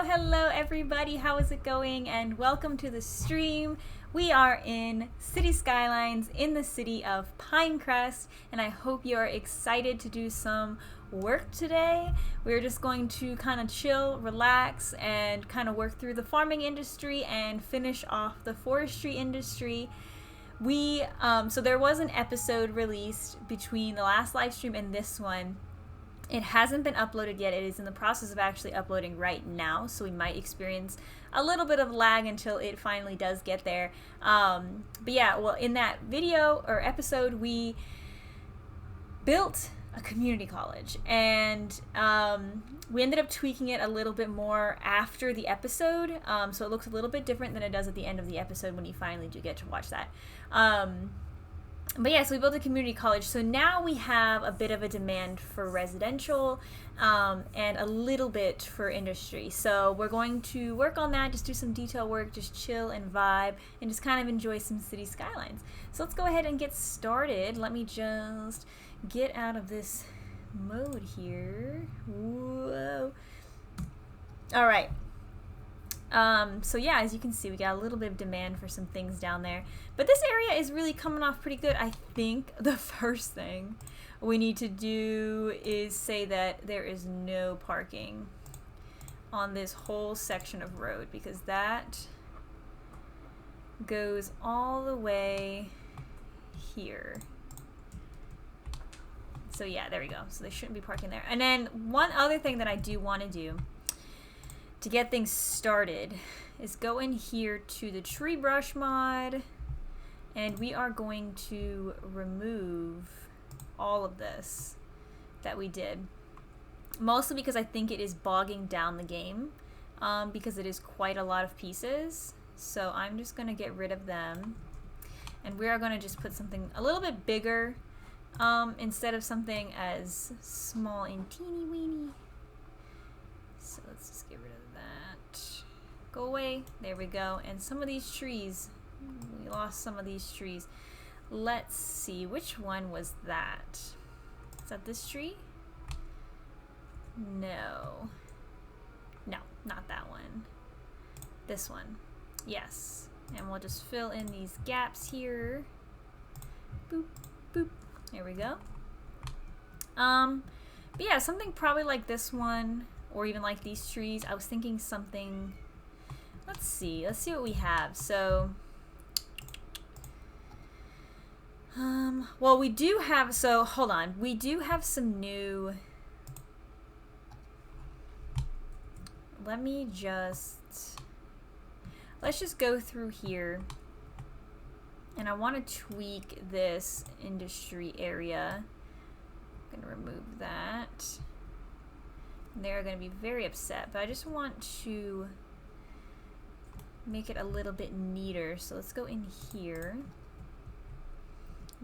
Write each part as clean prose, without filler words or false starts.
Hello everybody, how is it going? And welcome to the stream. We are in City Skylines in the city of Pinecrest, and I hope you are excited to do some work today. We're just going to kind of chill, relax, and kind of work through the farming industry and finish off the forestry industry. So there was an episode released between the last live stream and this one. It hasn't been uploaded yet. It is in the process of actually uploading right now, so we might experience a little bit of lag until it finally does get there. But yeah, well, in that video or episode, we built a community college, and we ended up tweaking it a little bit more after the episode, so it looks a little bit different than it does at the end of the episode when you finally do get to watch that. But yeah, so we built a community college. So now we have a bit of a demand for residential and a little bit for industry. So we're going to work on that, just do some detail work, just chill and vibe, and just kind of enjoy some city skylines. So let's go ahead and get started. Let me just get out of this mode here. Whoa. All right. So yeah, as you can see, we got a little bit of demand for some things down there, but this area is really coming off pretty good. I think the first thing we need to do is say that there is no parking on this whole section of road, because that goes all the way here. So yeah, there we go. So they shouldn't be parking there. And then one other thing that I do want to do to get things started is go in here to the tree brush mod, and we are going to remove all of this that we did, mostly because I think it is bogging down the game, because it is quite a lot of pieces. So I'm just going to get rid of them, and we are going to just put something a little bit bigger instead of something as small and teeny weeny. So let's just get rid of that. Go away. There we go. And some of these trees, we lost some of these trees. Let's see, which one was that? Is that this tree? No. No, not that one. This one. Yes. And we'll just fill in these gaps here. Boop, boop. There we go. But yeah, something probably like this one, or even like these trees. I was thinking something, let's see what we have. So well, we do have, so hold on, we do have some new, let's just go through here, and I want to tweak this industry area. I'm gonna remove that. They're going to be very upset, but I just want to make it a little bit neater. So let's go in here.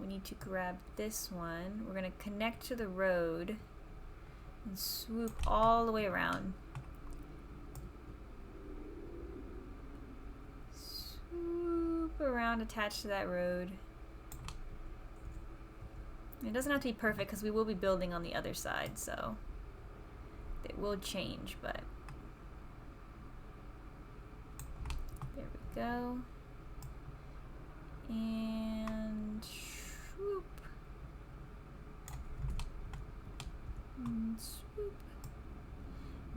We need to grab this one. We're going to connect to the road and swoop all the way around. Swoop around, attached to that road. It doesn't have to be perfect because we will be building on the other side, so it will change, but there we go. And swoop. And swoop.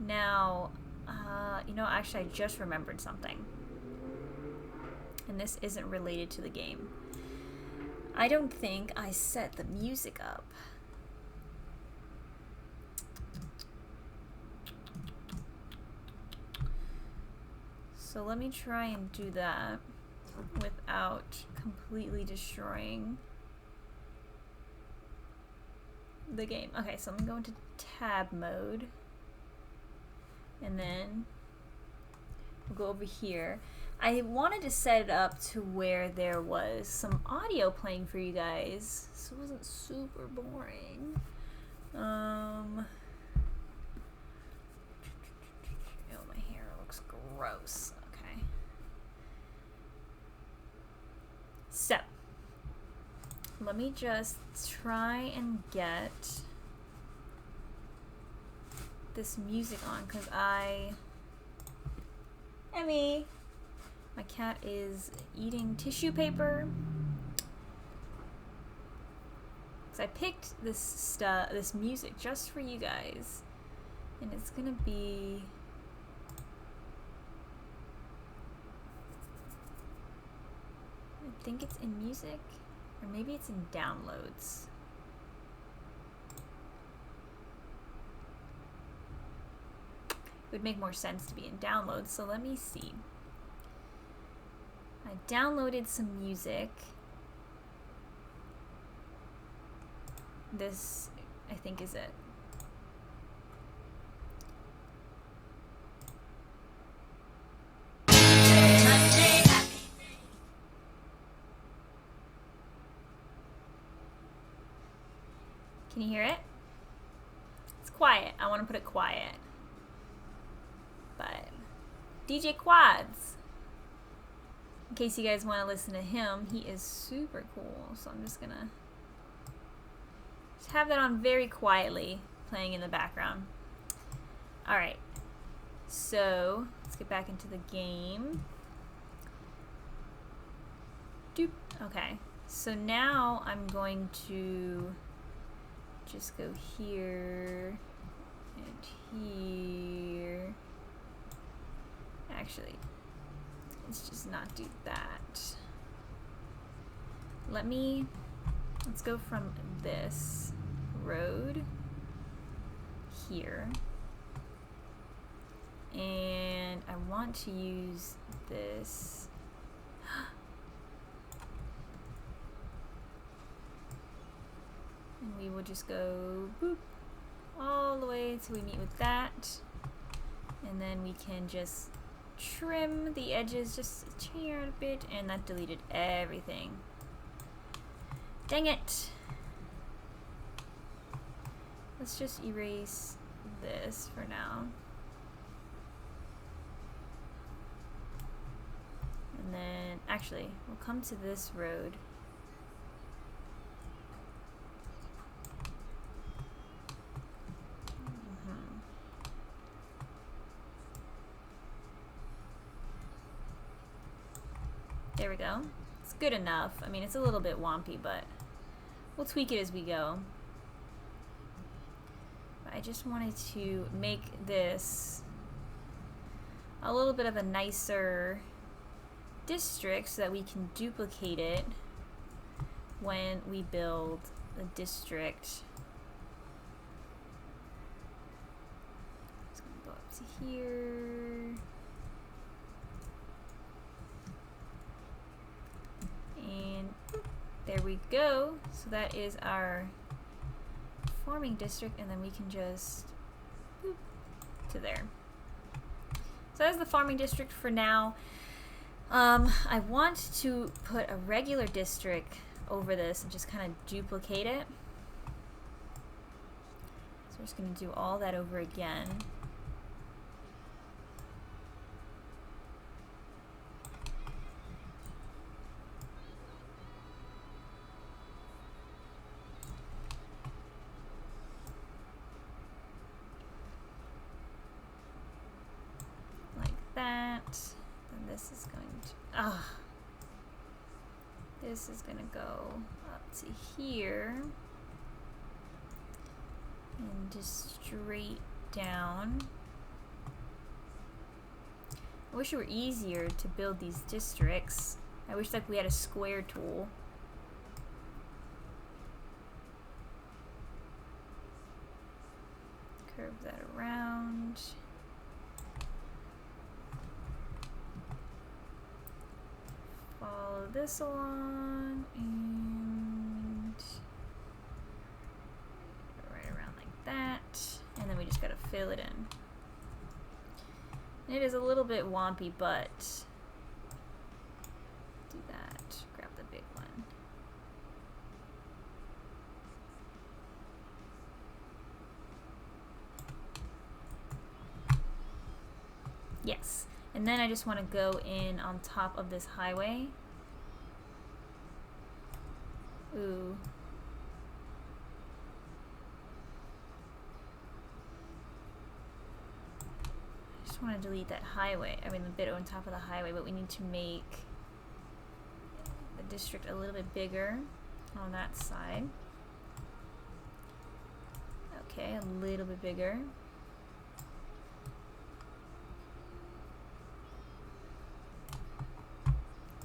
Now, you know, actually I just remembered something. And this isn't related to the game. I don't think I set the music up. So let me try and do that without completely destroying the game. Okay, so I'm gonna go into tab mode, and then we'll go over here. I wanted to set it up to where there was some audio playing for you guys, so it wasn't super boring. Oh, my hair looks gross. Okay. So, let me just try and get this music on, because I Emmy. My cat is eating tissue paper. So I picked this music just for you guys, and it's gonna be I think it's in music, or maybe it's in downloads. It would make more sense to be in downloads, so let me see. I downloaded some music. This, I think, is it. Can you hear it? It's quiet. I want to put it quiet. But DJ Quads. In case you guys want to listen to him, he is super cool. So I'm just gonna have that on very quietly, playing in the background. Alright, so let's get back into the game. Doop. Okay, so now I'm going to just go here and here. Actually, let's just not do that. Let's go from this road here, and I want to use this. And we will just go boop all the way till we meet with that, and then we can just trim the edges just a tear a bit, and that deleted everything. Dang it! Let's just erase this for now. And then, actually, we'll come to this road. There we go. It's good enough. I mean, it's a little bit wompy, but we'll tweak it as we go. I just wanted to make this a little bit of a nicer district so that we can duplicate it when we build the district. Just gonna go up to here. And there we go. So that is our farming district, and then we can just boop to there. So that's the farming district for now. I want to put a regular district over this and just kind of duplicate it. So we're just going to do all that over again. Then this is going to this is going to go up to here and just straight down. I wish it were easier to build these districts. I wish like we had a square tool. Curve that around. Follow this along and right around like that, and then we just gotta fill it in. And it is a little bit wompy, but do that. Grab the big one. Yes. And then I just want to go in on top of this highway. Ooh. just want to delete that highway, I mean the bit on top of the highway, but we need to make the district a little bit bigger on that side. Okay, a little bit bigger.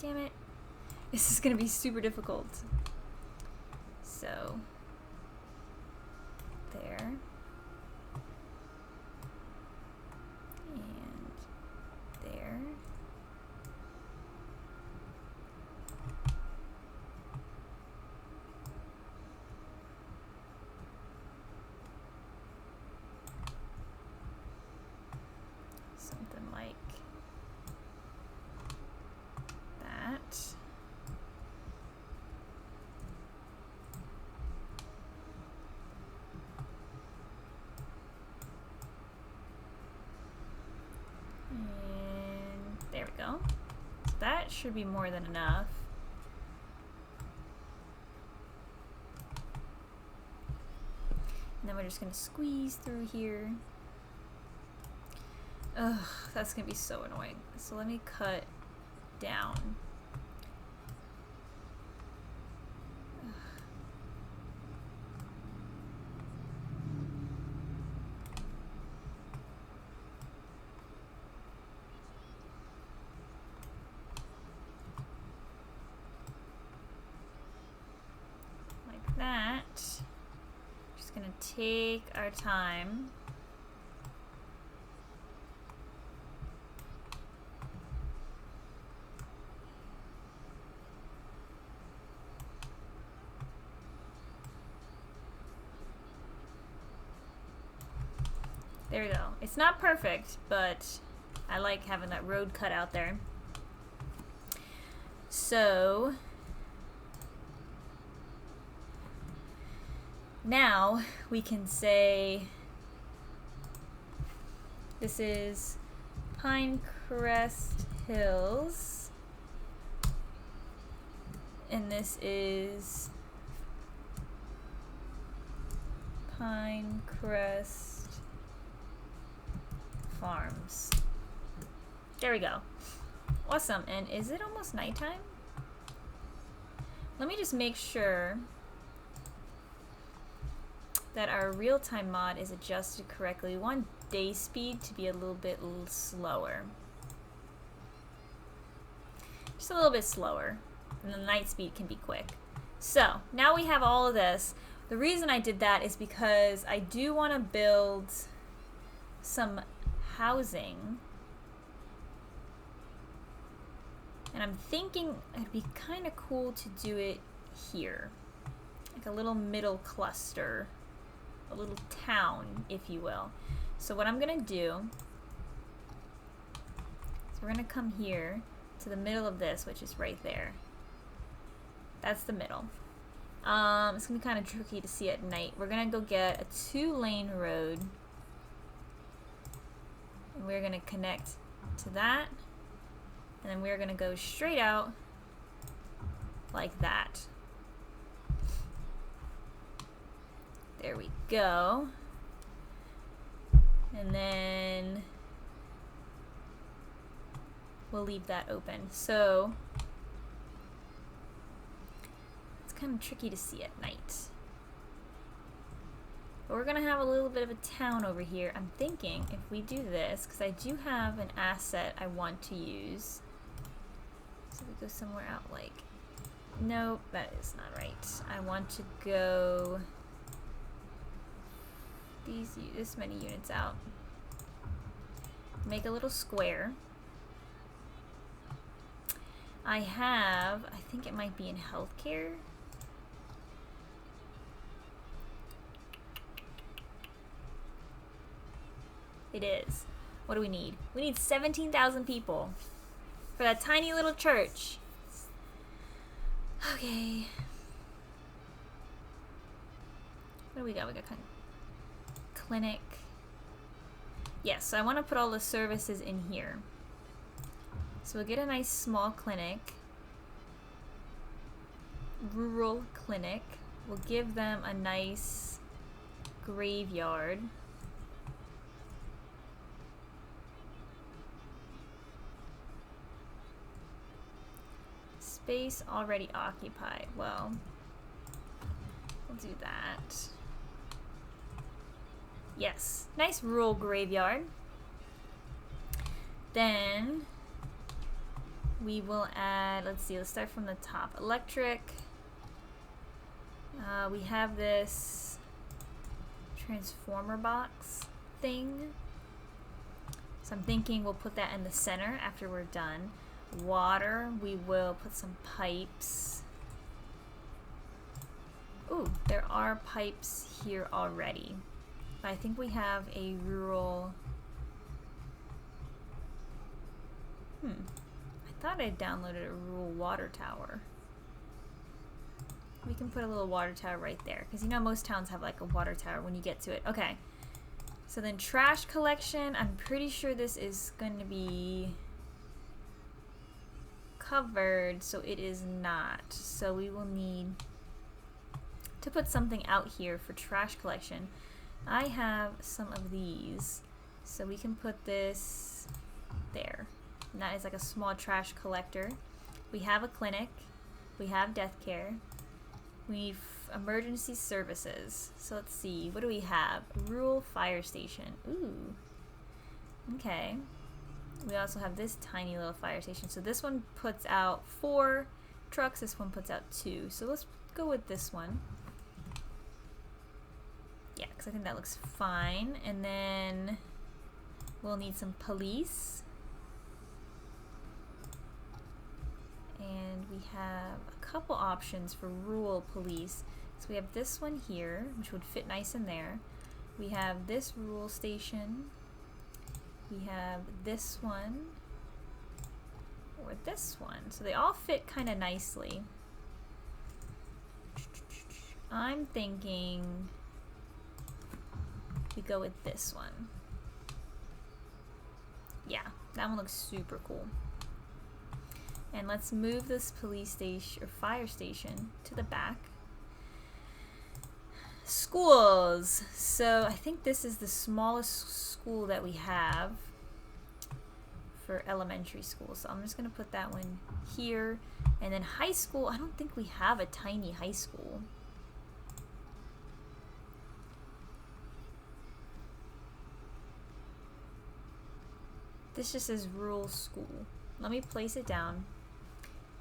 Damn it. This is gonna be super difficult. So, there. And there. Something like that. And there we go. So that should be more than enough. And then we're just gonna squeeze through here. Ugh, that's gonna be so annoying. So let me cut down. Like that. Just gonna take our time. There we go. It's not perfect, but I like having that road cut out there. So now we can say this is Pinecrest Hills, and this is Pinecrest Farms. There we go. Awesome. And is it almost nighttime? Let me just make sure that our real-time mod is adjusted correctly. We want day speed to be a little bit slower. Just a little bit slower. And the night speed can be quick. So, now we have all of this. The reason I did that is because I do want to build some housing, and I'm thinking it'd be kind of cool to do it here, like a little middle cluster, a little town, if you will. So what I'm gonna do is we're gonna come here to the middle of this, which is right there. That's the middle. It's gonna be kind of tricky to see at night. We're gonna go get a 2-lane road. And we're going to connect to that, and then we're going to go straight out like that. There we go. And then we'll leave that open. So it's kind of tricky to see at night. But we're gonna have a little bit of a town over here. I'm thinking if we do this, because I do have an asset I want to use. So we go somewhere out like, nope, that is not right. I want to go this many units out. Make a little square. I think it might be in healthcare. It is. What do we need? We need 17,000 people for that tiny little church. Okay. What do we got? We got clinic. Yes, so I want to put all the services in here. So we'll get a nice small clinic. Rural clinic. We'll give them a nice graveyard. Space already occupied. Well, we'll do that. Yes, nice rural graveyard. Then we will add, let's see, let's start from the top. Electric. We have this transformer box thing. So I'm thinking we'll put that in the center after we're done. Water, we will put some pipes. Ooh, there are pipes here already. But I think we have a rural... I thought I downloaded a rural water tower. We can put a little water tower right there, because you know most towns have like a water tower when you get to it. Okay. So then trash collection, I'm pretty sure this is going to be covered, so it is not. So we will need to put something out here for trash collection. I have some of these, so we can put this there. And that is like a small trash collector. We have a clinic. We have death care. We need emergency services. So let's see, what do we have? Rural fire station. Ooh. Okay. We also have this tiny little fire station. So this one puts out 4 trucks. This one puts out 2. So let's go with this one. Yeah, because I think that looks fine. And then we'll need some police. And we have a couple options for rural police. So we have this one here, which would fit nice in there. We have this rural station. We have this one. Or this one. So they all fit kind of nicely. I'm thinking we go with this one. Yeah, that one looks super cool. And let's move this police station or fire station to the back. Schools. So I think this is the smallest school that we have for elementary school. So I'm just going to put that one here. And then high school, I don't think we have a tiny high school. This just says rural school. Let me place it down.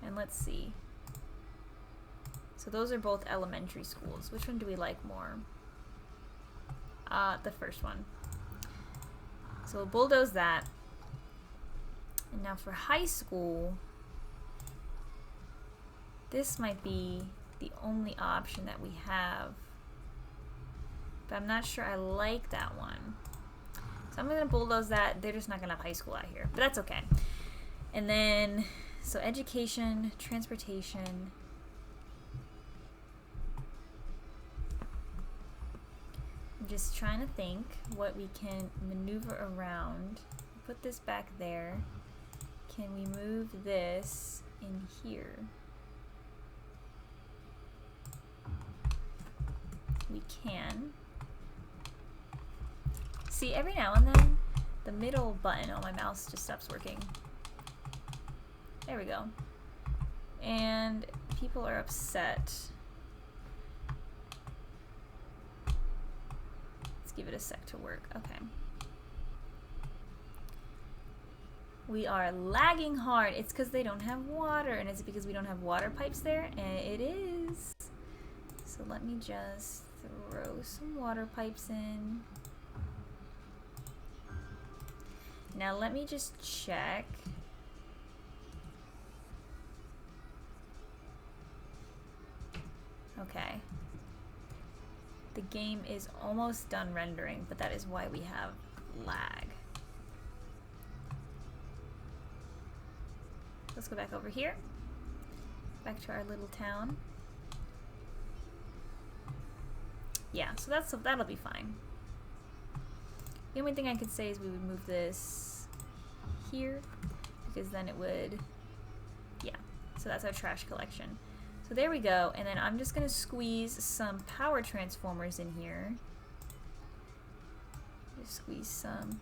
And let's see. So those are both elementary schools. Which one do we like more? The first one. So we'll bulldoze that. And now for high school, this might be the only option that we have. But I'm not sure I like that one. So I'm going to bulldoze that. They're just not going to have high school out here. But that's okay. And then, so education, transportation. I'm just trying to think what we can maneuver around. Put this back there. Can we move this in here? We can. See, every now and then, the middle button on my mouse just stops working. There we go. And people are upset. Let's give it a sec to work. Okay. We are lagging hard. It's because they don't have water. And is it because we don't have water pipes there? And it is. So let me just throw some water pipes in. Now let me just check. Okay. The game is almost done rendering, but that is why we have lag. Let's go back over here. Back to our little town. Yeah, so that'll be fine. The only thing I could say is we would move this here, because then it would, yeah, so that's our trash collection. So there we go, and then I'm just going to squeeze some power transformers in here. Just squeeze some.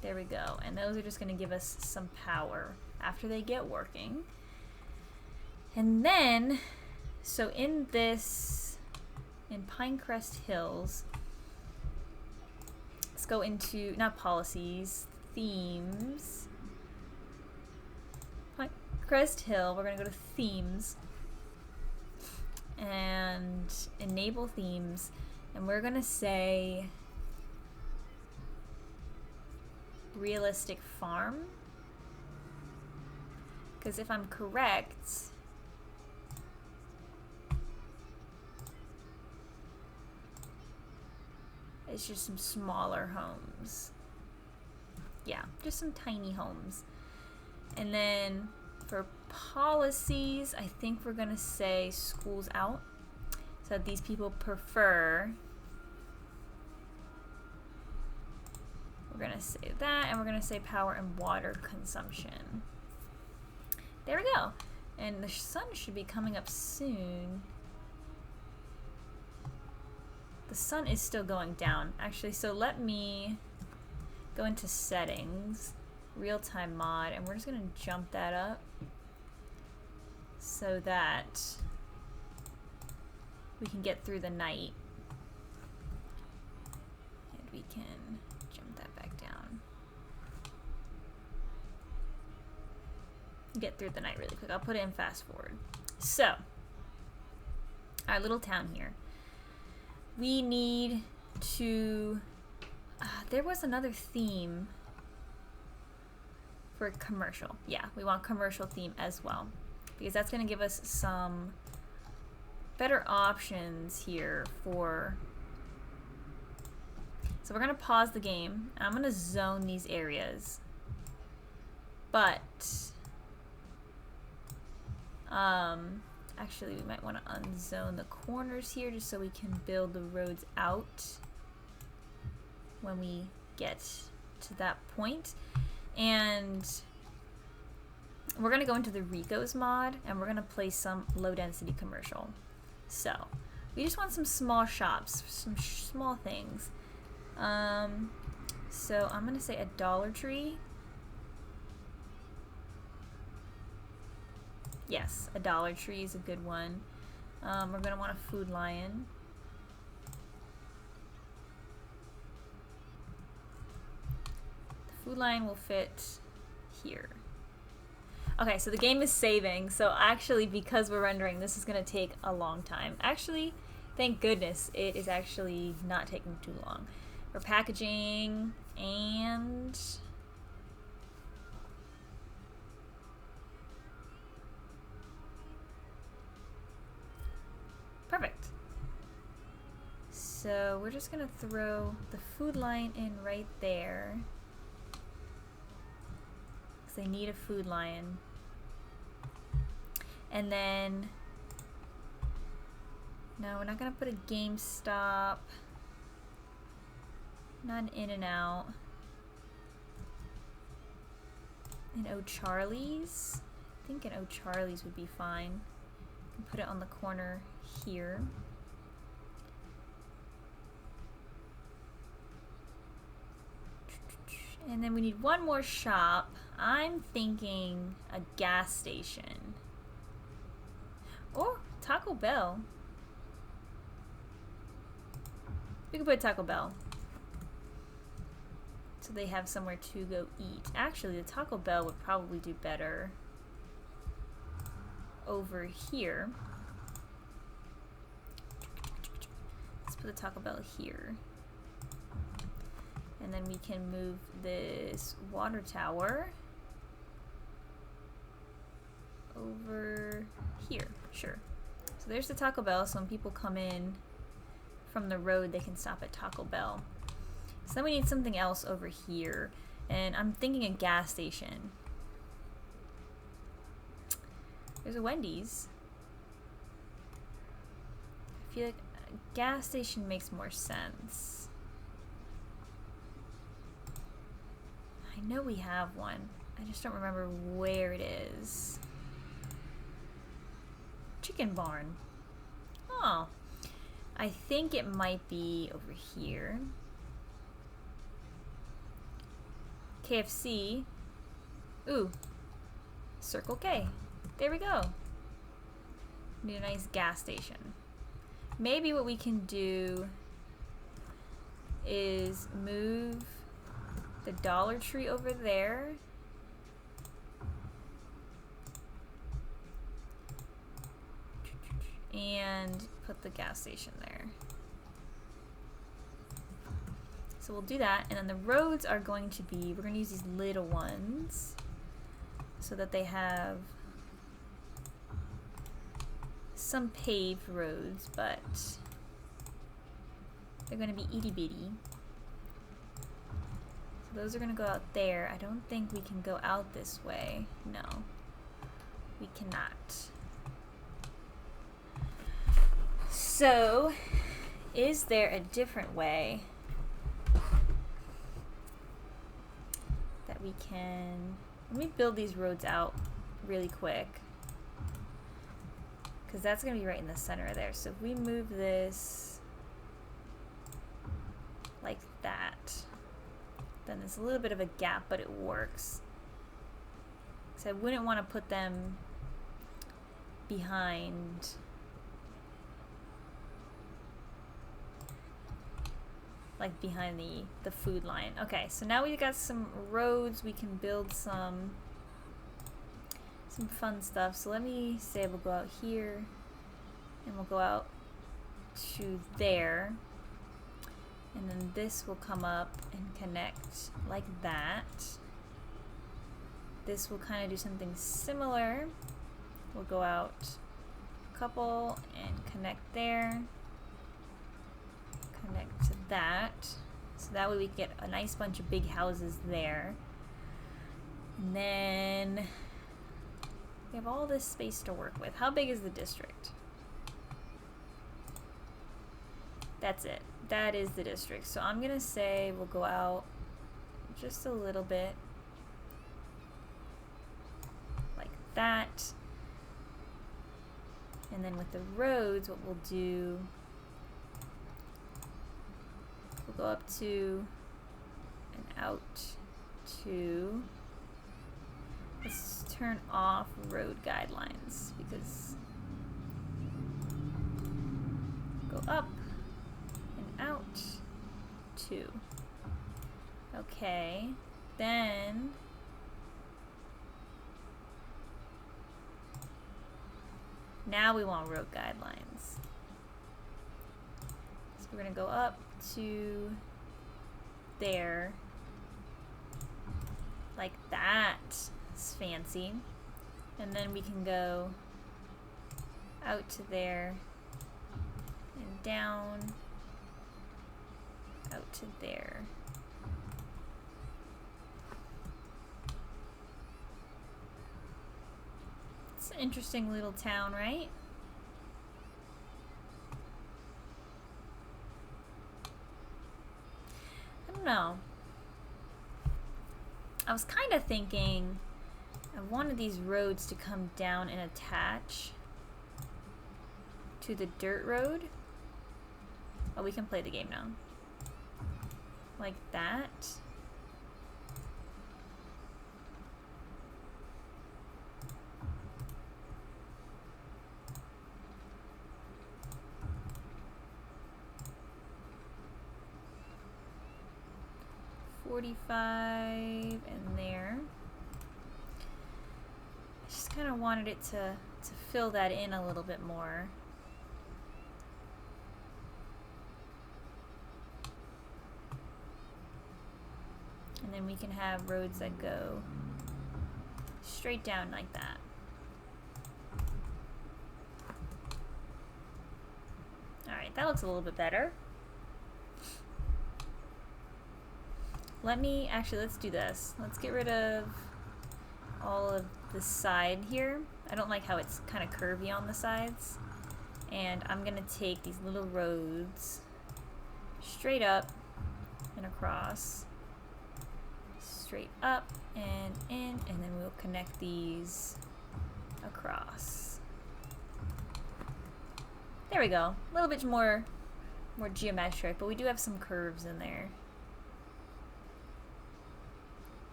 There we go, and those are just going to give us some power after they get working. And then, so in Pinecrest Hills, let's go into, not policies, themes. Pinecrest Hill, we're going to go to themes and enable themes, and we're going to say realistic farm, because if I'm correct, it's just some smaller homes. Yeah, just some tiny homes. And then for policies, I think we're gonna say schools out, so that these people prefer. We're gonna say that, and we're gonna say power and water consumption. There we go. And the sun should be coming up soon. The sun is still going down, actually, so let me go into settings, real-time mod, and we're just gonna jump that up so that we can get through the night. And we can jump that back down. Get through the night really quick. I'll put it in fast forward. So, our little town here. We need to, there was another theme for commercial. Yeah, we want commercial theme as well, because that's going to give us some better options here for, so we're going to pause the game. I'm going to zone these areas, but actually we might want to unzone the corners here just so we can build the roads out when we get to that point. And we're going to go into the Rico's mod, and we're going to place some low density commercial. So we just want some small shops, some small things. So I'm going to say a Dollar Tree. Yes, a Dollar Tree is a good one. We're going to want a Food Lion. The Food Lion will fit here. Okay, so the game is saving, so actually because we're rendering, this is going to take a long time. Actually, thank goodness, it is actually not taking too long. We're packaging, and perfect. So we're just gonna throw the Food Lion in right there, because they need a Food Lion. And then, no, we're not gonna put a GameStop, not an In-N-Out, an O'Charlie's. I think an O'Charlie's would be fine. Put it on the corner here. And then we need one more shop. I'm thinking a gas station. Or Taco Bell. We could put Taco Bell, so they have somewhere to go eat. Actually, the Taco Bell would probably do better over here. Let's put the Taco Bell here. And then we can move this water tower over here. Sure. So there's the Taco Bell, so when people come in from the road, they can stop at Taco Bell. So then we need something else over here, and I'm thinking a gas station. There's a Wendy's. I feel like a gas station makes more sense. I know we have one. I just don't remember where it is. Chicken barn. Oh. I think it might be over here. KFC. Ooh. Circle K. There we go. Need a nice gas station. Maybe what we can do is move the Dollar Tree over there. And put the gas station there. So we'll do that, and then the roads are going to be, we're going to use these little ones so that they have some paved roads, but they're going to be itty bitty. So those are going to go out there. I don't think we can go out this way. No, we cannot. So, is there a different way that we can... Let me build these roads out really quick, because that's going to be right in the center there. So if we move this like that, then there's a little bit of a gap, but it works. So I wouldn't want to put them behind... like behind the food line. Okay, so now we got some roads. We can build some fun stuff. So let me say we'll go out here and we'll go out to there, and then this will come up and connect like that. This will kind of do something similar. We'll go out a couple and connect there. Connect to that, so that way we can get a nice bunch of big houses there, and then we have all this space to work with. How big is the district? That's it. That is the district. So I'm gonna say we'll go out just a little bit like that, and then with the roads what we'll do, we'll go up to and out to, let's turn off road guidelines, because go up and out to. Okay, then now we want road guidelines. So we're gonna go up to there like that. It's fancy. And then we can go out to there and down, out to there. It's an interesting little town, right? No. I was kind of thinking I wanted these roads to come down and attach to the dirt road. Oh, we can play the game now. Like that. .45 and there. I just kind of wanted it to fill that in a little bit more. And then we can have roads that go straight down like that. Alright, that looks a little bit better. Let's do this. Let's get rid of all of the side here. I don't like how it's kind of curvy on the sides. And I'm gonna take these little roads straight up and across. Straight up and in, and then we'll connect these across. There we go. A little bit more geometric, but we do have some curves in there.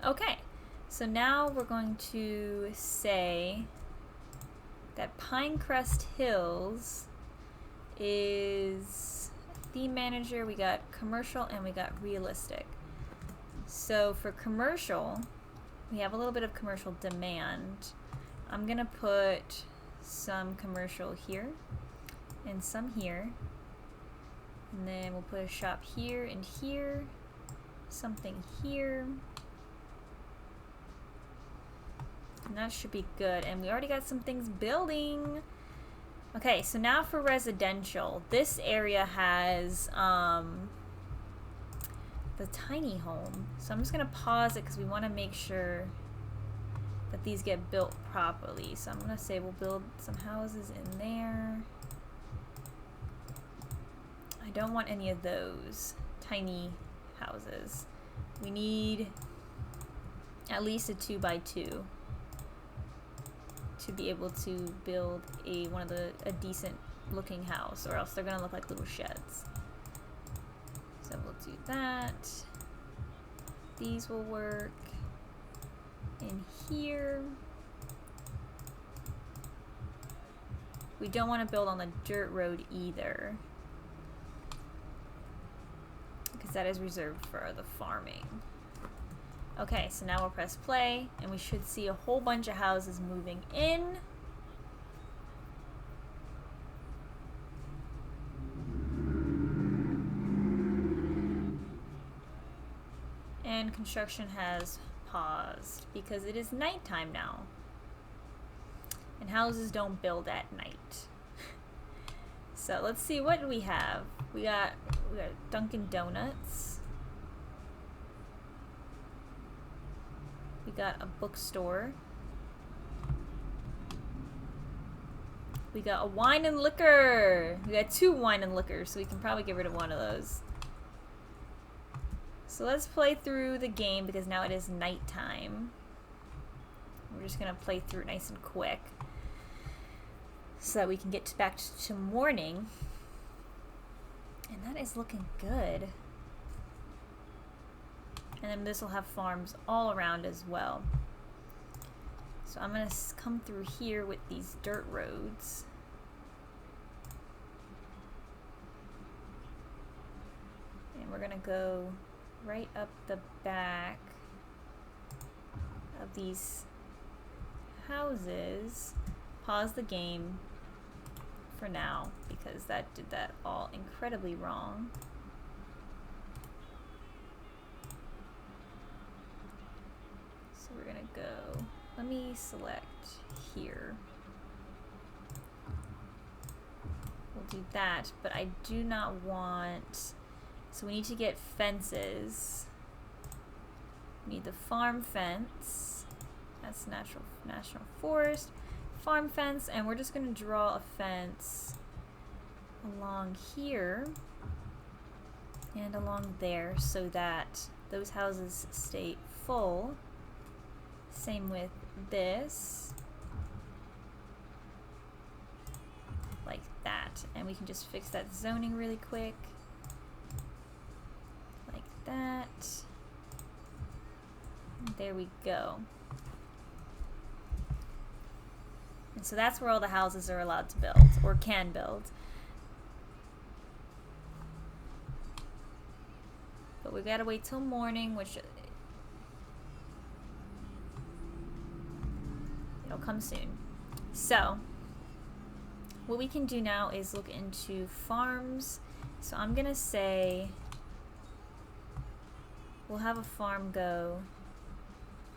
Okay, so now we're going to say that Pinecrest Hills is theme manager. We got commercial and we got realistic. So for commercial, we have a little bit of commercial demand. I'm gonna put some commercial here and some here, and then we'll put a shop here and here, something here, and that should be good. And we already got some things building. Okay, so now for residential, this area has the tiny home. So I'm just gonna pause it because we want to make sure that these get built properly. So I'm gonna say we'll build some houses in there. I don't want any of those tiny houses. We need at least a 2x2 to be able to build a decent looking house, or else they're gonna look like little sheds. So we'll do that. These will work in here. We don't want to build on the dirt road either, because that is reserved for the farming. Okay, so now we'll press play, and we should see a whole bunch of houses moving in. And construction has paused because it is nighttime now. And houses don't build at night. So let's see, what do we have? We got Dunkin' Donuts. We got a bookstore. We got a wine and liquor. We got 2 wine and liquor, so we can probably get rid of one of those. So let's play through the game because now it is nighttime. We're just gonna play through it nice and quick so that we can get back to morning. And that is looking good. And then this will have farms all around as well. So I'm gonna come through here with these dirt roads. And we're gonna go right up the back of these houses. Pause the game for now because that did that all incredibly wrong. So we're gonna go, let me select here. We'll do that, but I do not want, so we need to get fences. We need the farm fence. That's national forest. Farm fence, and we're just gonna draw a fence along here and along there so that those houses stay full. Same with this. Like that. And we can just fix that zoning really quick. Like that. There we go. And so that's where all the houses are allowed to build, or can build. But we gotta wait till morning, which it'll come soon. So what we can do now is look into farms. So I'm gonna say we'll have a farm go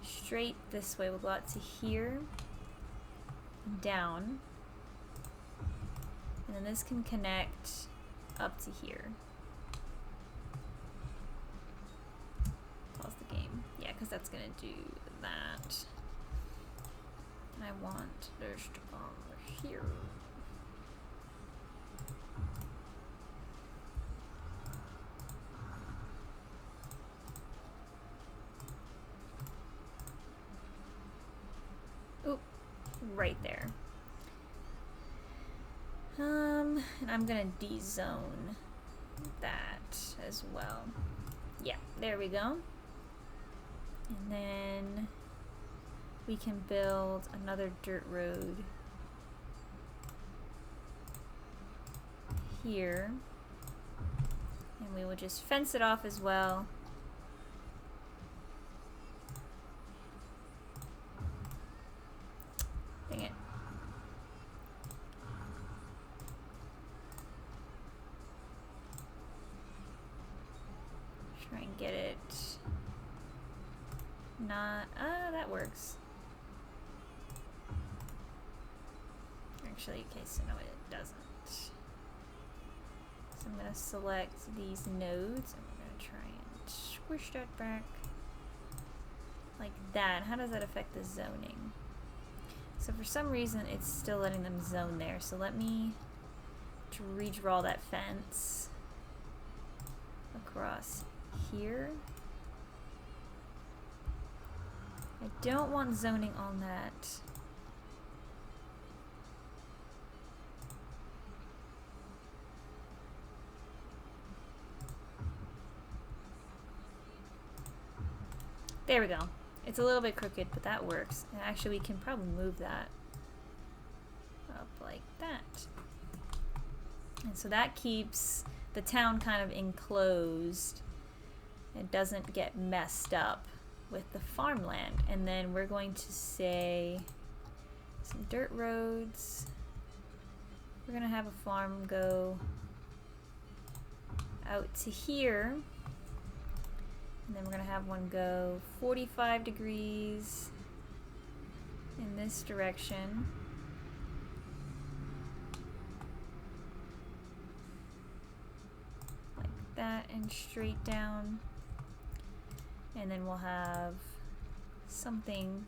straight this way. We'll go out to here, down, and then this can connect up to here. Pause the game. Yeah, because that's gonna do that. And I want this to come here. Right there. And I'm gonna de-zone that as well. Yeah, there we go. And then we can build another dirt road here. And we will just fence it off as well. Dang it. Try and get it. Not, that works. Actually, okay, so no, it doesn't. So I'm gonna select these nodes and we're gonna try and squish that back like that. How does that affect the zoning? So for some reason it's still letting them zone there. So let me redraw that fence across here. I don't want zoning on that. There we go. It's a little bit crooked, but that works. And actually, we can probably move that up like that. And so that keeps the town kind of enclosed. It doesn't get messed up with the farmland. And then we're going to say some dirt roads. We're gonna have a farm go out to here. And then we're gonna have one go 45 degrees in this direction. Like that, and straight down. And then we'll have something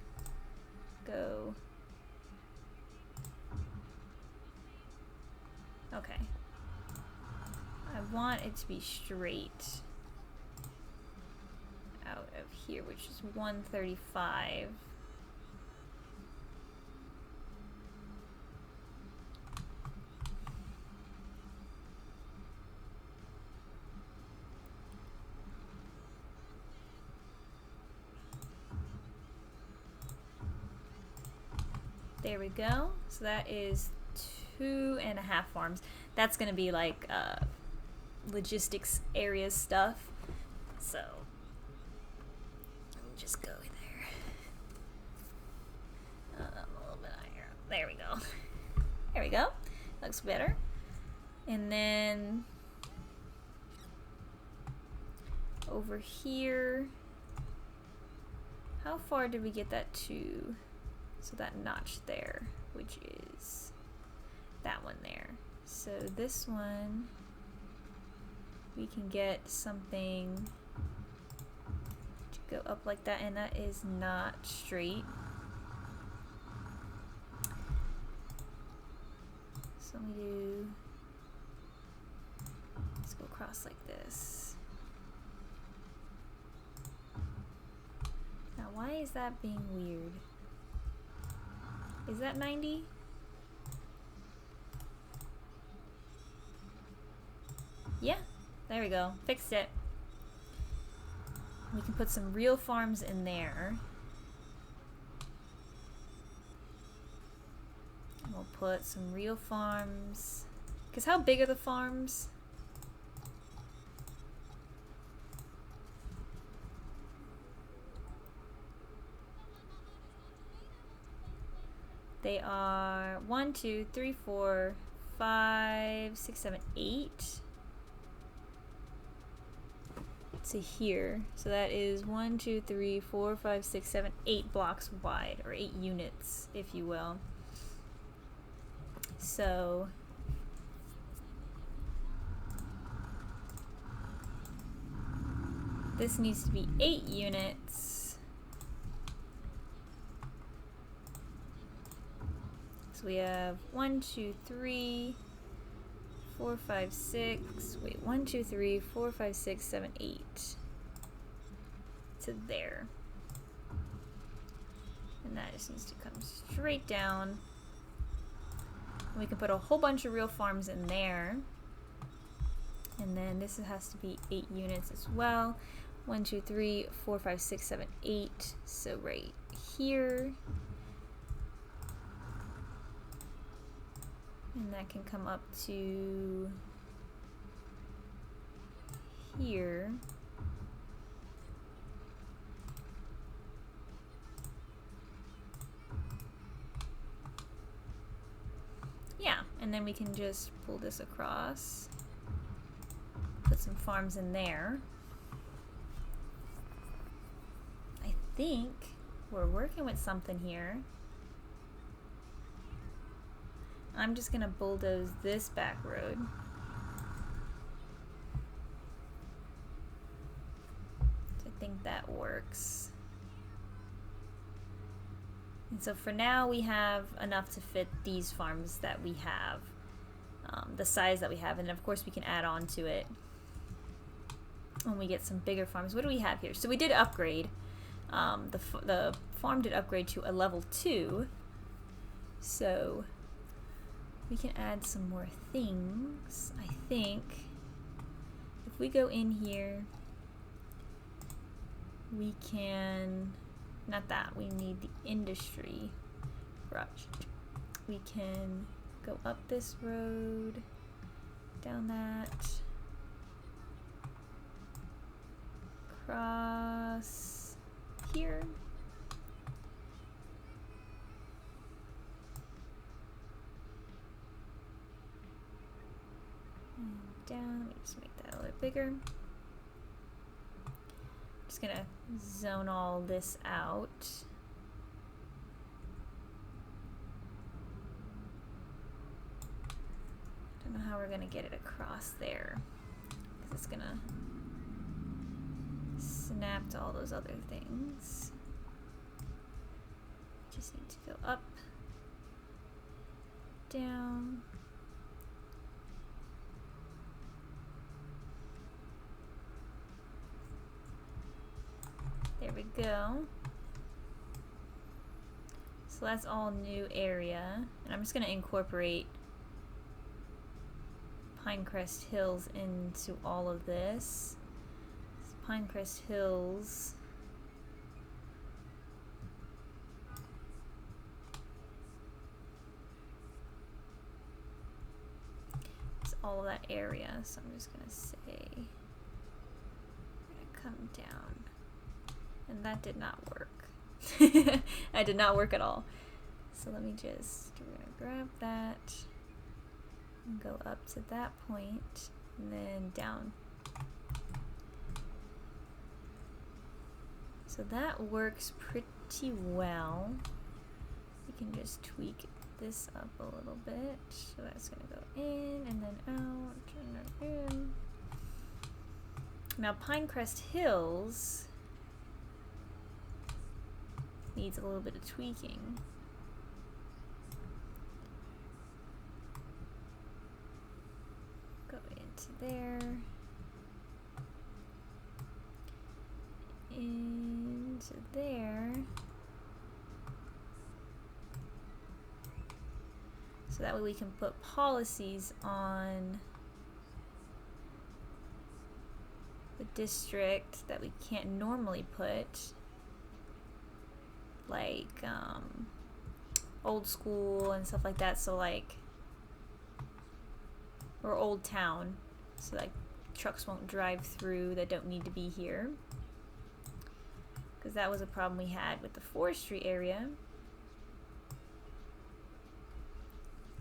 go. Okay. I want it to be straight out of here, which is 135. There we go. So that is 2.5 farms. That's gonna be like logistics area stuff. So just go there. A little bit higher. There we go. There we go. Looks better. And then over here, how far did we get that to? So that notch there, which is that one there. So this one, we can get something go up like that, and that is not straight. So let me do, let's go across like this. Now why is that being weird? Is that 90? Yeah, there we go, fixed it. We can put some real farms in there. And we'll put some real farms. Because how big are the farms? They are 1, 2, 3, 4, 5, 6, 7, 8. To here. So that is 1, 2, 3, 4, 5, 6, 7, 8 blocks wide, or 8 units, if you will. So this needs to be 8 units. So we have 1, 2, 3, 4, 5, 6, wait, 1, 2, 3, 4, 5, 6, 7, 8 to there. And that just needs to come straight down. We can put a whole bunch of real farms in there. And then this has to be 8 units as well. 1, 2, 3, 4, 5, 6, 7, 8. So right here. And that can come up to here. Yeah, and then we can just pull this across, put some farms in there. I think we're working with something here. I'm just gonna bulldoze this back road. So I think that works. And so for now we have enough to fit these farms that we have, the size that we have, and of course we can add on to it when we get some bigger farms. What do we have here? So we did upgrade. The farm did upgrade to a level 2, so we can add some more things. I think if we go in here, we can, not that, we need the industry brush. We can go up this road, down that, across here. Down, let me just make that a little bit bigger. Just gonna zone all this out. Don't know how we're gonna get it across there, because it's gonna snap to all those other things. Just need to go up, down. There we go. So that's all new area. And I'm just going to incorporate Pinecrest Hills into all of this. Pinecrest Hills. It's all of that area. So I'm just going to say, we're going to come down. And that did not work. That did not work at all. So let me just, we're gonna grab that and go up to that point and then down. So that works pretty well. We can just tweak this up a little bit. So that's gonna go in and then out, turn it in. Now Pinecrest Hills needs a little bit of tweaking. Go into there. Into there. So that way we can put policies on the district that we can't normally put. Like old school and stuff like that, so like, or old town, so like trucks won't drive through that don't need to be here, because that was a problem we had with the forestry area.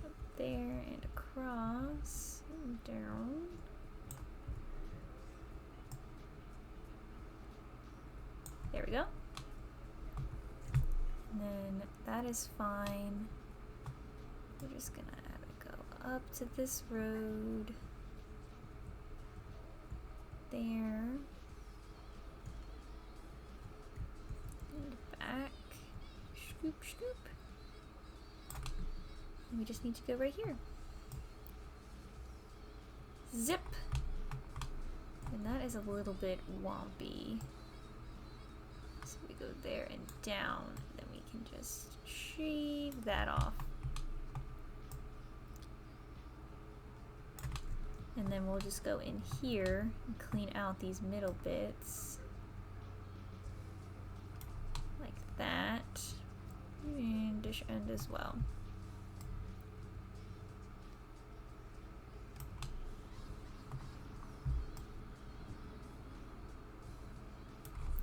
Up there and across and down. There we go. And then that is fine. We're just gonna have it go up to this road. There. And back. Scoop, scoop. And we just need to go right here. Zip. And that is a little bit wompy. So we go there and down. Then we can just shave that off. And then we'll just go in here and clean out these middle bits. and dish end as well.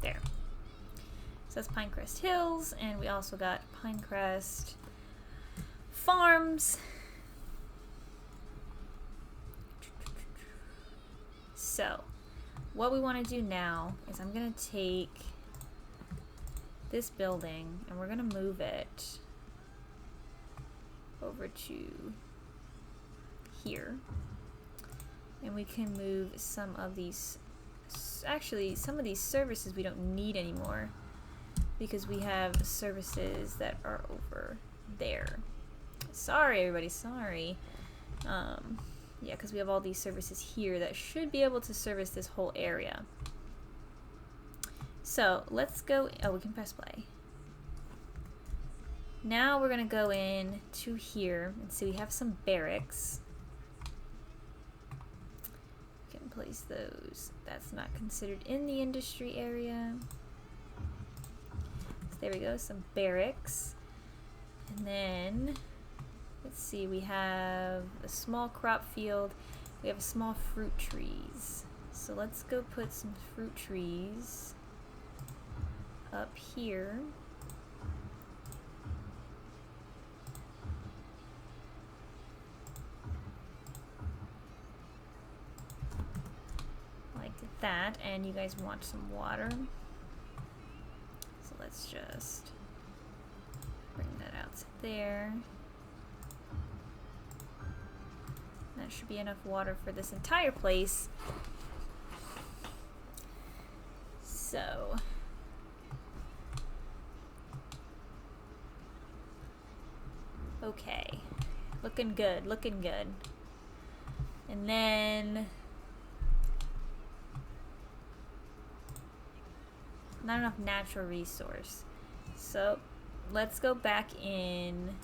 There. So that's Pinecrest Hills, and we also got Pinecrest Farms. So, what we want to do now is I'm going to take this building and we're going to move it over to here. And we can move some of these, actually some of these services we don't need anymore because we have services that are over there. Sorry everybody, sorry. Yeah, because we have all these services here that should be able to service this whole area. So let's go, oh, we can press play. Now we're gonna go in to here and see we have some barracks. We can place those. That's not considered in the industry area. So there we go, some barracks. And then let's see, we have a small crop field. We have small fruit trees. So let's go put some fruit trees up here. Like that. And you guys want some water. So let's just bring that out to there. That should be enough water for this entire place. So, okay, looking good, looking good. And then, not enough natural resource. So, let's go back in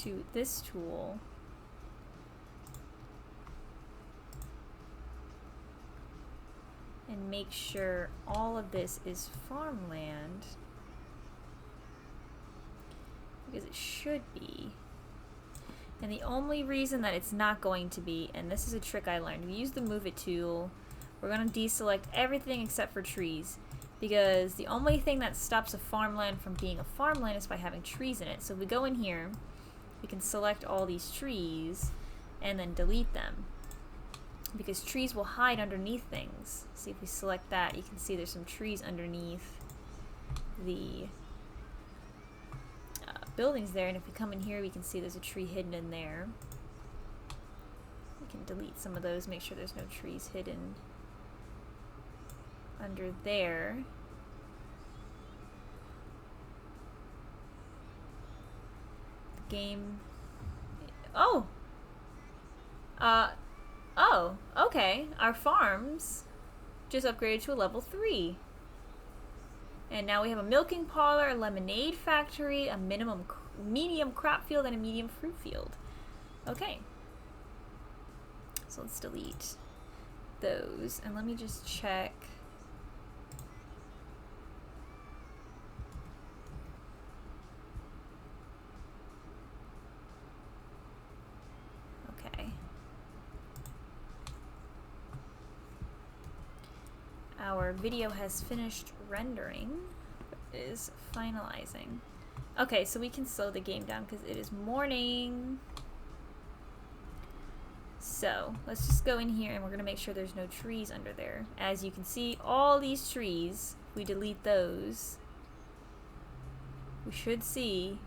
to this tool. And make sure all of this is farmland, because it should be. And the only reason that it's not going to be, and this is a trick I learned, we use the move it tool. We're going to deselect everything except for trees, because the only thing that stops a farmland from being a farmland is by having trees in it. So if we go in here, we can select all these trees and then delete them, because trees will hide underneath things. See, if we select that, you can see there's some trees underneath the buildings there, and if we come in here, we can see there's a tree hidden in there. We can delete some of those, make sure there's no trees hidden under there. The game... Oh! Oh, okay. Our farms just upgraded to a level 3. And now we have a milking parlor, a lemonade factory, a medium crop field, and a medium fruit field. Okay. So let's delete those. And let me just check. Our video has finished rendering. It is finalizing. Okay, so we can slow the game down because it is morning. So let's just go in here and we're gonna make sure there's no trees under there. As you can see, all these trees, if we delete those, we should see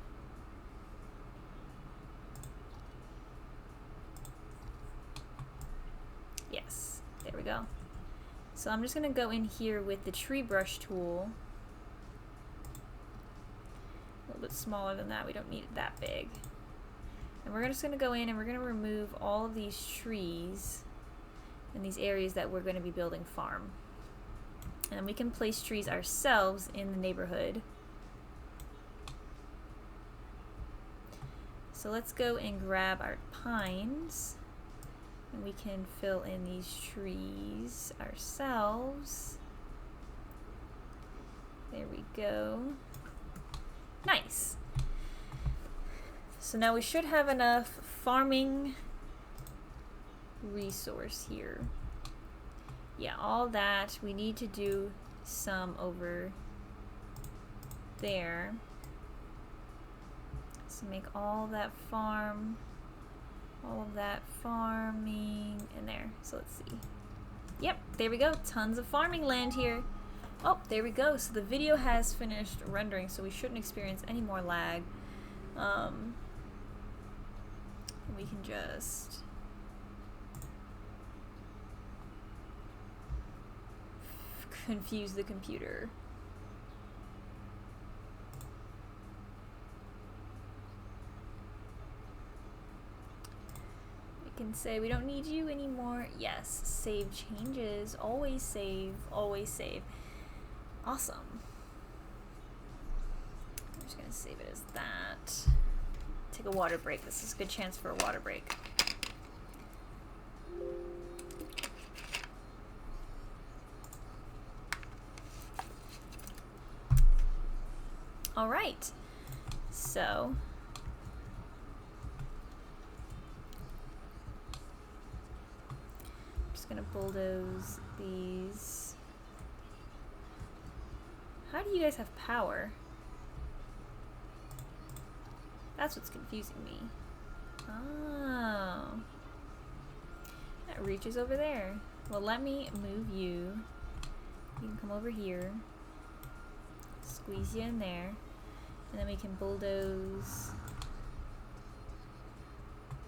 yes, there we go. So I'm just going to go in here with the tree brush tool. A little bit smaller than that. We don't need it that big. And we're just going to go in and we're going to remove all of these trees in these areas that we're going to be building farm. And then we can place trees ourselves in the neighborhood. So let's go and grab our pines. And we can fill in these trees ourselves. There we go. Nice. So now we should have enough farming resource here. Yeah, all that. We need to do some over there. So make all that farm, all of that farming in there. So let's see. Yep, there we go. Tons of farming land here. Oh, there we go. So the video has finished rendering, so we shouldn't experience any more lag. We can just confuse the computer. We can say we don't need you anymore. Yes, save changes. Always save, always save. Awesome. I'm just gonna save it as that. Take a water break. This is a good chance for a water break. All right, so I'm just gonna bulldoze these. How do you guys have power? That's what's confusing me. Oh, that reaches over there. Well, let me move you. You can come over here. Squeeze you in there. And then we can bulldoze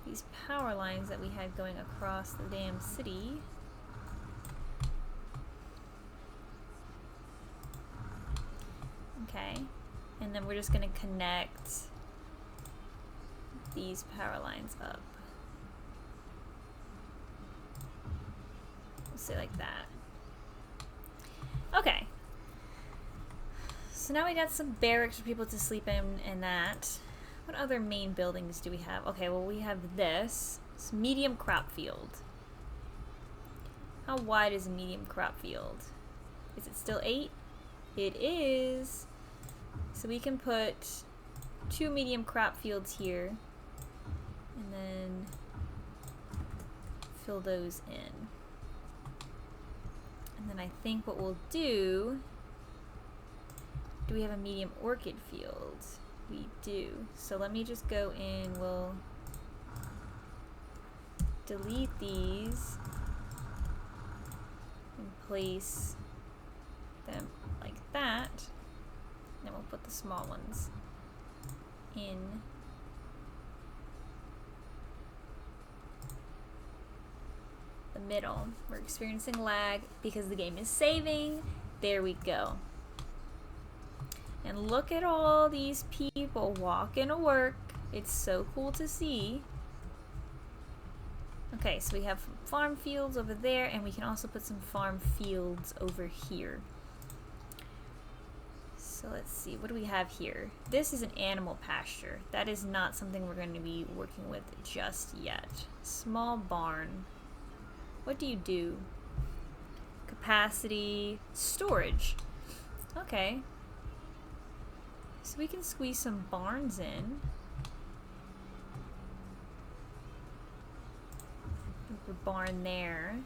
these power lines that we had going across the damn city. Okay. And then we're just gonna connect these power lines up. We'll say like that. Okay. So now we got some barracks for people to sleep in and that. What other main buildings do we have? Okay, well we have this. It's medium crop field. How wide is a medium crop field? Is it still 8? It is. So we can put 2 medium crop fields here. And then fill those in. And then I think what we'll do we have a medium orchid field? We do. So let me just go in, we'll delete these and place them like that. Then we'll put the small ones in. The middle. We're experiencing lag because the game is saving. There we go. And look at all these people walking to work. It's so cool to see. Okay, so we have farm fields over there, and we can also put some farm fields over here. So let's see, what do we have here? This is an animal pasture. That is not something we're going to be working with just yet. Small barn. What do you do? Capacity, storage. Okay. So we can squeeze some barns in. Put a barn there.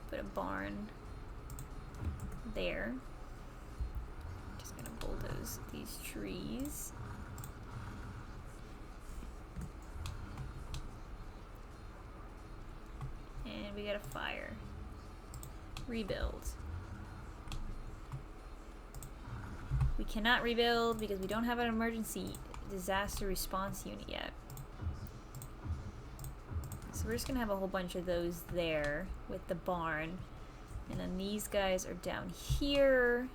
Put a barn there. Just gonna bulldoze these trees. And we got a fire. Rebuild. We cannot rebuild because we don't have an emergency disaster response unit yet. So we're just gonna have a whole bunch of those there with the barn. And then these guys are down here.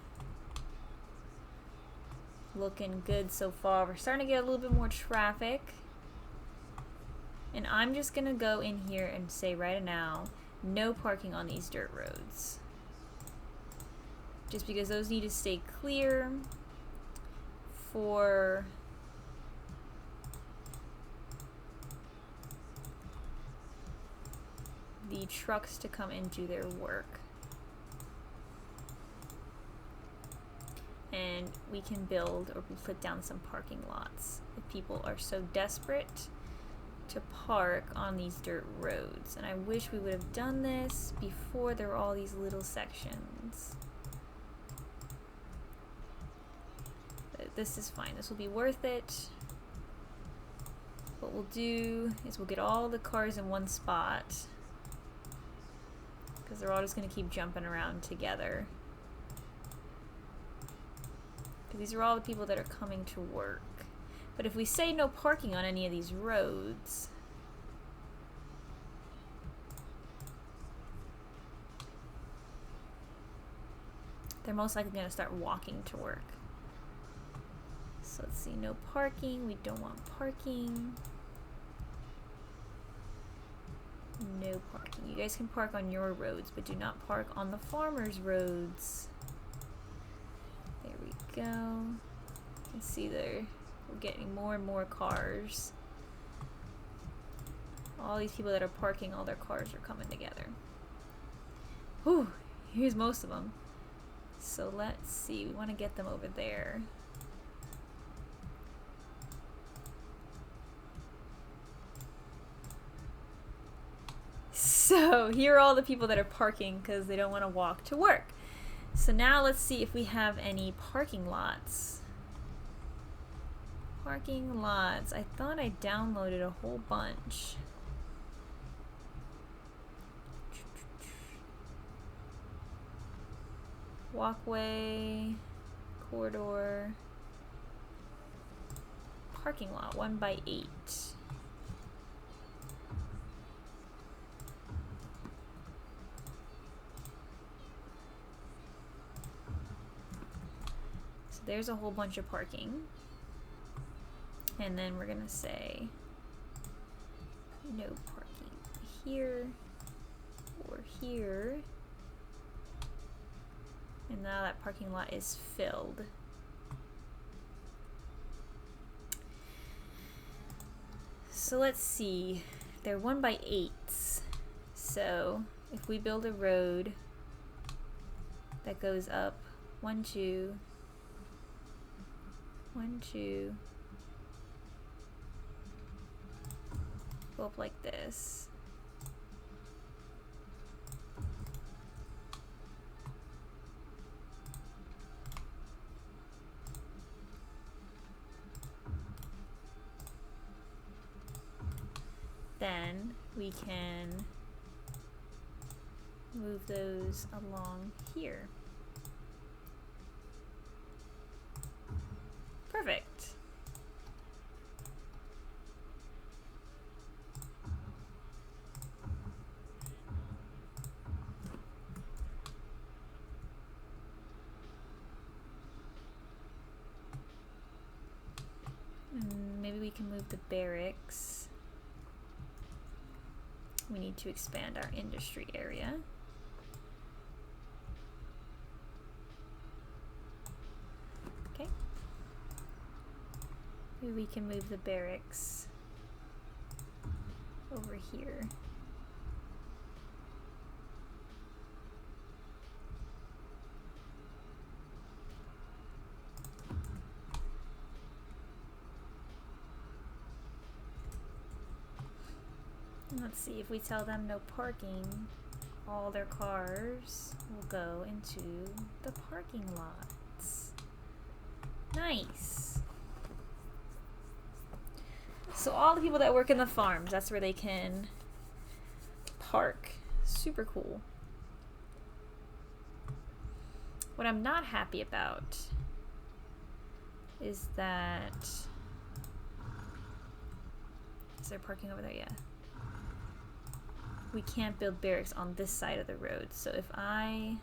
Looking good so far. We're starting to get a little bit more traffic. And I'm just gonna go in here and say right now, no parking on these dirt roads. Just because those need to stay clear for the trucks to come and do their work. And we can build or we put down some parking lots if people are so desperate to park on these dirt roads. And I wish we would have done this before there were all these little sections. But this is fine. This will be worth it. What we'll do is we'll get all the cars in one spot because they're all just going to keep jumping around together. Because these are all the people that are coming to work. But if we say no parking on any of these roads, they're most likely going to start walking to work. So let's see, no parking. We don't want parking. No parking. You guys can park on your roads, but do not park on the farmers' roads. There we go. You can see there. We're getting more and more cars. All these people that are parking, all their cars are coming together. Whew, here's most of them. So let's see, we want to get them over there. So here are all the people that are parking because they don't want to walk to work. So now let's see if we have any parking lots. Parking lots. I thought I downloaded a whole bunch. Walkway, corridor, parking lot, 1x8. So there's a whole bunch of parking. And then we're gonna say no parking here or here. And now that parking lot is filled. So let's see, they're 1x8s. So if we build a road that goes up 1, 2, 1, 2, go up like this. Then we can move those along here. Perfect. Maybe we can move the barracks. We need to expand our industry area. Okay. Maybe we can move the barracks over here. Let's see, if we tell them no parking, all their cars will go into the parking lots. Nice. So all the people that work in the farms, that's where they can park. Super cool. What I'm not happy about is that... Is there parking over there? Yeah. We can't build barracks on this side of the road. So if I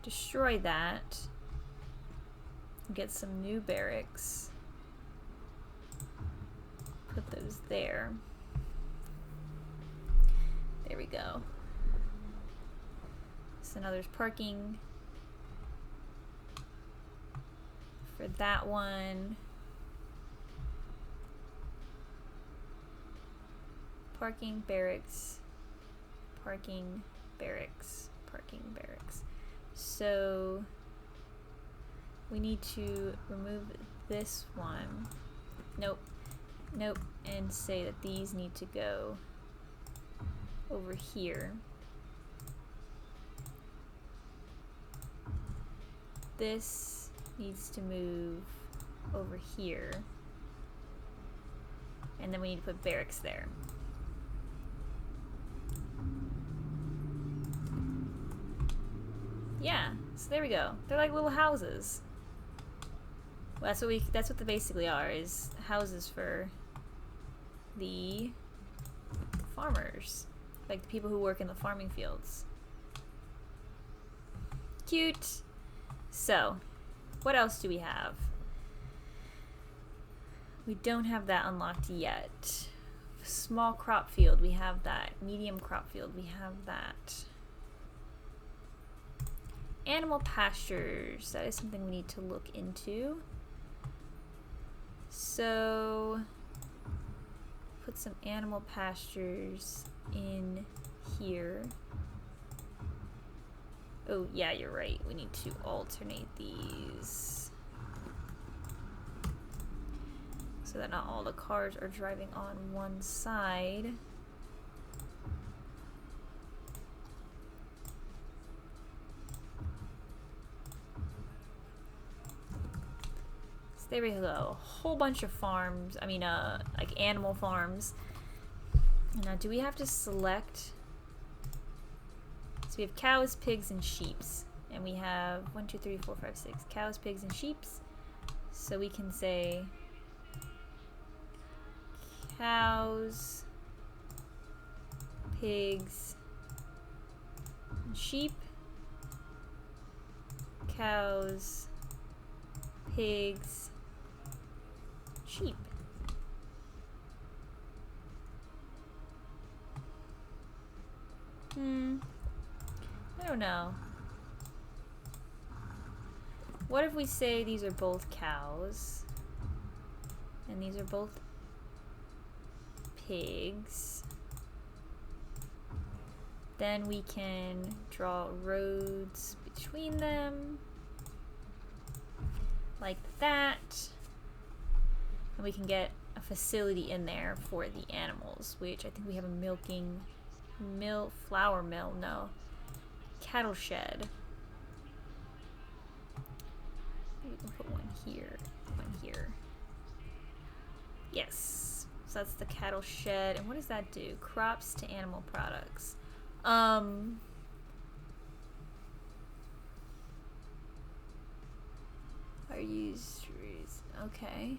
destroy that, get some new barracks, put those there. There we go. So now there's parking for that one. Parking, barracks, parking, barracks, parking, barracks. So we need to remove this one. Nope. Nope. And say that these need to go over here. This needs to move over here. And then we need to put barracks there. Yeah, so there we go. They're like little houses. Well, that's what they basically are, is houses for the farmers. Like the people who work in the farming fields. Cute. So, what else do we have? We don't have that unlocked yet. Small crop field, we have that. Medium crop field, we have that. Animal pastures, that is something we need to look into. So, put some animal pastures in here. Oh yeah, you're right, we need to alternate these so that not all the cars are driving on one side. There we go. A whole bunch of farms. I mean, like animal farms. Now, do we have to select? So we have cows, pigs, and sheeps. And we have 1, 2, 3, 4, 5, 6 cows, pigs, and sheeps. So we can say cows, pigs, and sheep. Cows, pigs, sheep. I don't know. What if we say these are both cows and these are both pigs? Then we can draw roads between them like that. And we can get a facility in there for the animals, which I think we have a milking flour mill, no, cattle shed. We can put one here, one here. Yes, so that's the cattle shed. And what does that do? Crops to animal products. Are used trees. Okay.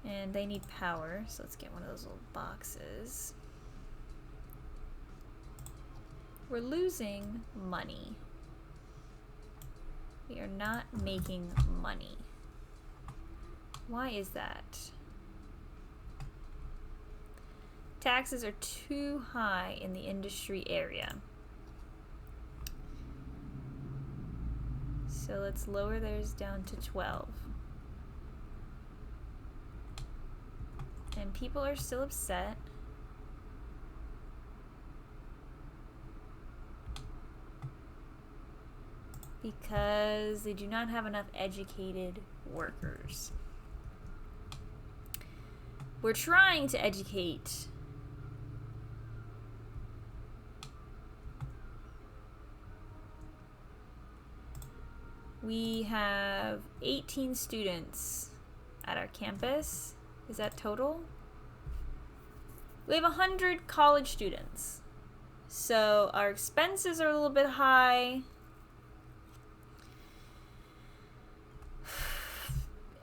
And they need power, so let's get one of those little boxes. We're losing money. We are not making money. Why is that? Taxes are too high in the industry area. So let's lower theirs down to 12. And people are still upset. Because they do not have enough educated workers. We're trying to educate we have 18 students at our campus. Is that total? We have 100 college students. So our expenses are a little bit high.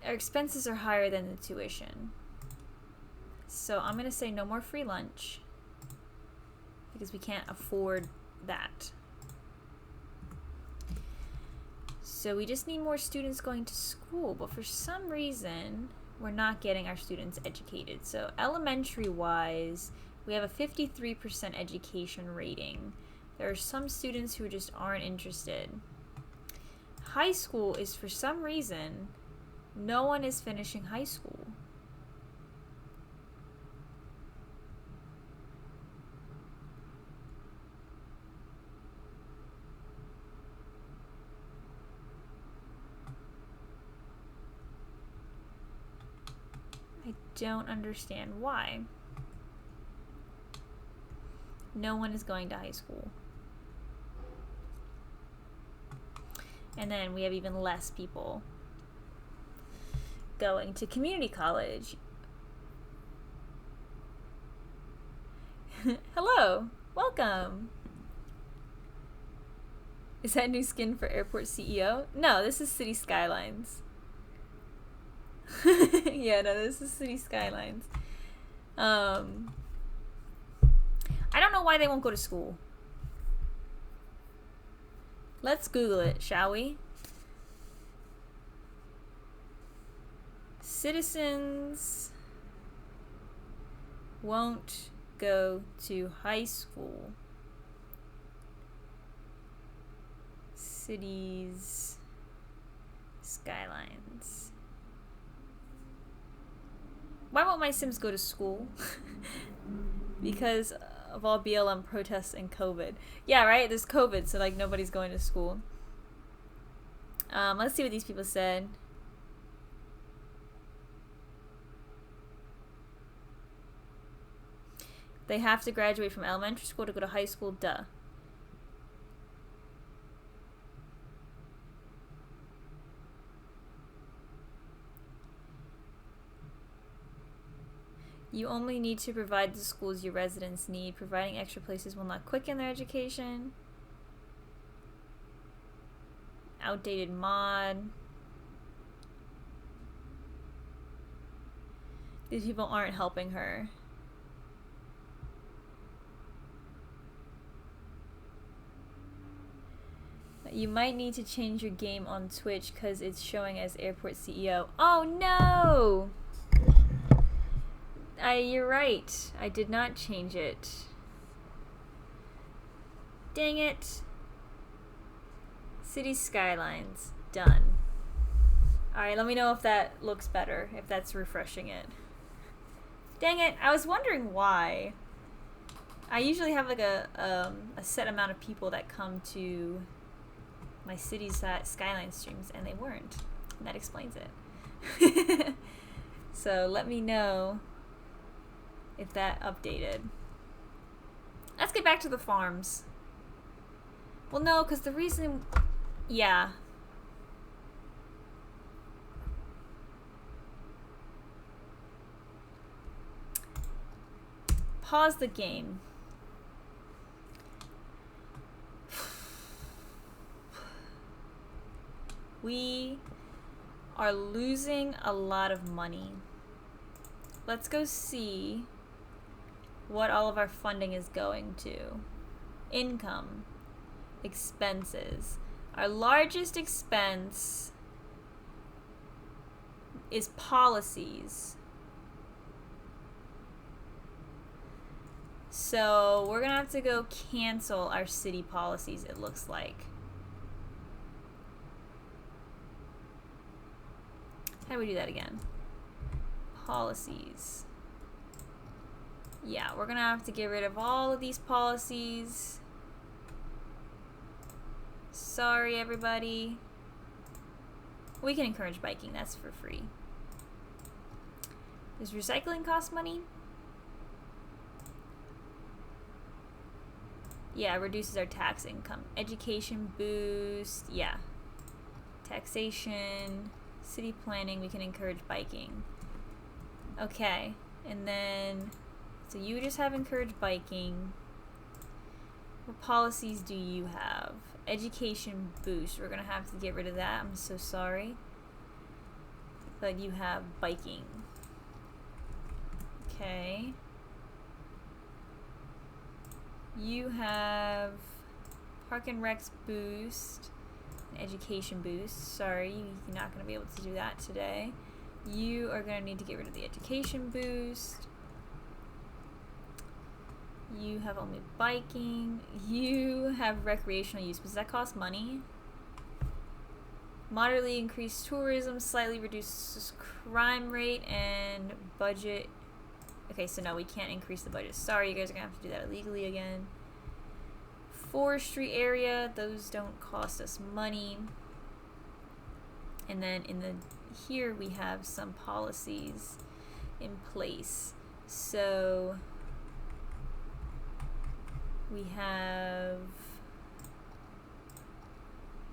Our expenses are higher than the tuition. So I'm going to say no more free lunch because we can't afford that. So we just need more students going to school, but for some reason we're not getting our students educated. So elementary wise, we have a 53% education rating. There are some students who just aren't interested. High school is, for some reason, no one is finishing high school. don't understand why. No one is going to high school. And then we have even less people going to community college. Hello, welcome. Is that new skin for airport CEO? No, this is City Skylines. Yeah, no, this is City Skylines. I don't know why they won't go to school. Let's Google it, shall we? Citizens won't go to high school. Cities Skylines. Why won't my Sims go to school? Because of all BLM protests and COVID. Yeah, right? There's COVID, so like nobody's going to school. Let's see what these people said. They have to graduate from elementary school to go to high school, duh. You only need to provide the schools your residents need. Providing extra places will not quicken their education. Outdated mod. These people aren't helping her. You might need to change your game on Twitch because it's showing as airport CEO. Oh no! You're right. I did not change it. Dang it. City Skylines. Done. Alright, let me know if that looks better, if that's refreshing it. Dang it, I was wondering why. I usually have like a set amount of people that come to my City Skylines streams, and they weren't. And that explains it. So let me know if that updated. Let's get back to the farms. Well, no, because the reason... Yeah. Pause the game. We are losing a lot of money. Let's go see what all of our funding is going to. Income. Expenses. Our largest expense is policies. So we're gonna have to go cancel our city policies, it looks like. How do we do that again? Policies. Yeah, we're gonna have to get rid of all of these policies. Sorry, everybody. We can encourage biking, that's for free. Does recycling cost money? Yeah, it reduces our tax income. Education boost, yeah. Taxation, city planning, we can encourage biking. Okay, and then, so you just have encouraged biking. What policies do you have? Education boost, we're gonna have to get rid of that, I'm so sorry. But you have biking. Okay. You have Park and Recs boost, education boost. Sorry, you're not going to be able to do that today. You are going to need to get rid of the education boost. You have only biking. You have recreational use. Does that cost money? Moderately increased tourism, slightly reduces crime rate, and budget. Okay, so no, we can't increase the budget. Sorry, you guys are going to have to do that illegally again. Forestry area, those don't cost us money. And then in the here we have some policies. in place. So we have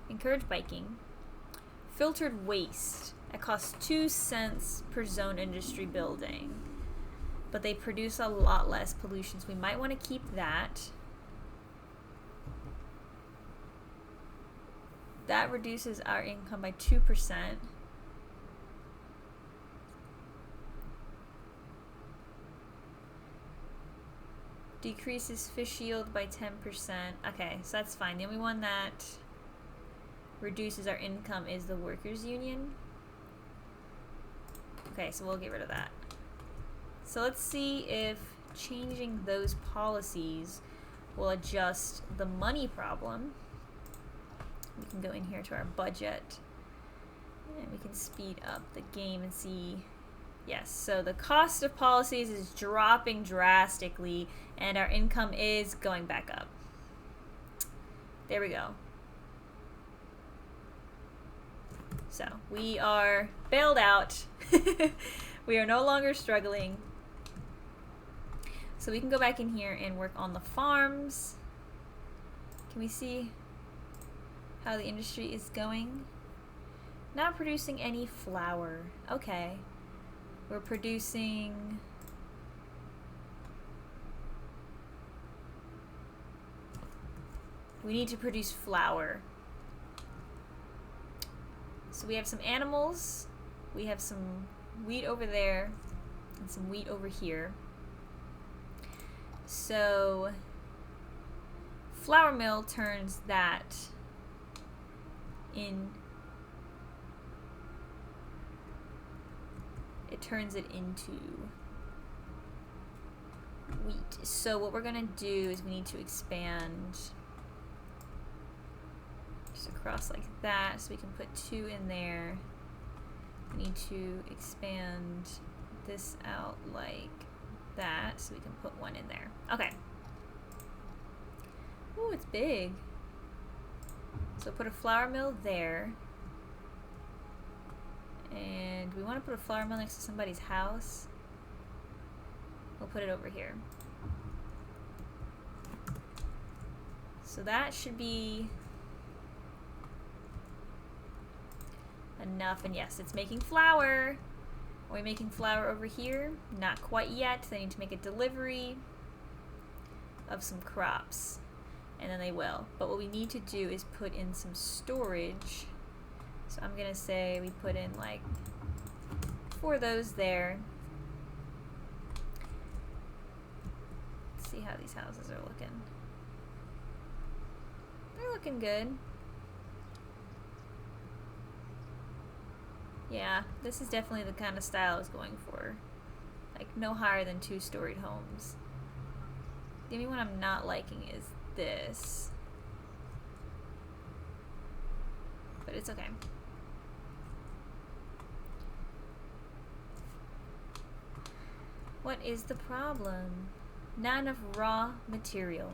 encourage biking, filtered waste. It costs 2 cents per zone industry building, but they produce a lot less pollution, so we might want to keep that. That reduces our income by 2%. Decreases fish yield by 10%. Okay, so that's fine. The only one that reduces our income is the workers' union. Okay, so we'll get rid of that. So let's see if changing those policies will adjust the money problem. We can go in here to our budget and we can speed up the game and see. Yes, so the cost of policies is dropping drastically and our income is going back up. There we go. So we are bailed out. We are no longer struggling. So we can go back in here and work on the farms. Can we see how the industry is going? Not producing any flour. Okay. We're producing we need to produce flour. So we have some animals, we have some wheat over there, and some wheat over here. So flour mill turns that in, it turns it into wheat. So what we're gonna do is we need to expand just across like that, so we can put 2 in there. We need to expand this out like that, so we can put 1 in there. Okay. Ooh, it's big. So put a flour mill there. And we want to put a flour mill next to somebody's house. We'll put it over here. So that should be enough. And yes, it's making flour. Are we making flour over here? Not quite yet. They need to make a delivery of some crops. And then they will. But what we need to do is put in some storage. So I'm gonna say we put in like 4 of those there. Let's see how these houses are looking. They're looking good. Yeah, this is definitely the kind of style I was going for. Like no higher than 2-storied homes. The only one I'm not liking is this. But it's okay. What is the problem? Not enough raw material.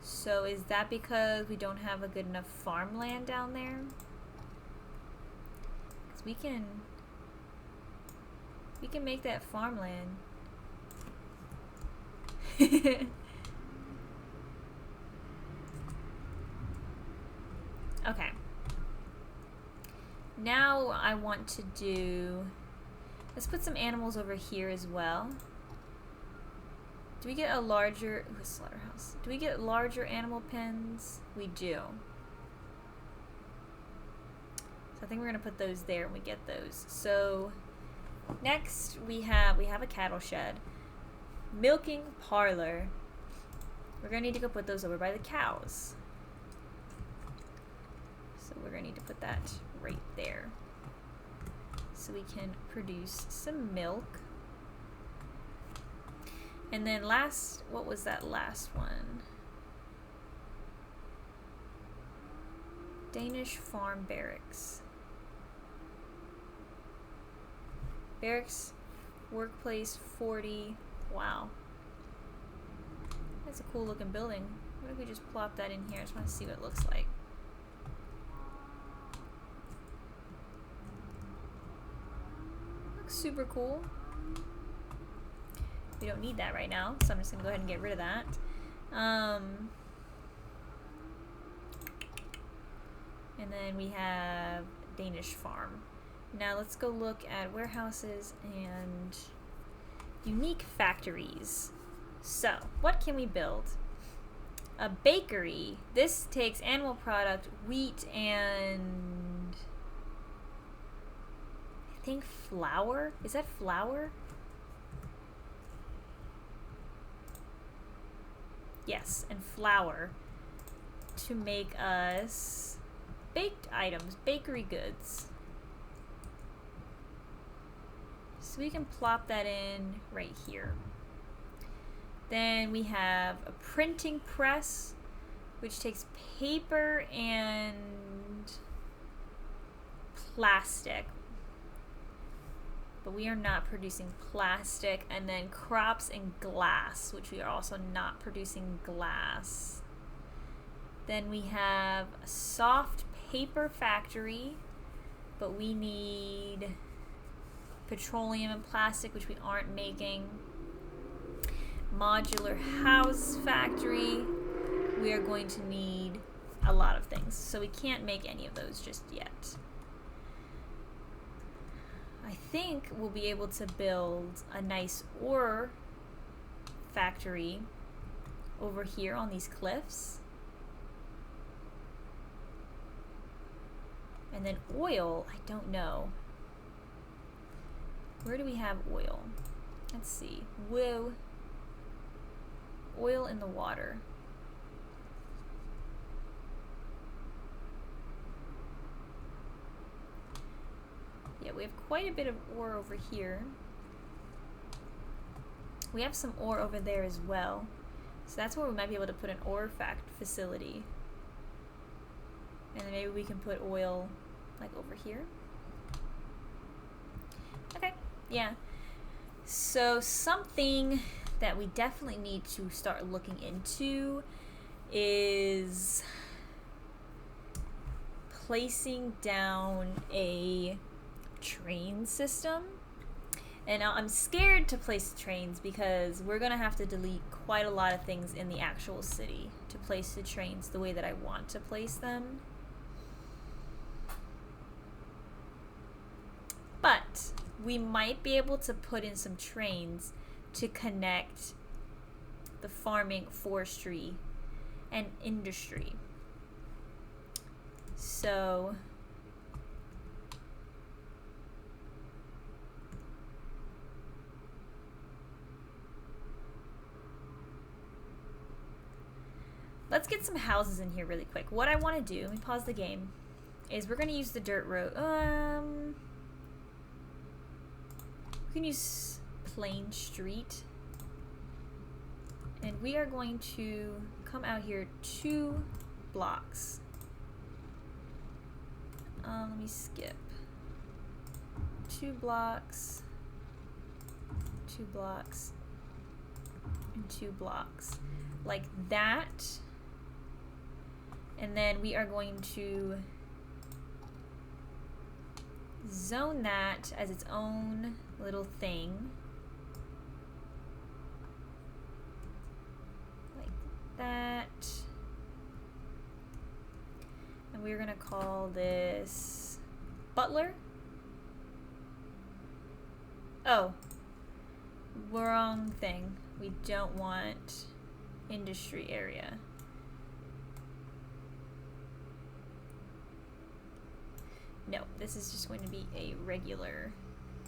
So is that because we don't have a good enough farmland down there? Because we can make that farmland. Okay. Now I want to do, let's put some animals over here as well. Do we get a larger, ooh, a slaughterhouse. Do we get larger animal pens? We do. So I think we're gonna put those there when we get those. So next we have a cattle shed. Milking parlor. We're gonna need to go put those over by the cows. So we're gonna need to put that right there. So we can produce some milk. And then last, what was that last one? Danish farm barracks. Barracks, workplace 40. Wow. That's a cool looking building. What if we just plop that in here? I just want to see what it looks like. Looks super cool. We don't need that right now, so I'm just gonna go ahead and get rid of that. And then we have Danish farm. Now let's go look at warehouses and unique factories. So, what can we build? A bakery. This takes animal product, wheat, and I think flour. Is that flour? Yes, and flour to make us baked items, bakery goods. So we can plop that in right here. Then we have a printing press, which takes paper and plastic. But we are not producing plastic. And then crops and glass, which we are also not producing glass. Then we have a soft paper factory, but we need petroleum and plastic, which we aren't making. Modular house factory. We are going to need a lot of things, so we can't make any of those just yet. I think we'll be able to build a nice ore factory over here on these cliffs. And then oil, I don't know. Where do we have oil? Let's see. Whoa. Oil in the water. Yeah, we have quite a bit of ore over here. We have some ore over there as well. So that's where we might be able to put an ore facility. And then maybe we can put oil like over here. Okay, yeah. So something that we definitely need to start looking into is placing down a train system. And now I'm scared to place trains because we're gonna have to delete quite a lot of things in the actual city to place the trains the way that I want to place them. But we might be able to put in some trains to connect the farming, forestry, and industry. So let's get some houses in here really quick. What I want to do, let me pause the game, is we're going to use the dirt road. We can use plain street. And we are going to come out here 2 blocks. Let me skip. 2 blocks, 2 blocks, and 2 blocks. Like that. And then we are going to zone that as its own little thing. Like that. And we're gonna call this Butler. Oh, wrong thing. We don't want industry area. No, this is just going to be a regular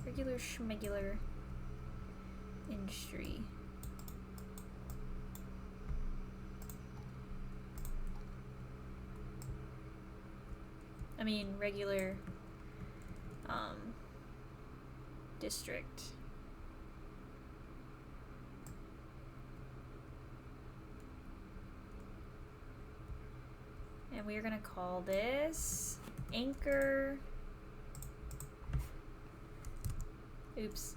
schmegular industry. I mean, regular district. And we are going to call this Anchor. Oops.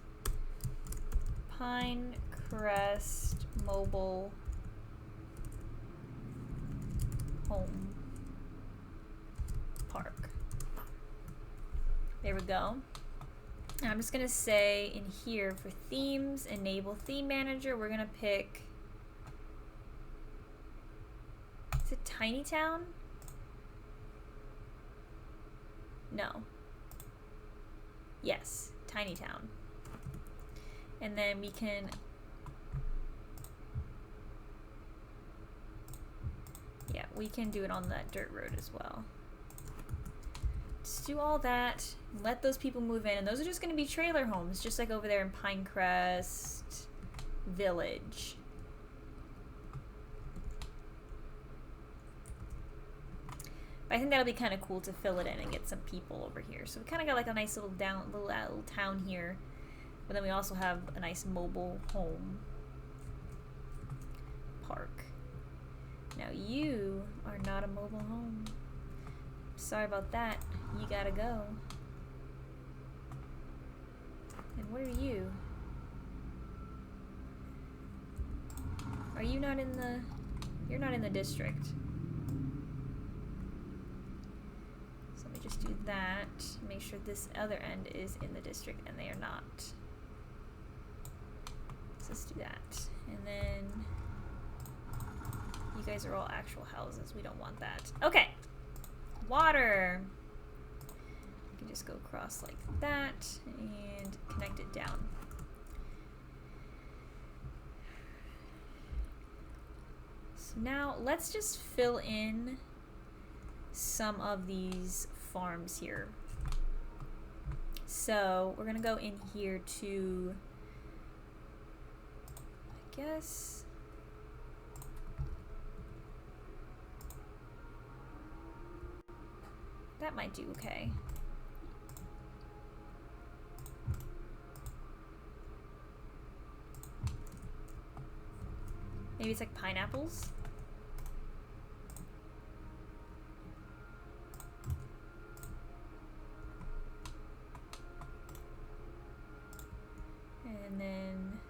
Pinecrest Mobile Home Park. There we go. Now I'm just gonna say in here for themes, enable theme manager, we're gonna pick, is it Tiny Town? No. Yes, Tiny Town. And then we can we can do it on that dirt road as well. Just do all that, let those people move in, and those are just going to be trailer homes, just like over there in Pinecrest Village. But I think that'll be kind of cool to fill it in and get some people over here. So we kind of got like a nice little little town here, but then we also have a nice mobile home park. Now you are not a mobile home. Sorry about that. You gotta go. And what are you? Are you not in the... You're not in the district. So let me just do that. Make sure this other end is in the district, and they are not. So let's do that. And then... You guys are all actual houses. We don't want that. Okay. Water. You can just go across like that and connect it down. So now let's just fill in some of these farms here. So we're gonna go in here to, I guess, that might do okay. Maybe it's like pineapples. And then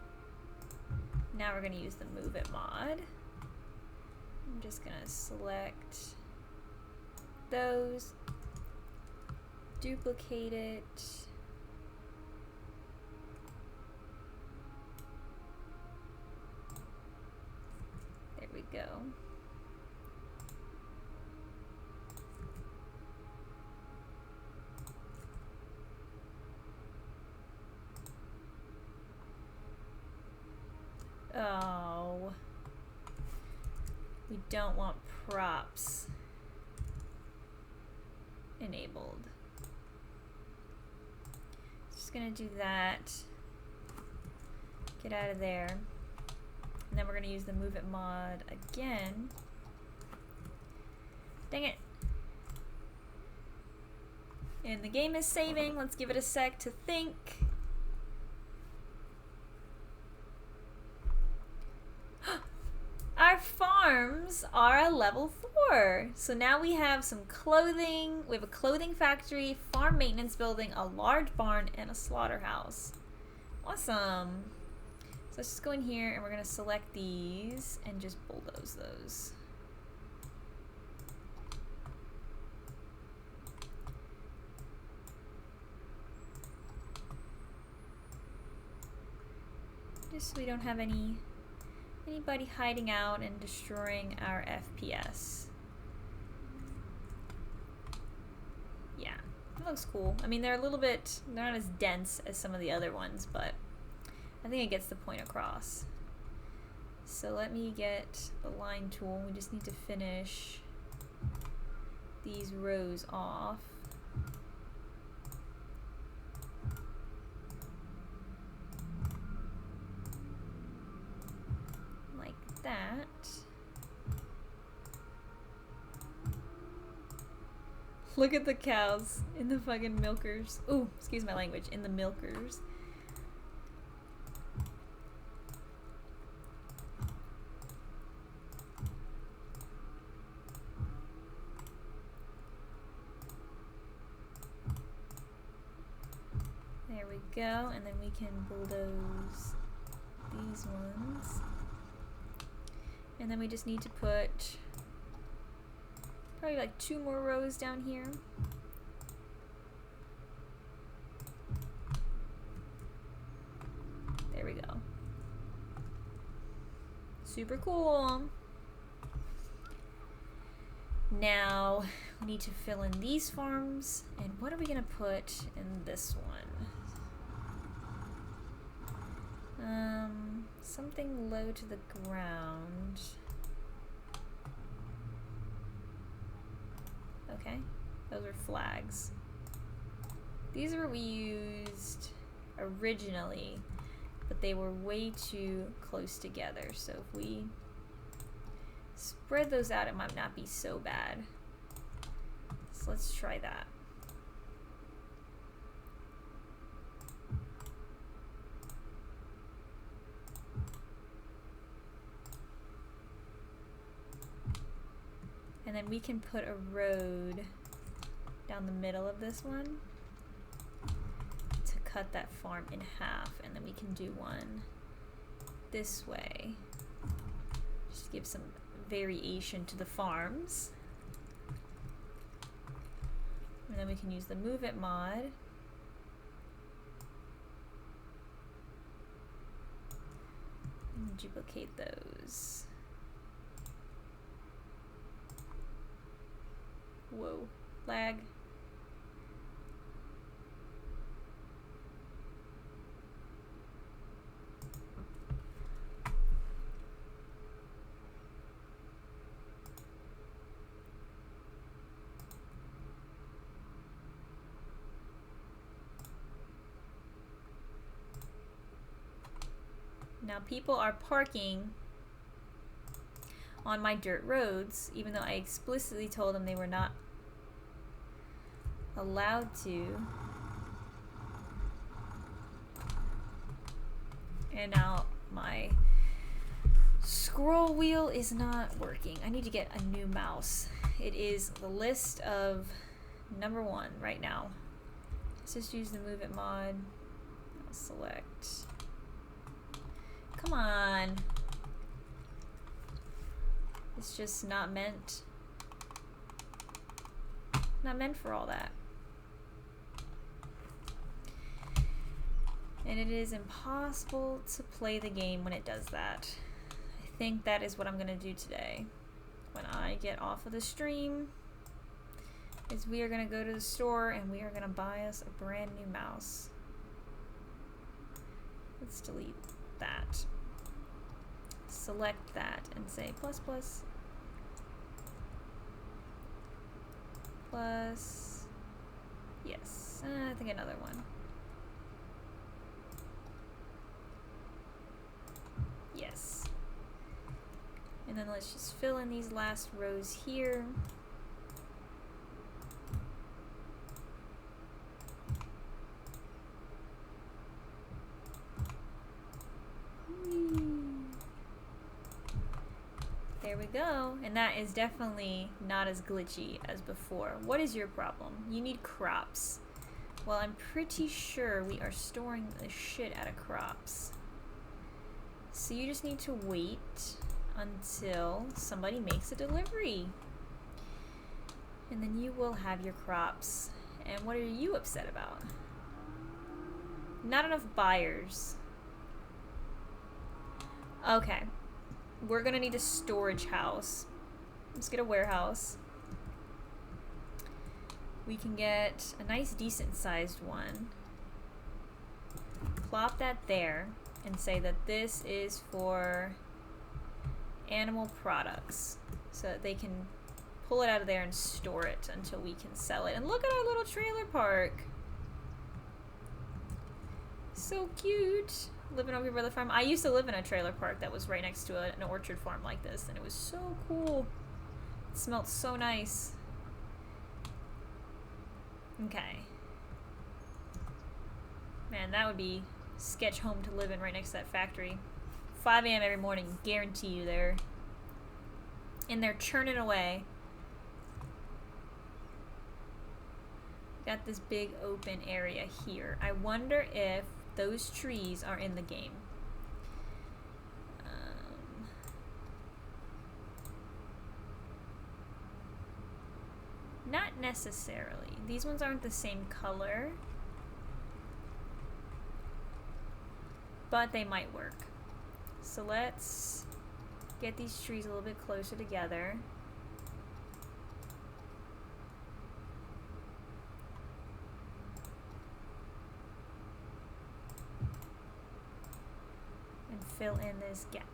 now we're going to use the Move It mod. I'm just going to select those, duplicate it, there we go. Oh, we don't want props enabled. Just gonna do that. Get out of there. And then we're gonna use the Move It mod again. Dang it. And the game is saving. Let's give it a sec to think. Our farms are a level 4. So now we have some clothing. We have a clothing factory, farm maintenance building, a large barn, and a slaughterhouse. Awesome. So let's just go in here and we're going to select these and just bulldoze those. Just so we don't have anybody hiding out and destroying our FPS. Yeah, it looks cool. I mean, they're not as dense as some of the other ones, but I think it gets the point across. So let me get the line tool. We just need to finish these rows off. That. Look at the cows in the fucking milkers. Ooh, excuse my language, in the milkers. There we go, and then we can bulldoze these ones. And then we just need to put probably like 2 more rows down here. Super cool. Now we need to fill in these farms, and what are we gonna put in this one? Something low to the ground. Okay, those are flags. These are what we used originally, but they were way too close together. So if we spread those out, it might not be so bad. So let's try that. And then we can put a road down the middle of this one to cut that farm in half, and then we can do one this way just to give some variation to the farms. And then we can use the Move It mod. And duplicate those. Whoa, lag. Now people are parking on my dirt roads, even though I explicitly told them they were not allowed to. And now my scroll wheel is not working. I need to get a new mouse. It is the list of number 1 right now. Let's just use the Move It mod. I'll select. Come on. It's just not meant for all that. And it is impossible to play the game when it does that. I think that is what I'm gonna do today. When I get off of the stream, is we are gonna go to the store and we are gonna buy us a brand new mouse. Let's delete that. Select that and say plus plus. Plus, yes, I think another one. Yes. And then let's just fill in these last rows here. There we go, and that is definitely not as glitchy as before. What is your problem? You need crops. Well, I'm pretty sure we are storing the shit out of crops. So you just need to wait until somebody makes a delivery. And then you will have your crops. And what are you upset about? Not enough buyers. Okay. We're gonna need a storage house. Let's get a warehouse. We can get a nice decent sized one. Plop that there and say that this is for animal products so that they can pull it out of there and store it until we can sell it. And look at our little trailer park. So cute. Living over here by the farm. I used to live in a trailer park that was right next to an orchard farm like this, and it was so cool. It smelled so nice. Okay. Man, that would be sketch home to live in right next to that factory. 5 a.m. every morning, guarantee you they're in there churning away. Got this big open area here. I wonder if those trees are in the game. Not necessarily. These ones aren't the same color, but they might work. So let's get these trees a little bit closer together. And fill in this gap.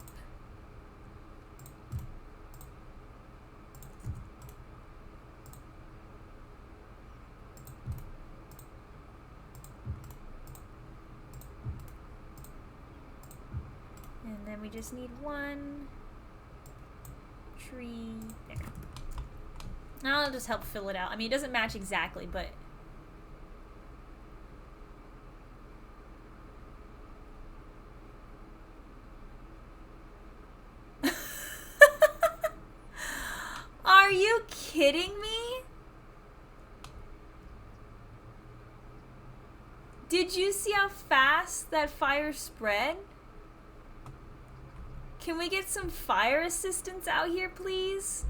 And then we just need one tree there. Now I'll just help fill it out. I mean, it doesn't match exactly, but are you kidding me? Did you see how fast that fire spread? Can we get some fire assistance out here, please?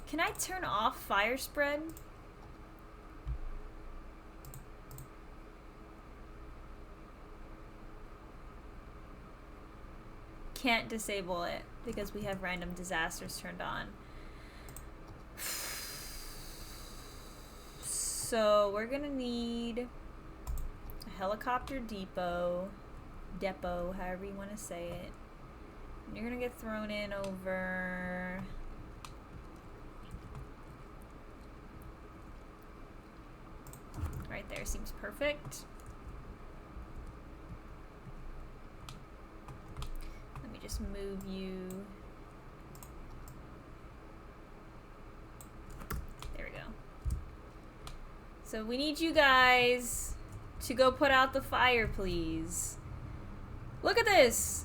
Can I turn off fire spread? Can't disable it because we have random disasters turned on. So we're gonna need a helicopter depot, however you want to say it. And you're gonna get thrown in over right there. Seems perfect. Let me just move you. There we go. So we need you guys to go put out the fire, please. Look at this.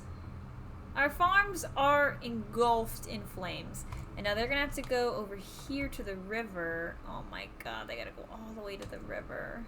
Our farms are engulfed in flames. And now they're gonna have to go over here to the river. Oh my god, they gotta go all the way to the river.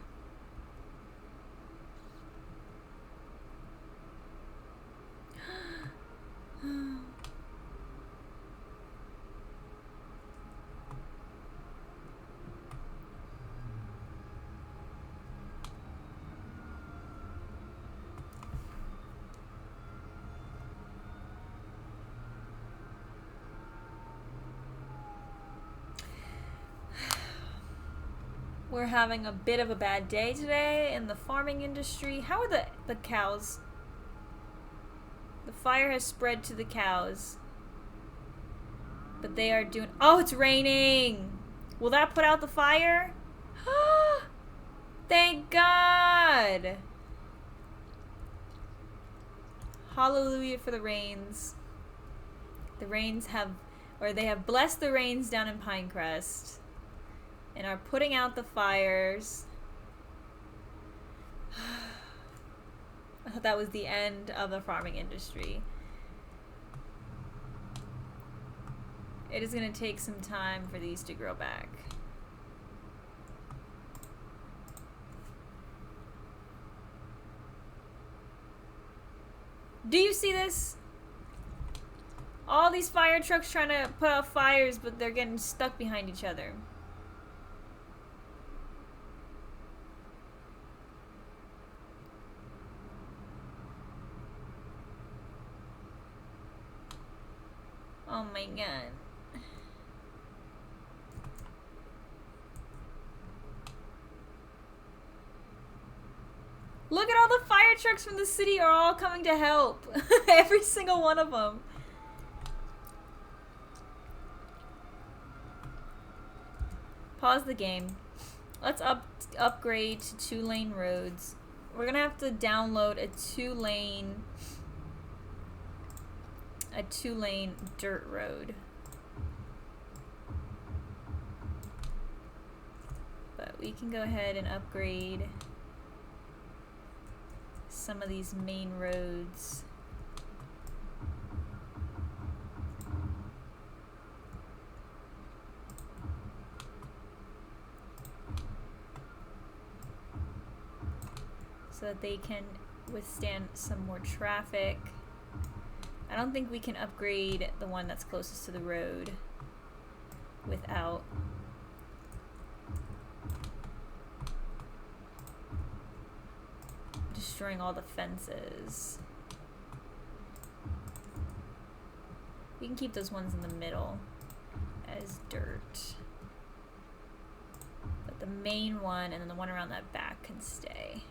We're having a bit of a bad day today in the farming industry. How are the cows? The fire has spread to the cows. But they are doing... Oh, it's raining! Will that put out the fire? Thank God! Hallelujah for the rains. The rains have... Or they have blessed the rains down in Pinecrest. And are putting out the fires. I thought that was the end of the farming industry. It is going to take some time for these to grow back. Do you see this? All these fire trucks trying to put out fires, but they're getting stuck behind each other. Oh my god. Look at all the fire trucks from the city are all coming to help. Every single one of them. Pause the game. Let's upgrade to 2-lane roads. We're gonna have to download a two-lane dirt road. But we can go ahead and upgrade some of these main roads. So that they can withstand some more traffic. I don't think we can upgrade the one that's closest to the road without destroying all the fences. We can keep those ones in the middle as dirt. But the main one and then the one around that back can stay.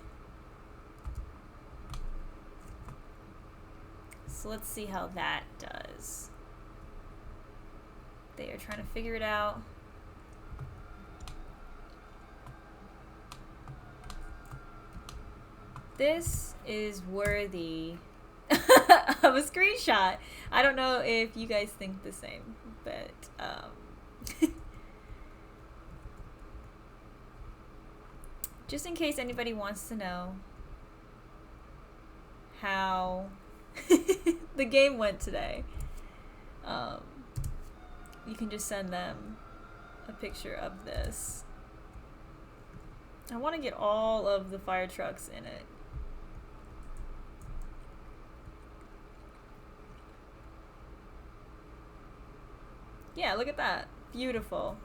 So let's see how that does. They are trying to figure it out. This is worthy of a screenshot. I don't know if you guys think the same, but just in case anybody wants to know how the game went today, you can just send them a picture of this. I want to get all of the fire trucks in it. Yeah, look at that. Beautiful.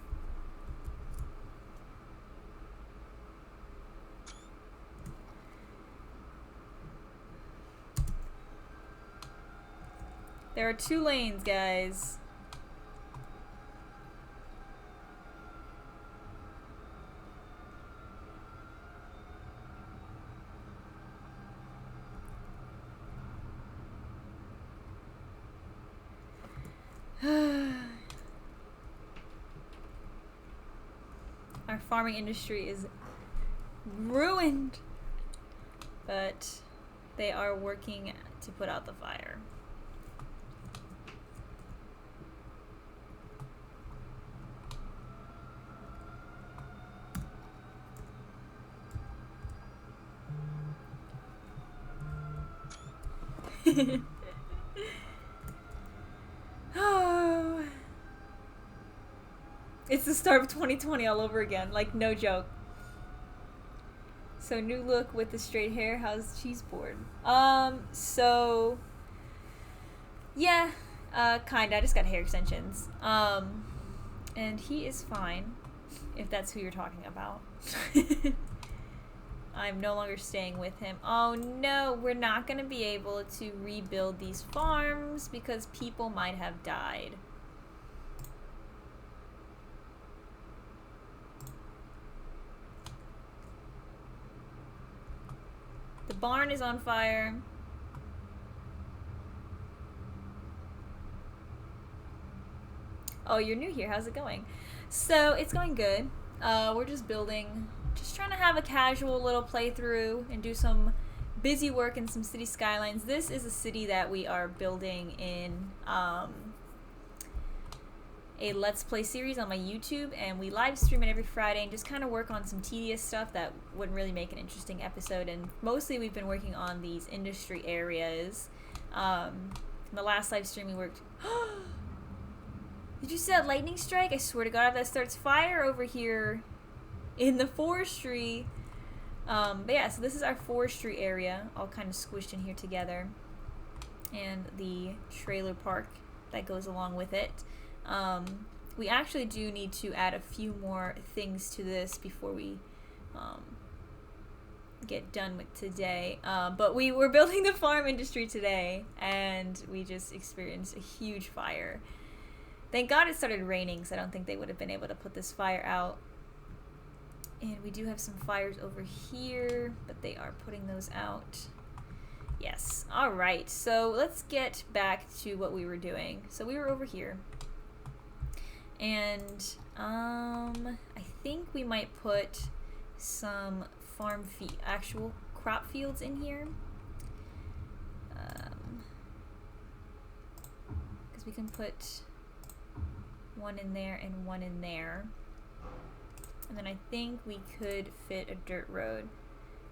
There are 2 lanes, guys. Our farming industry is ruined, but they are working to put out the fire. Oh. It's the start of 2020 all over again, like no joke. So new look with the straight hair. How's cheese board? So yeah, kinda. I just got hair extensions. And he is fine, if that's who you're talking about. I'm no longer staying with him. Oh no, we're not gonna be able to rebuild these farms because people might have died. The barn is on fire. Oh, you're new here. How's it going? So, it's going good. We're just building, just trying to have a casual little playthrough and do some busy work in some city skylines. This is a city that we are building in a Let's Play series on my YouTube, and we live stream it every Friday and just kind of work on some tedious stuff that wouldn't really make an interesting episode. And mostly we've been working on these industry areas. In the last live stream we worked... Did you see that lightning strike? I swear to God, if that starts fire over here in the forestry. But yeah, so this is our forestry area, all kind of squished in here together. And the trailer park that goes along with it. We actually do need to add a few more things to this before we get done with today. But we were building the farm industry today, and we just experienced a huge fire. Thank God it started raining, so I don't think they would have been able to put this fire out. And we do have some fires over here, but they are putting those out. Yes. Alright, so let's get back to what we were doing. So we were over here. And I think we might put some actual crop fields in here. Because we can put one in there and one in there. And then I think we could fit a dirt road.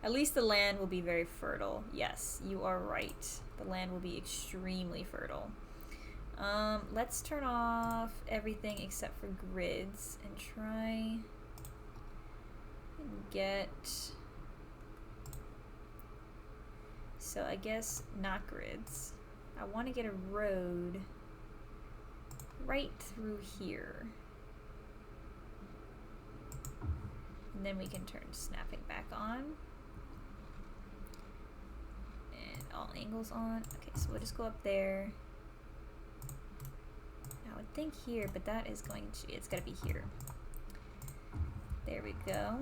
At least the land will be very fertile. Yes, you are right. The land will be extremely fertile. Let's turn off everything except for grids and try and get... So I guess not grids. I want to get a road right through here. And then we can turn snapping back on. And all angles on. Okay, so we'll just go up there. would think here, but that is going to, it's gotta be here. There we go.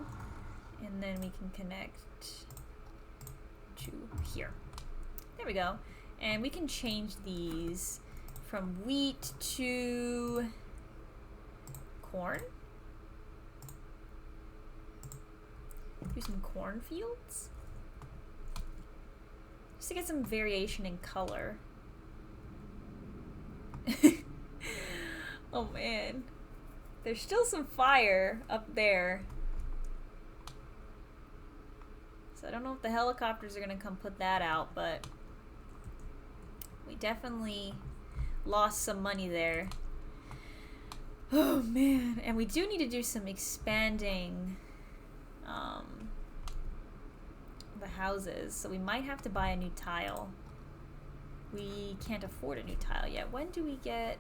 And then we can connect to here. There we go. And we can change these from wheat to corn. Do some cornfields. Just to get some variation in color. Oh man. There's still some fire up there. So I don't know if the helicopters are gonna come put that out, but we definitely lost some money there. Oh man. And we do need to do some expanding the houses, so we might have to buy a new tile. We can't afford a new tile yet. When do we get...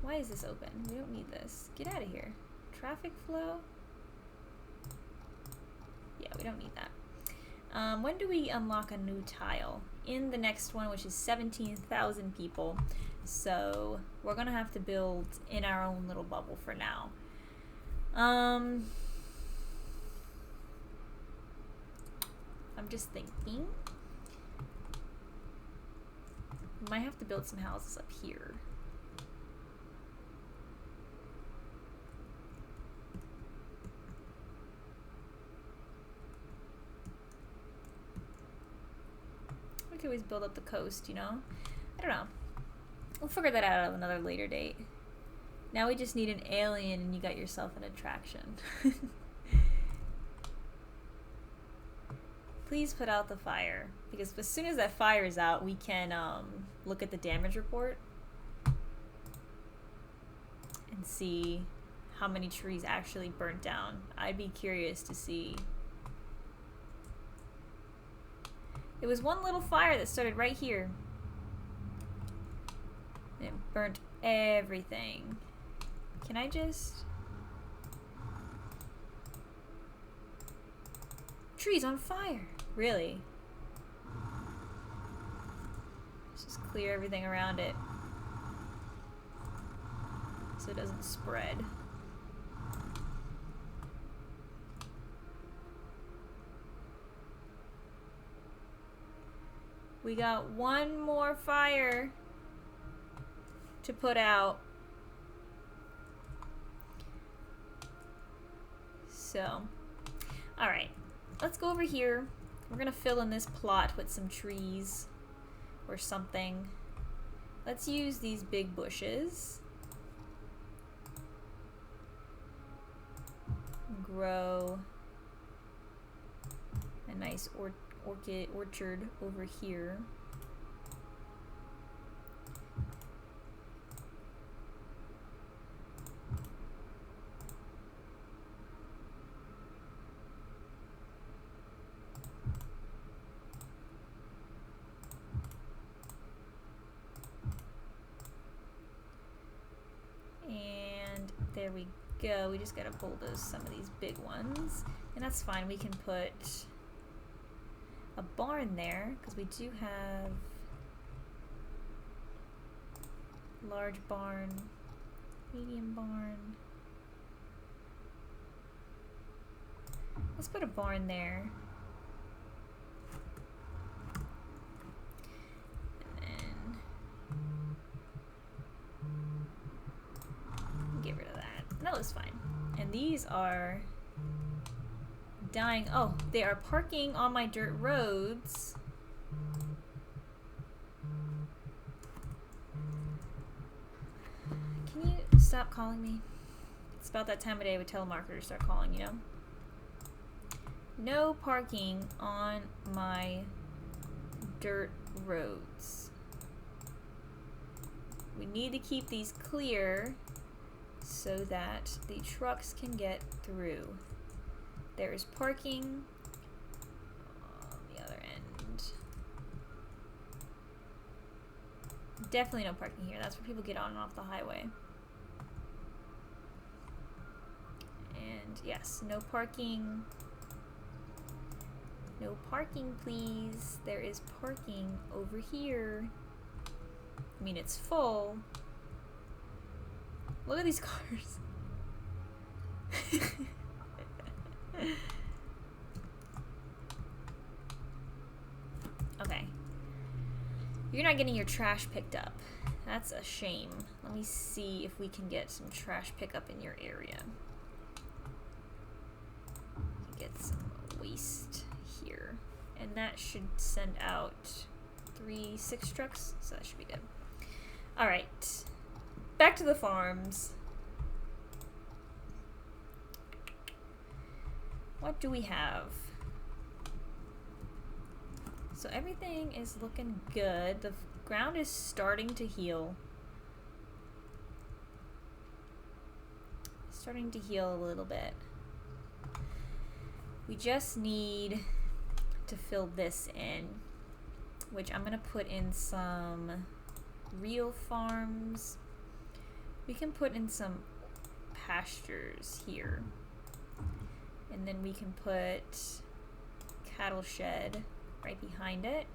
Why is this open? We don't need this. Get out of here. Traffic flow? Yeah, we don't need that. When do we unlock a new tile? In the next one, which is 17,000 people. So we're gonna have to build in our own little bubble for now. I'm just thinking. We might have to build some houses up here. We could always build up the coast, you know? I don't know. We'll figure that out at another later date. Now we just need an alien and you got yourself an attraction. Please put out the fire, because as soon as that fire is out, we can look at the damage report and see how many trees actually burnt down. I'd be curious to see. It was one little fire that started right here. And it burnt everything. Can I just... Trees on fire! Really? Let's just clear everything around it so it doesn't spread. We got one more fire to put out. So, alright. Let's go over here. We're gonna fill in this plot with some trees or something. Let's use these big bushes. Grow a nice orchid orchard over here. There we go. We just gotta bulldoze some of these big ones. And that's fine. We can put a barn there, because we do have large barn, medium barn. Let's put a barn there. That was fine. And these are dying. Oh, they are parking on my dirt roads. Can you stop calling me? It's about that time of day when telemarketers start calling, you know? No parking on my dirt roads. We need to keep these clear so that the trucks can get through. There is parking on the other end. Definitely no parking here. That's where people get on and off the highway. And yes, no parking. No parking, please. There is parking over here. I mean, it's full. Look at these cars. Okay. You're not getting your trash picked up. That's a shame. Let me see if we can get some trash pickup in your area. Get some waste here. And that should send out 6 trucks, so that should be good. Alright. Back to the farms. What do we have? So everything is looking good. The ground is starting to heal. Starting to heal a little bit. We just need to fill this in, which I'm gonna put in some real farms. We can put in some pastures here. And then we can put cattle shed right behind it.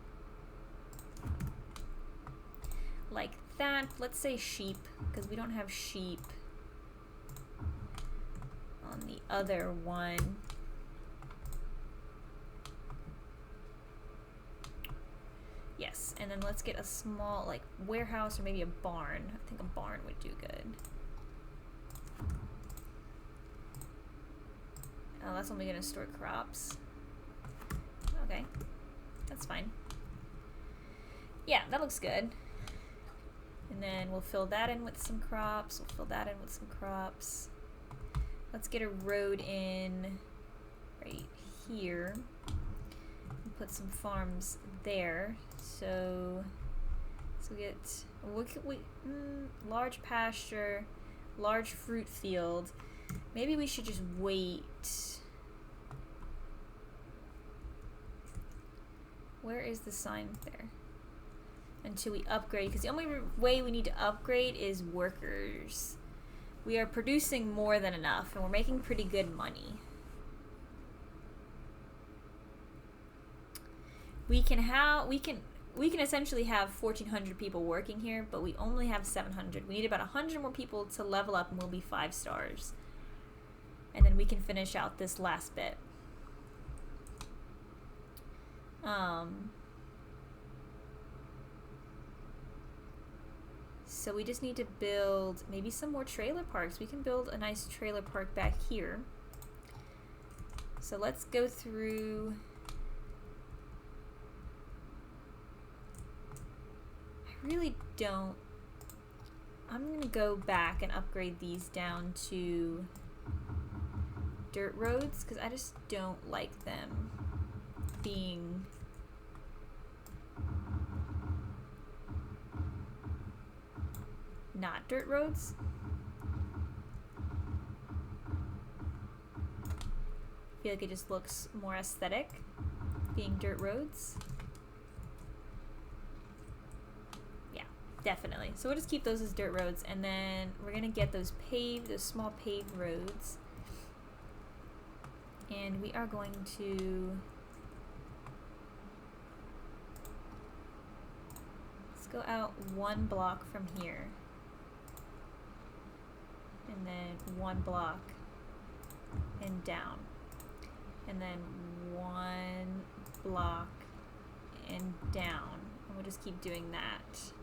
Like that. Let's say sheep, because we don't have sheep on the other one. Yes, and then let's get a small, like, warehouse or maybe a barn. I think a barn would do good. Oh, that's only gonna store crops. Okay, that's fine. Yeah, that looks good. And then we'll fill that in with some crops. We'll fill that in with some crops. Let's get a road in right here. And put some farms there. So we get large pasture, large fruit field. Maybe we should just wait. Where is the sign there? Until we upgrade, because the only way we need to upgrade is workers. We are producing more than enough, and we're making pretty good money. We can essentially have 1,400 people working here, but we only have 700. We need about 100 more people to level up, and we'll be 5 stars. And then we can finish out this last bit. So we just need to build maybe some more trailer parks. We can build a nice trailer park back here. So let's go through. I really don't. I'm gonna go back and upgrade these down to dirt roads because I just don't like them being not dirt roads. I feel like it just looks more aesthetic being dirt roads. Yeah, definitely. So we'll just keep those as dirt roads, and then we're gonna get those small paved roads. And we are going to go out 1 block from here, and then 1 block and down, and then 1 block and down, and we'll just keep doing that.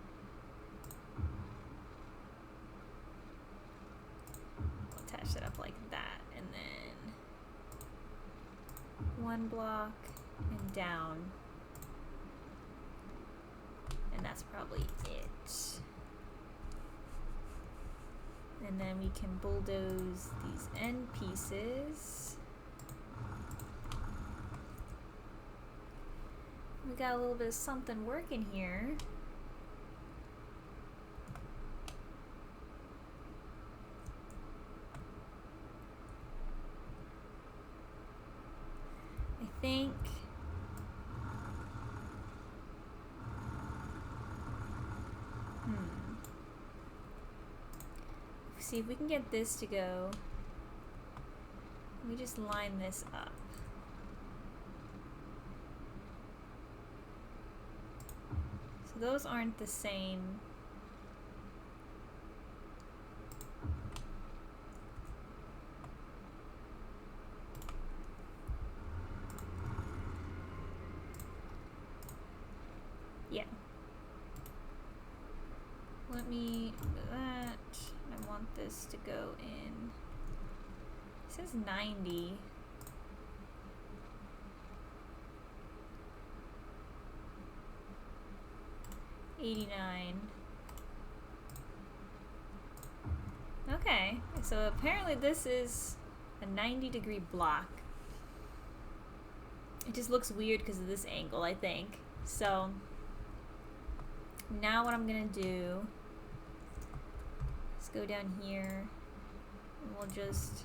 We'll attach it up like that, and then 1 block and down. And that's probably it. And then we can bulldoze these end pieces. We got a little bit of something working here. I think see if we can get this to go. Let me just line this up. So those aren't the same. Yeah. Let me do that. I want this to go in. It says 90. $89. Okay, so apparently this is a 90-degree block. It just looks weird because of this angle, I think. So now what I'm gonna do is go down here and we'll just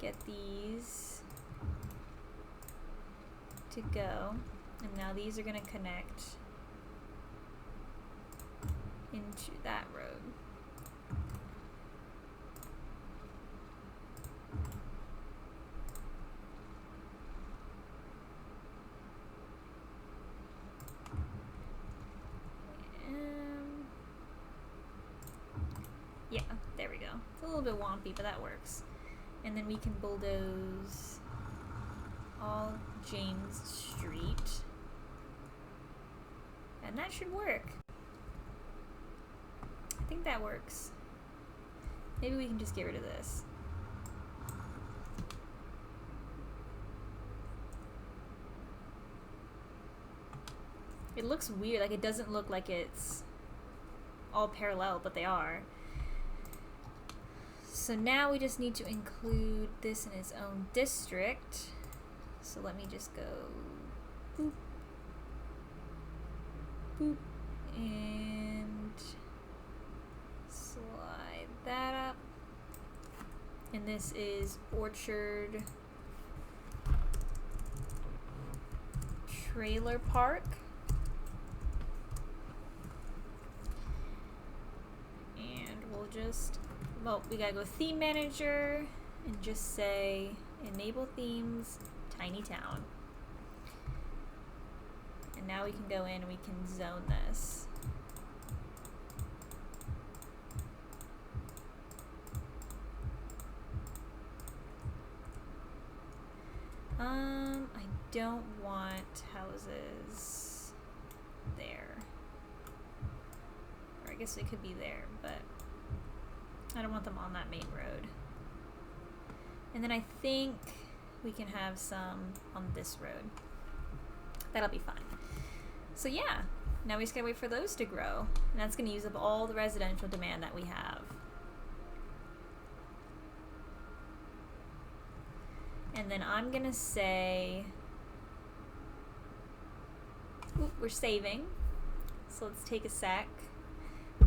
get these to go. And now these are going to connect into that road. Yeah, there we go. It's a little bit wompy, but that works. And then we can bulldoze all James Street. And that should work. I think that works. Maybe we can just get rid of this. It looks weird, like it doesn't look like it's all parallel, but they are. So now we just need to include this in its own district. So let me just go boop, boop, and slide that up. And this is Orchard Trailer Park. And we'll just, well, we gotta go theme manager and just say enable themes, tiny town. And now we can go in and we can zone this. I don't want houses there. Or I guess they could be there, but I don't want them on that main road. And then I think we can have some on this road. That'll be fine. So yeah, now we just gotta wait for those to grow. And that's gonna use up all the residential demand that we have. And then I'm gonna say, ooh, we're saving. So let's take a sec,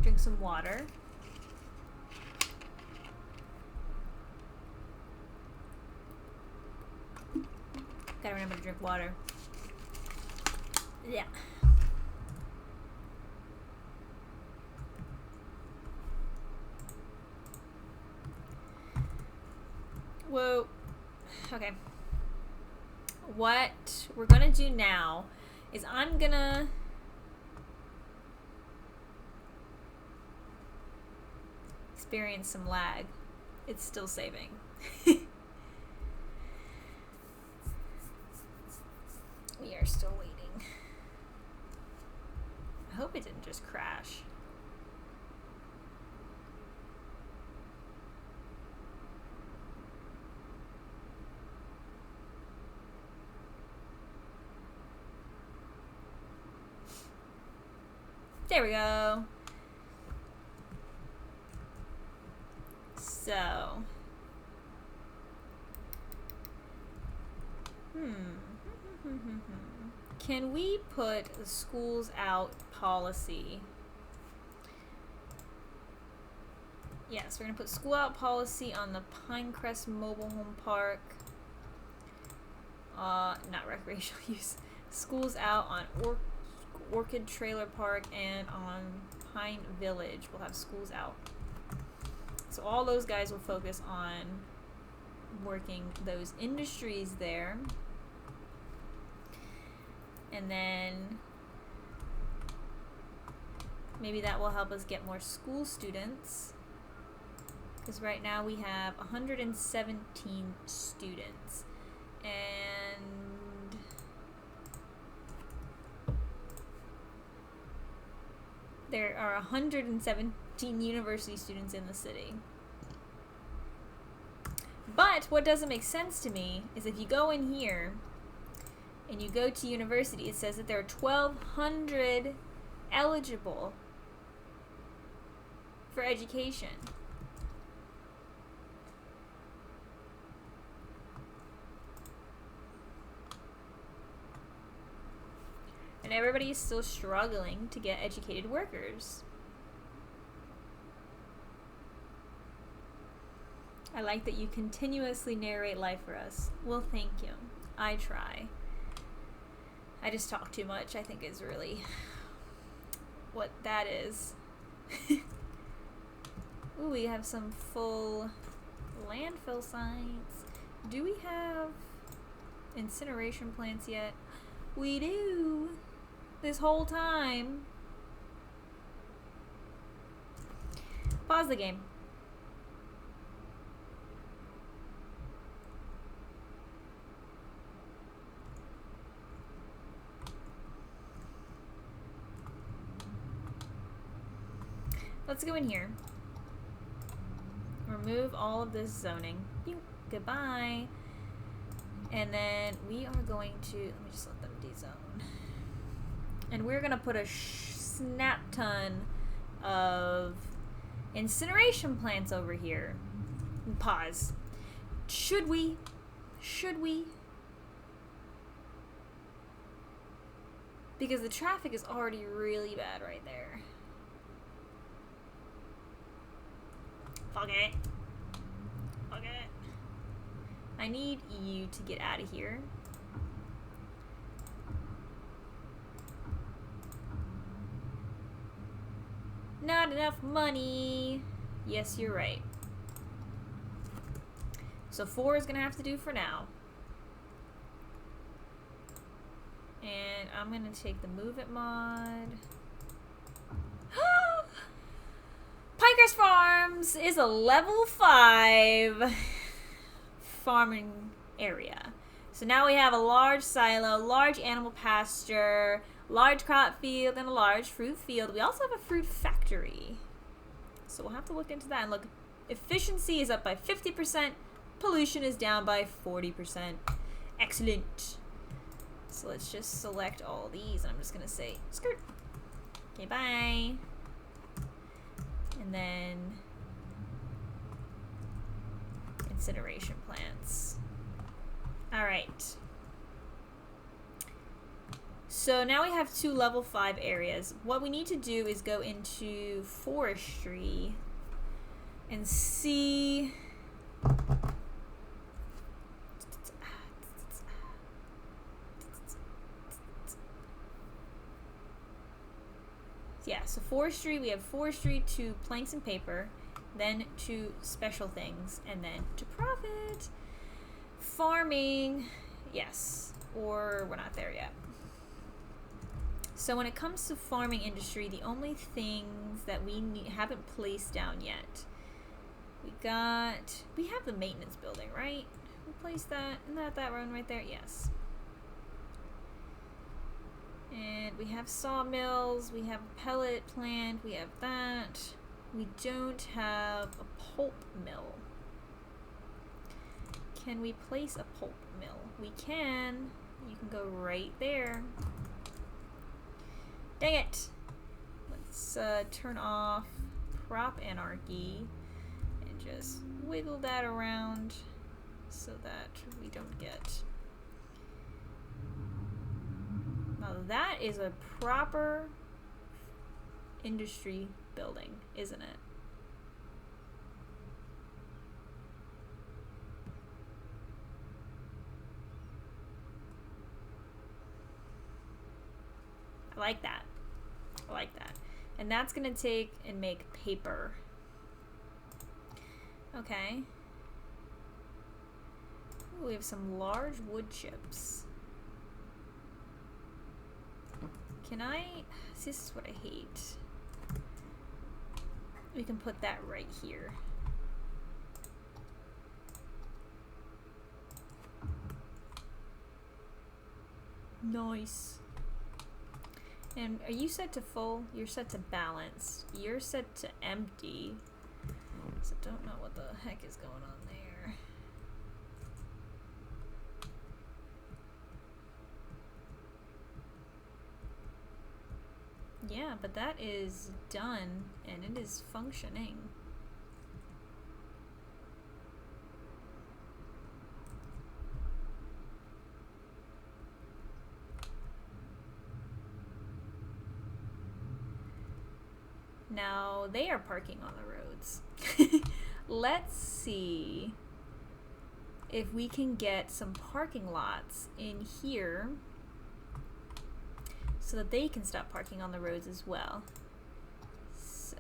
drink some water. Gotta remember to drink water. Yeah. Whoa. Okay. What we're gonna do now is I'm gonna experience some lag. It's still saving. We are still waiting. I hope it didn't just crash. There we go. So, can we put the schools out policy? Yes, we're gonna put school out policy on the Pinecrest Mobile Home Park. Not recreational use. Schools out on Orchid Trailer Park and on Pine Village. We'll have schools out. So all those guys will focus on working those industries there. And then Maybe that will help us get more school students. Because right now we have 117 students. And there are 117 university students in the city. But what doesn't make sense to me is if you go in here and you go to university, it says that there are 1,200 eligible for education. And everybody is still struggling to get educated workers. I like that you continuously narrate life for us. Well, thank you. I try. I just talk too much, I think is really what that is. Ooh, we have some full landfill sites. Do we have incineration plants yet? We do. This whole time. Pause the game. Let's go in here. Remove all of this zoning. Goodbye. And then we are going to, let me just let them dezone. And we're going to put a snap ton of incineration plants over here. Pause. Should we? Should we? Because the traffic is already really bad right there. Fuck it. Fuck it. I need you to get out of here. Not enough money. Yes, you're right. So 4 is gonna have to do for now. And I'm gonna take the move it mod. Pinecrest Farms is a level 5 farming area. So now we have a large silo, large animal pasture, large crop field, and a large fruit field. We also have a fruit factory. So we'll have to look into that. And look, efficiency is up by 50%. Pollution is down by 40%. Excellent. So let's just select all these. And I'm just going to say, skirt. Okay, bye. And then incineration plants. All right. So now we have 2 level 5 areas. What we need to do is go into forestry and see. Yeah, so forestry, we have forestry to planks and paper, then to special things, and then to profit. Farming, yes, or we're not there yet. So when it comes to farming industry, the only things that we haven't placed down yet, we have the maintenance building, right? We placed that, isn't that one right there? Yes. And we have sawmills, we have a pellet plant, we have that. We don't have a pulp mill. Can we place a pulp mill? We can. You can go right there. Dang it! Let's turn off prop anarchy and just wiggle that around so that we don't get. Now that is a proper industry building, isn't it? I like that. I like that. And that's gonna take and make paper. Okay. Ooh, we have some large wood chips. Can I? See, this is what I hate. we can put that right here. Nice. And are you set to full? You're set to balanced. You're set to empty. So don't know what the heck is going on there. Yeah, but that is done and it is functioning. Now they are parking on the roads. Let's see if we can get some parking lots in here so that they can stop parking on the roads as well. So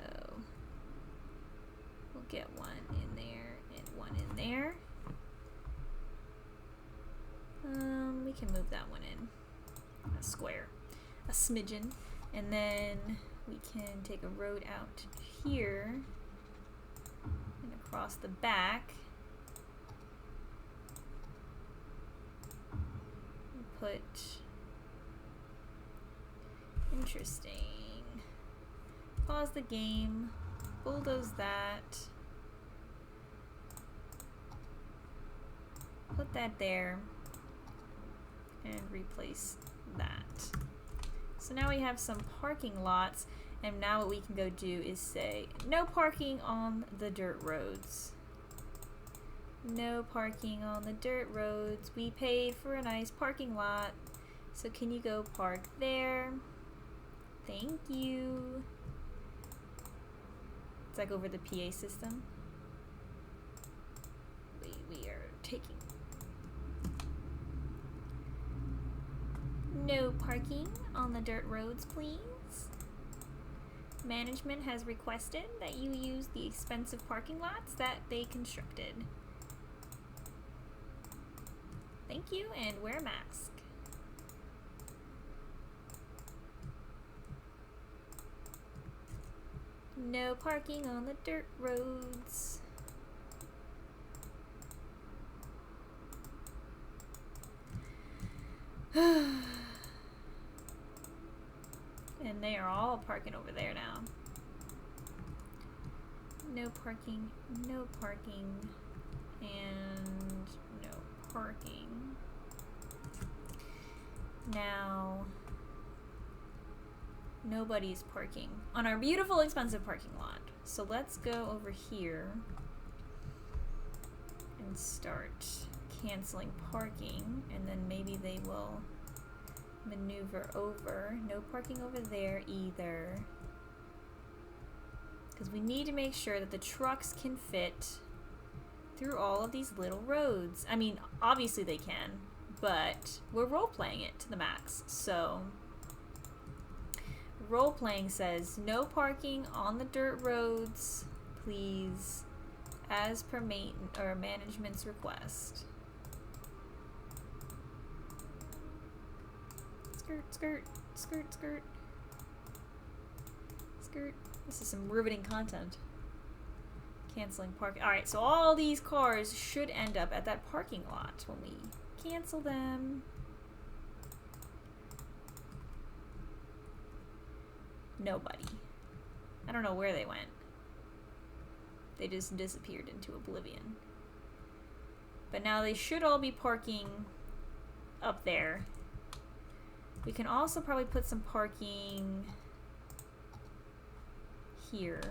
we'll get one in there and one in there. We can move that one in a square, a smidgen, and then we can take a road out to here and across the back. And put, interesting. Pause the game, bulldoze that, put that there, and replace that. So now we have some parking lots, and now what we can go do is say no parking on the dirt roads. No parking on the dirt roads. We paid for a nice parking lot, so can you go park there? Thank you. It's like over the PA system. We are taking no parking on the dirt roads, please. Management has requested that you use the expensive parking lots that they constructed. Thank you, and wear a mask. No parking on the dirt roads. And they are all parking over there now. No parking, no parking, and no parking. Now, nobody's parking on our beautiful, expensive parking lot. So let's go over here and start canceling parking, and then maybe they will maneuver over. No parking over there either, because we need to make sure that the trucks can fit through all of these little roads. I mean, obviously they can, but we're role-playing it to the max. So role-playing says no parking on the dirt roads, please, as per management's request. Skirt, skirt, skirt, skirt, skirt. This is some riveting content. Canceling parking. Alright, so all these cars should end up at that parking lot when we cancel them. Nobody. I don't know where they went. They just disappeared into oblivion. But now they should all be parking up there. We can also probably put some parking here.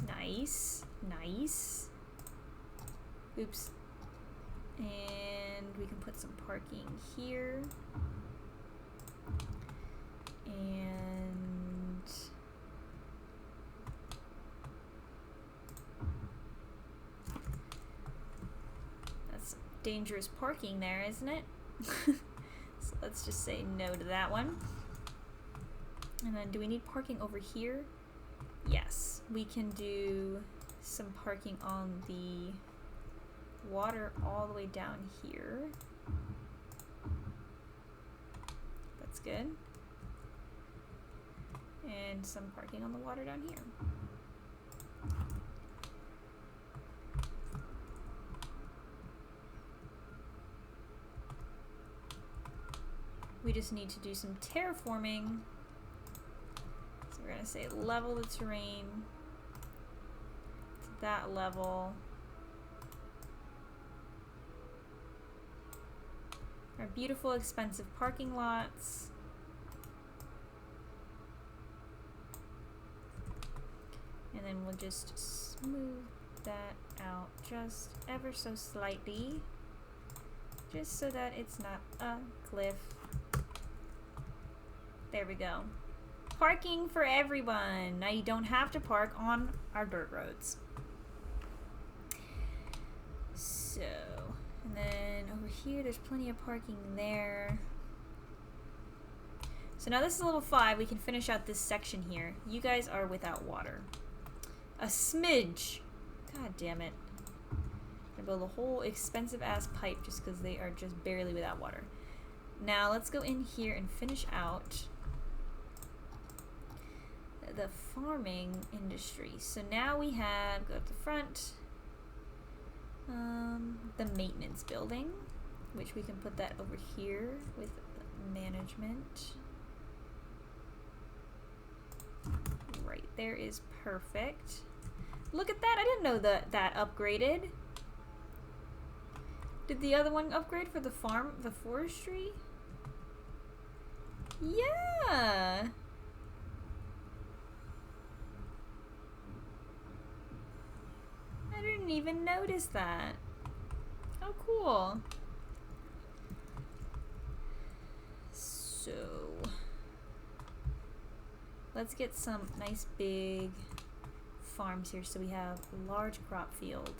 Nice, nice. Oops. And we can put some parking here. And that's dangerous parking there, isn't it? So let's just say no to that one. And then do we need parking over here? Yes, we can do some parking on the water all the way down here. That's good. And some parking on the water down here. We just need to do some terraforming. So we're gonna say level the terrain to that level. Our beautiful, expensive parking lots. And then we'll just smooth that out just ever so slightly. Just so that it's not a cliff. There we go. Parking for everyone. Now you don't have to park on our dirt roads. So, and then over here there's plenty of parking there. So now this is level 5. We can finish out this section here. You guys are without water. A smidge. God damn it. I build a whole expensive ass pipe just because they are just barely without water. Now let's go in here and finish out the farming industry. So now we have, go up the front, the maintenance building, which we can put that over here with management. Right there is perfect. Look at that, I didn't know that that upgraded. Did the other one upgrade for the farm, the forestry? Yeah. I didn't even notice that. How cool. So, let's get some nice big farms here so we have a large crop field.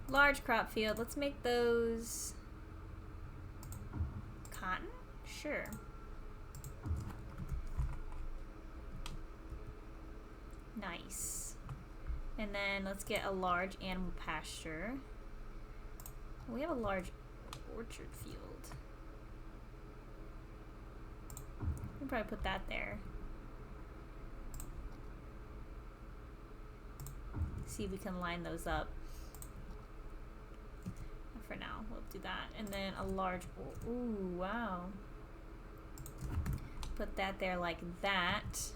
Large crop field. Let's make those cotton? Sure. Nice. And then let's get a large animal pasture. We have a large orchard field. We'll probably put that there. See if we can line those up. For now, we'll do that. And then a large, ooh, wow. Put that there like that.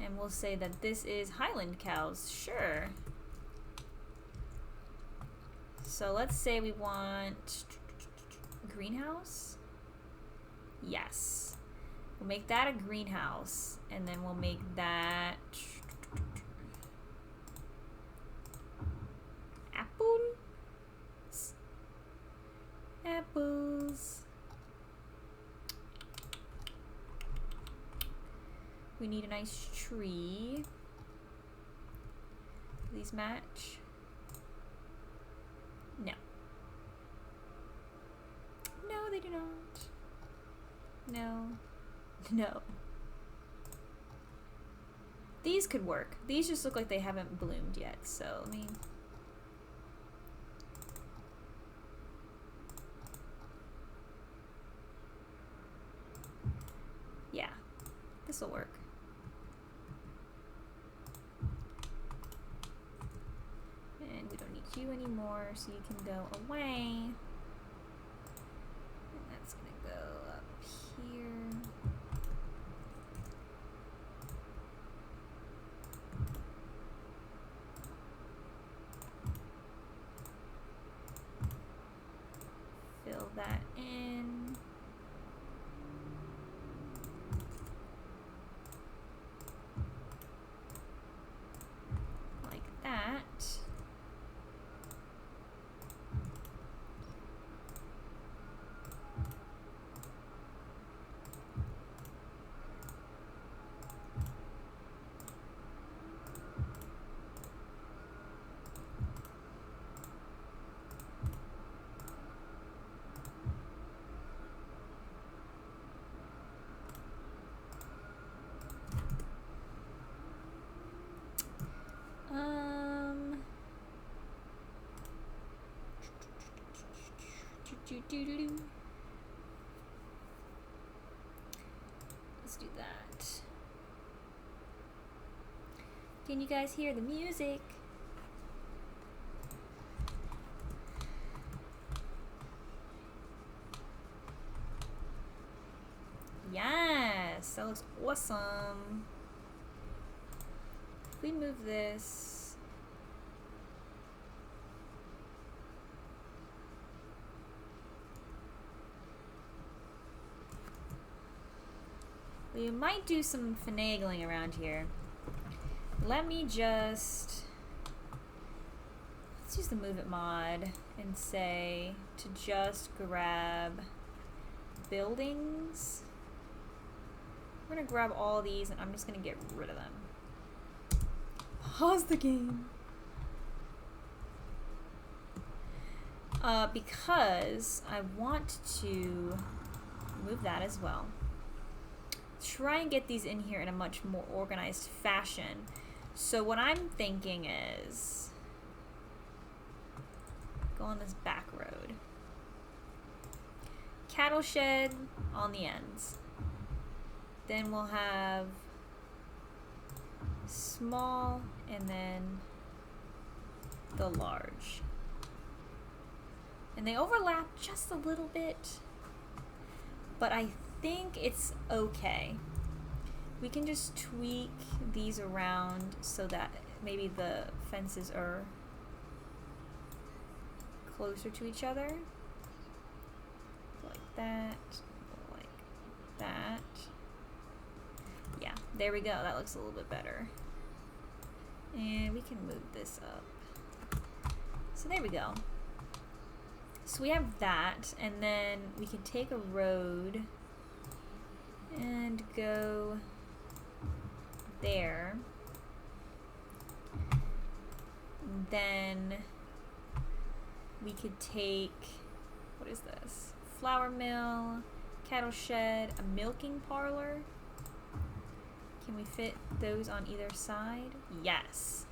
And we'll say that this is Highland cows, sure. So let's say we want a greenhouse. Yes. We'll make that a greenhouse. And then we'll make that apples. We need a nice tree. Do these match? No. No, they do not. No. No. These could work. These just look like they haven't bloomed yet, so let me... Yeah, this will work. And we don't need you anymore, so you can go away. And that's gonna go up here. Fill that in. Let's do that. Can you guys hear the music? Yes, that looks awesome. If we move this, we might do some finagling around here. Let me just, let's use the move it mod and say to just grab buildings. We're gonna grab all these and I'm just gonna get rid of them. Pause the game. Because I want to move that as well. Try and get these in here in a much more organized fashion. So what I'm thinking is go on this back road. Cattle shed on the ends. Then we'll have small and then the large. And they overlap just a little bit, but I think it's okay. We can just tweak these around so that maybe the fences are closer to each other. Like that, like that. Yeah, there we go. That looks a little bit better. And we can move this up. So there we go. So we have that, and then we can take a road and go there. And then we could take, what is this? Flour mill, cattle shed, a milking parlor. Can we fit those on either side? Yes.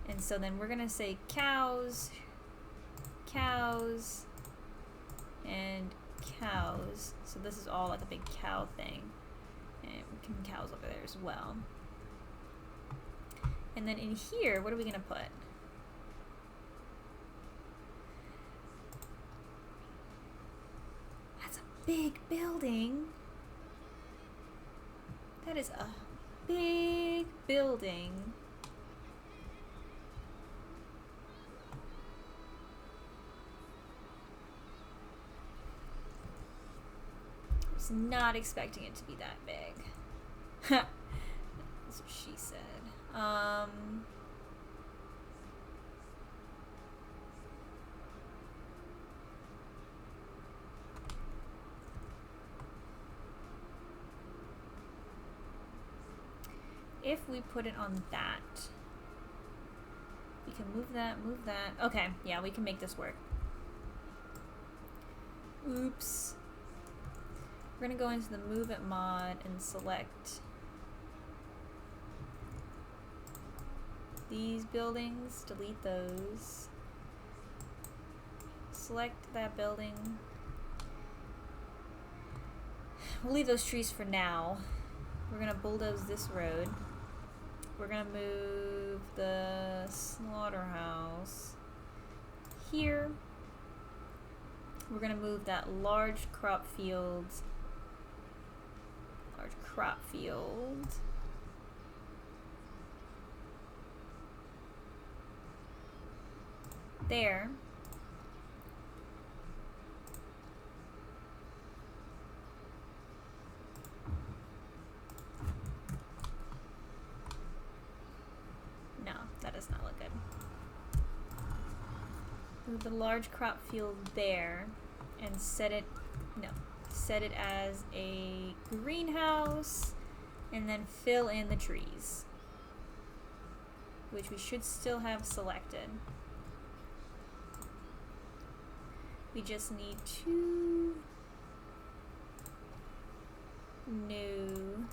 And so then we're gonna say cows, cows, and cows. So this is all like a big cow thing. And cows over there as well. And then in here, what are we gonna put? That's a big building. That is a big building. I was not expecting it to be that big. That's what she said. If we put it on that, we can move that, move that. Okay, yeah, we can make this work. Oops. We're gonna go into the Move It mod and select these buildings, delete those. Select that building. We'll leave those trees for now. We're gonna bulldoze this road. We're gonna move the slaughterhouse here. We're gonna move that large crop field. There. No, that does not look good. Move the large crop field there and set it as a greenhouse and then fill in the trees, which we should still have selected. We just need two new,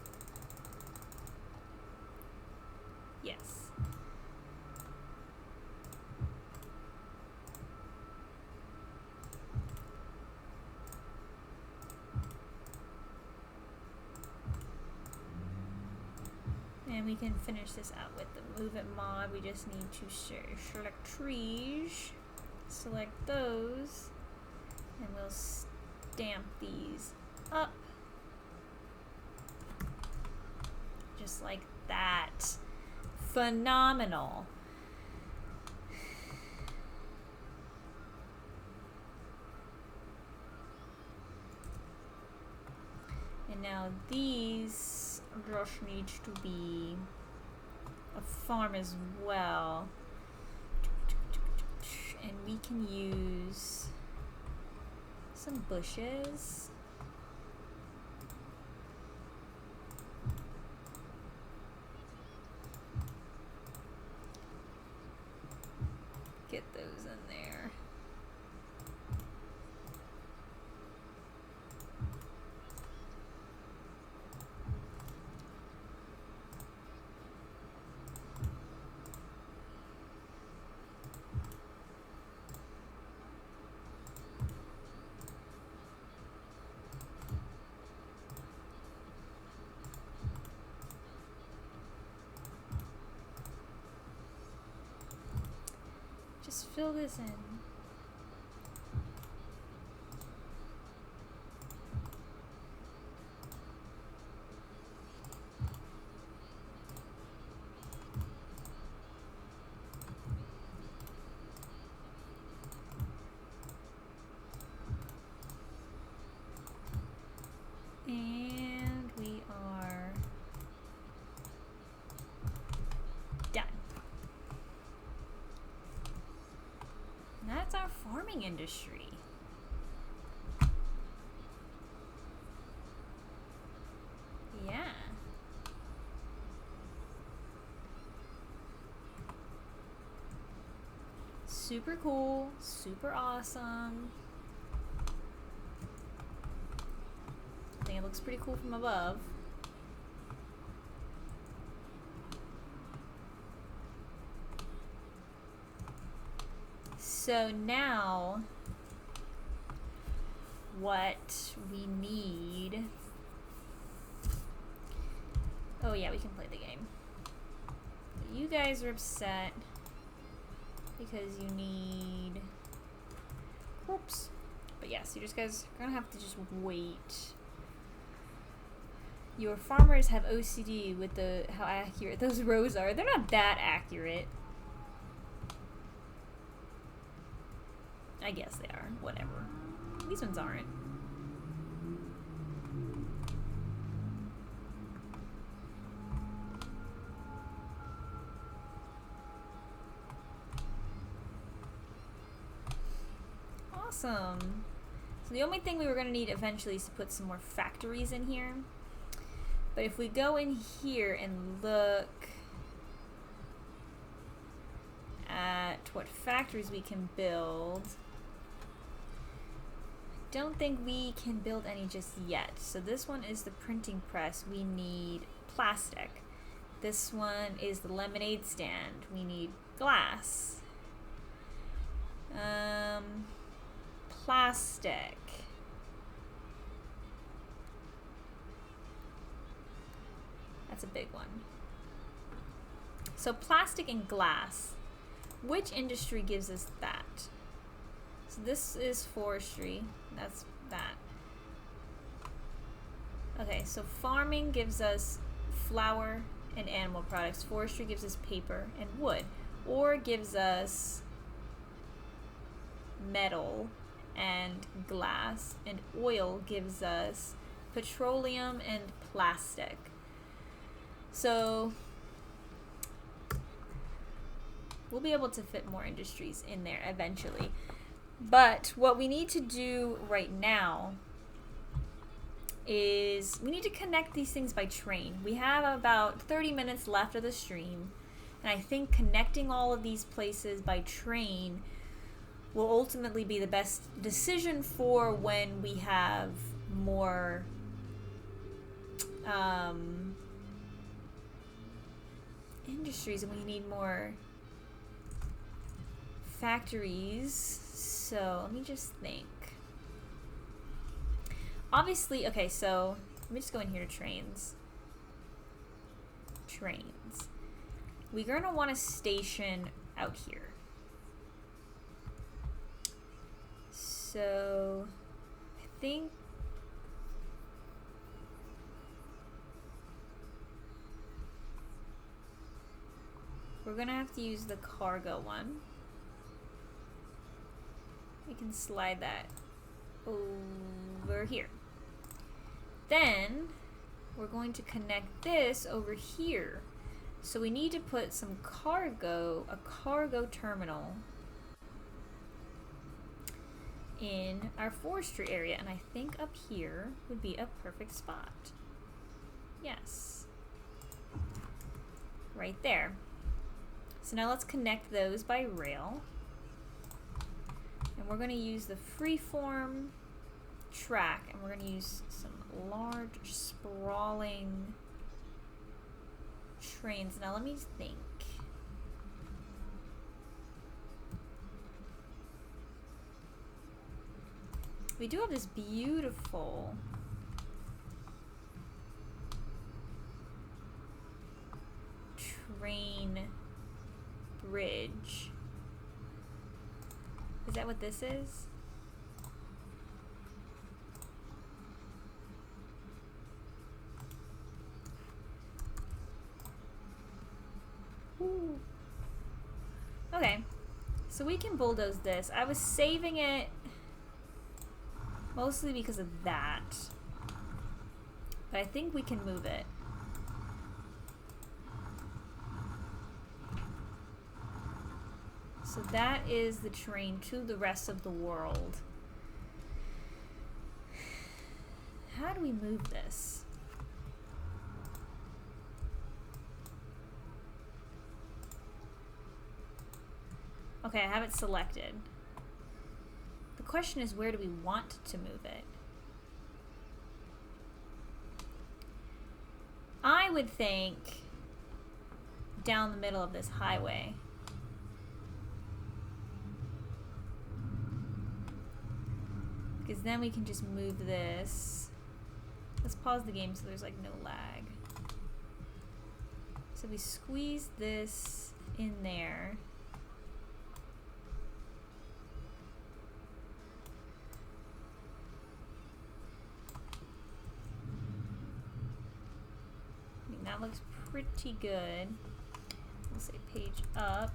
yes. we can finish this out with the move it mod. We just need to select trees, select those, and we'll stamp these up. Just like that. Phenomenal. And now these just need to be a farm as well. And we can use some bushes. Get those in there. Just fill this in. And we are done. And that's our farming industry. Yeah. Super cool, super awesome. I think it looks pretty cool from above. So now what we need, oh yeah, we can play the game. You guys are upset because you need crops. But yes, you just guys are gonna have to just wait. Your farmers have OCD with how accurate those rows are. They're not that accurate. I guess they are. Whatever. These ones aren't. Awesome. So the only thing we were going to need eventually is to put some more factories in here. But if we go in here and look at what factories we can build, I don't think we can build any just yet. So this one is the printing press. We need plastic. This one is the lemonade stand. We need glass. Plastic. That's a big one. So plastic and glass. Which industry gives us that? So this is forestry. That's that. Okay, so farming gives us flour and animal products. Forestry gives us paper and wood. Ore gives us metal and glass. And oil gives us petroleum and plastic. So we'll be able to fit more industries in there eventually. But what we need to do right now is we need to connect these things by train. We have about 30 minutes left of the stream, and I think connecting all of these places by train will ultimately be the best decision for when we have more industries and we need more factories. So let me just think. Obviously, okay, so let me just go in here to trains. trains. We're gonna want to station out here. So I think we're gonna have to use the cargo one. We can slide that over here. Then we're going to connect this over here. So we need to put some cargo, a cargo terminal in our forestry area, and I think up here would be a perfect spot. Yes. Right there. So now let's connect those by rail. And we're going to use the freeform track, and we're going to use some large, sprawling trains. Now let me think. We do have this beautiful train bridge. Is that what this is? Ooh. Okay, so we can bulldoze this. I was saving it mostly because of that, but I think we can move it. So that is the train to the rest of the world. How do we move this? Okay, I have it selected. The question is, where do we want to move it? I would think down the middle of this highway. Because then we can just move this. Let's pause the game so there's like no lag. So we squeeze this in there. I mean, that looks pretty good. We'll say page up.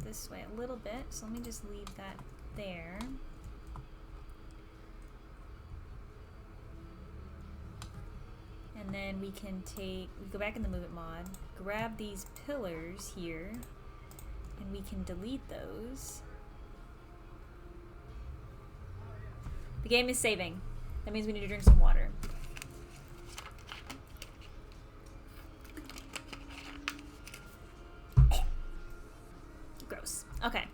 This way a little bit, so let me just leave that there. And then we can go back in the Move It mod, grab these pillars here, and we can delete those. The game is saving. That means we need to drink some water. Okay.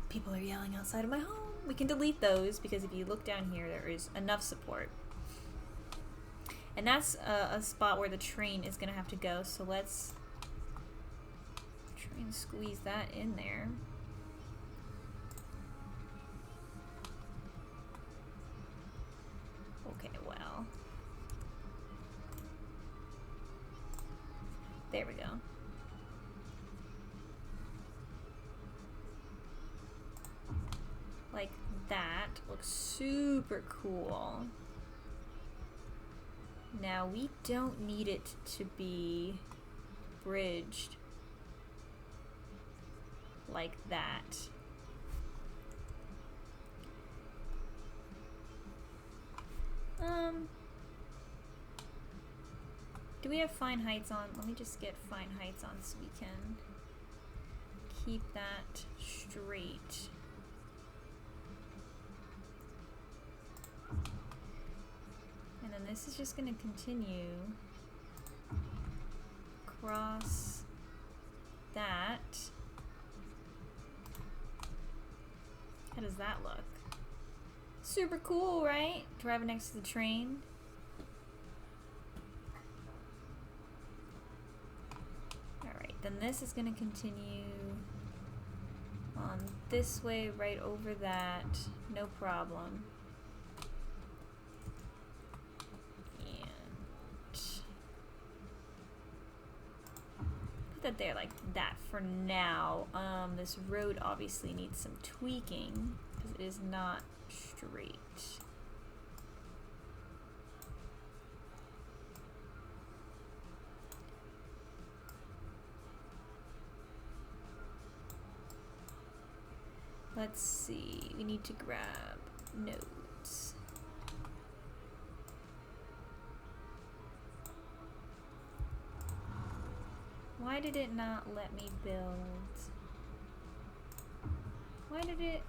People are yelling outside of my home. We can delete those because if you look down here, there is enough support. And that's a spot where the train is going to have to go. So let's try and squeeze that in there. Okay, well. There we go. Like that. Looks super cool. Now we don't need it to be bridged like that. Do we have fine heights on? Let me just get fine heights on so we can keep that straight. And then this is just going to continue across that. How does that look? Super cool, right? Driving next to the train. then this is going to continue on this way, right over that, no problem. And put that there like that for now. This road obviously needs some tweaking because it is not straight. Let's see, we need to grab nodes. Why did it not let me build? Why did it?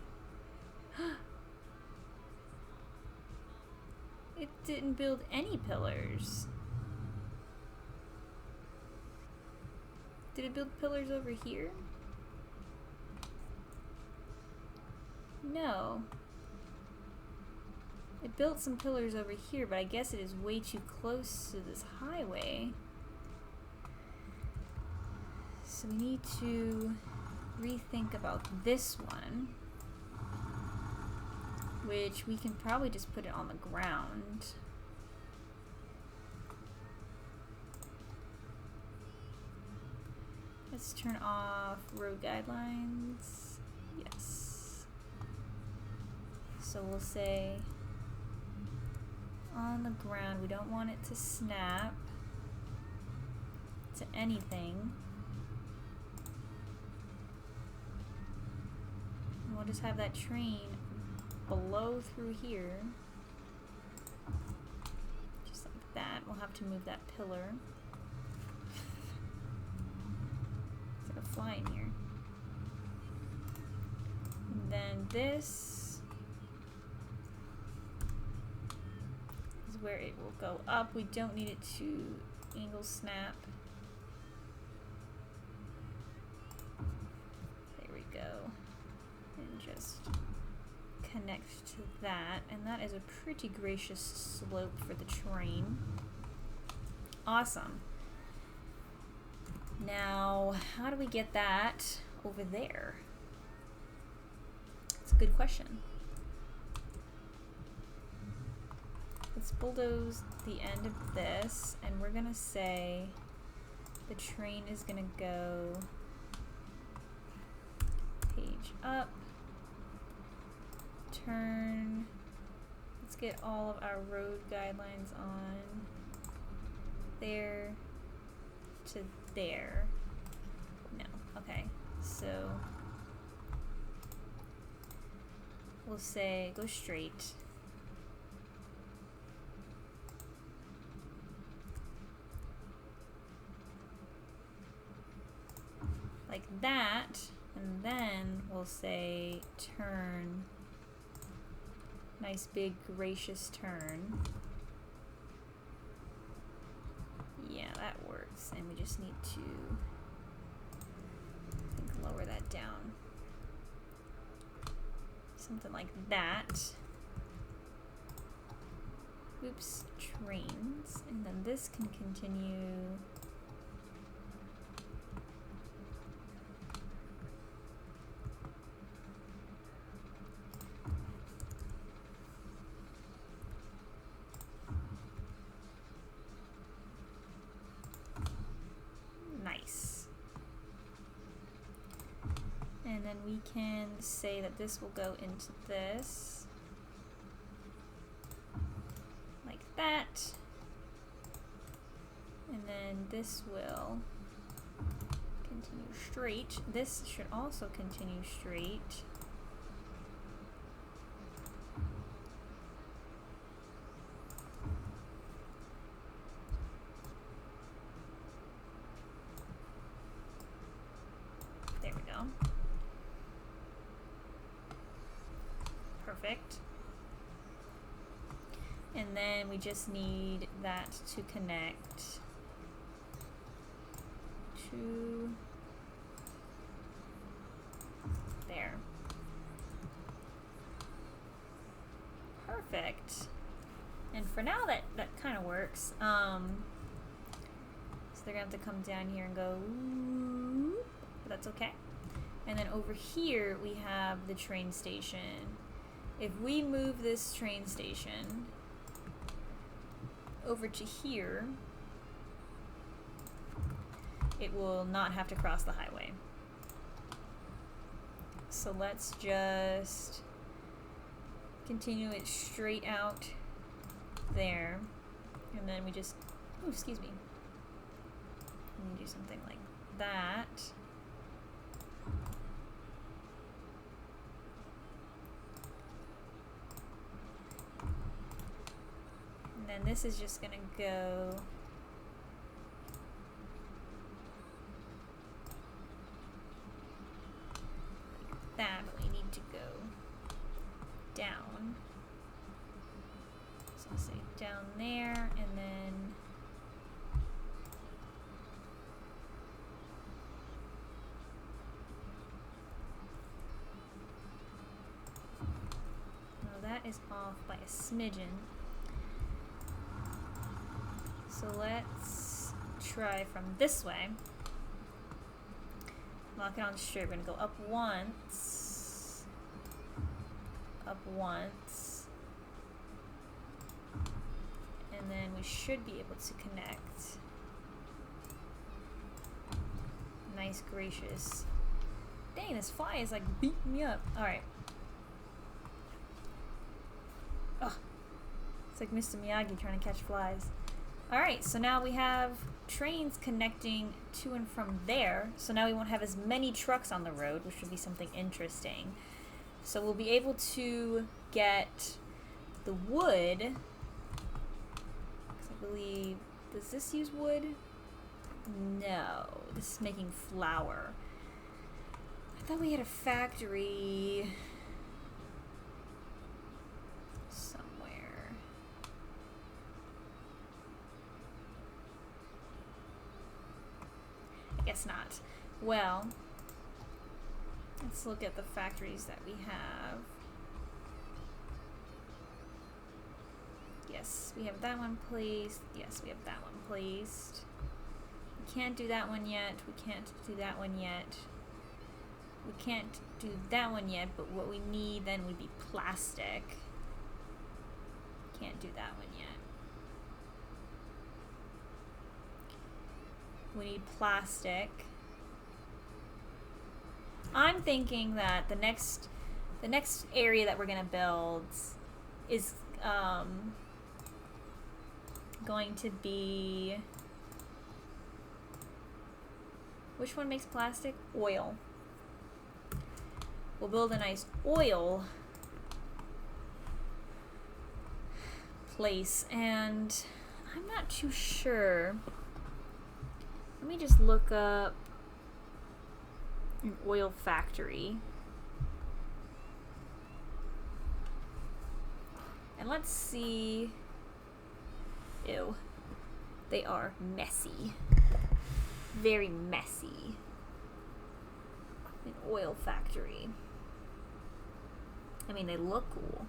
It didn't build any pillars. Did it build pillars over here? No. It built some pillars over here, but I guess it is way too close to this highway. So we need to rethink about this one, which we can probably just put it on the ground. Let's turn off road guidelines. Yes. So we'll say on the ground, we don't want it to snap to anything. And we'll just have that train blow through here. Just like that. We'll have to move that pillar. It's like a fly in here. And then this where it will go up. We don't need it to angle snap. There we go. And just connect to that. And that is a pretty gracious slope for the train. Awesome. Now, how do we get that over there? It's a good question. Let's bulldoze the end of this, and we're gonna say the train is gonna go page up, turn. Let's get all of our road guidelines on there to there. No, okay, so we'll say go straight. Like that, and then we'll say turn. Nice big gracious turn. Yeah, that works, and we just need to, I think, lower that down. Something like that. Oops, trains, and then this can continue. And then we can say that this will go into this, like that, and then this will continue straight. This should also continue straight. There we go. Perfect. And then we just need that to connect to there. Perfect. And for now that kind of works. So they're gonna have to come down here and go that's okay. And then over here we have the train station. If we move this train station over to here, it will not have to cross the highway. So let's just continue it straight out there, and then we just, oh, excuse me, let me do something like that. And then this is just gonna go like that, but we need to go down. So I'll say down there, and then that is off by a smidgen. So let's try from this way. Lock it on straight. We're gonna go up once, and then we should be able to connect. Nice gracious. Dang, this fly is like beating me up. Alright. Ugh. It's like Mr. Miyagi trying to catch flies. Alright, so now we have trains connecting to and from there. So now we won't have as many trucks on the road, which would be something interesting. So we'll be able to get the wood. 'Cause I believe, does this use wood? No, this is making flour. I thought we had a factory somewhere. I guess not. Well, let's look at the factories that we have. Yes, we have that one placed. Yes, we have that one placed. We can't do that one yet. We can't do that one yet. We can't do that one yet, but what we need then would be plastic. Can't do that one yet. We need plastic. I'm thinking that the next area that we're gonna build is going to be, which one makes plastic? Oil. We'll build a nice oil place, and I'm not too sure. Let me just look up an oil factory. And let's see. Ew. They are messy. Very messy. An oil factory. I mean, they look cool.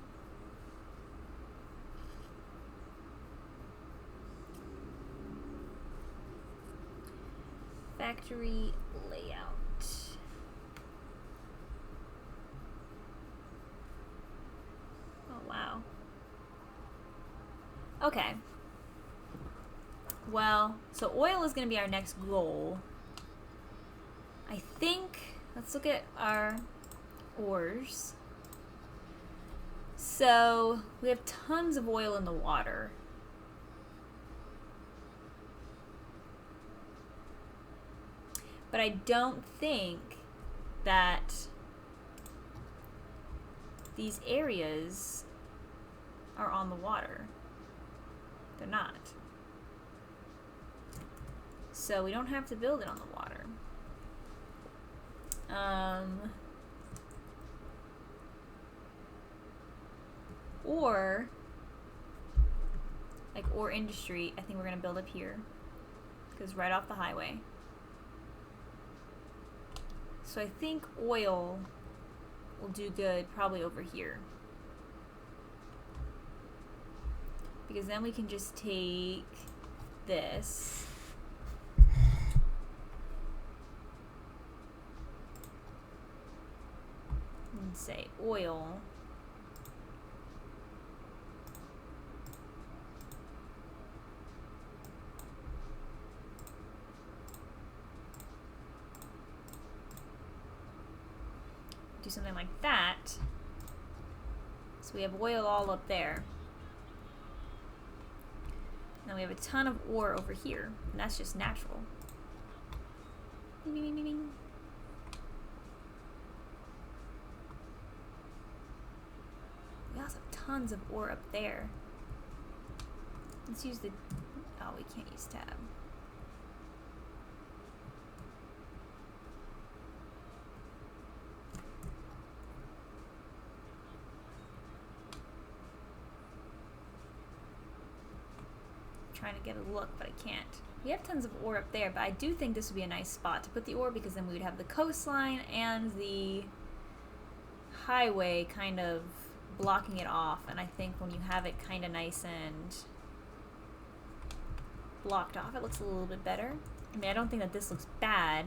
Factory layout. Oh, wow. Okay. Well, so oil is going to be our next goal. I think, let's look at our ores. So, we have tons of oil in the water. But I don't think that these areas are on the water. They're not. So we don't have to build it on the water. Or, like ore industry, I think we're gonna build up here. Because right off the highway. So I think oil will do good probably over here. Because then we can just take this say oil. Do something like that. So we have oil all up there. Now we have a ton of ore over here, and that's just natural. Bing, bing, bing, bing. We also have tons of ore up there. Let's use the... Oh, we can't use tab. Trying to get a look, but I can't. We have tons of ore up there, but I do think this would be a nice spot to put the ore because then we would have the coastline and the highway kind of blocking it off, and I think when you have it kind of nice and blocked off, it looks a little bit better. I mean, I don't think that this looks bad.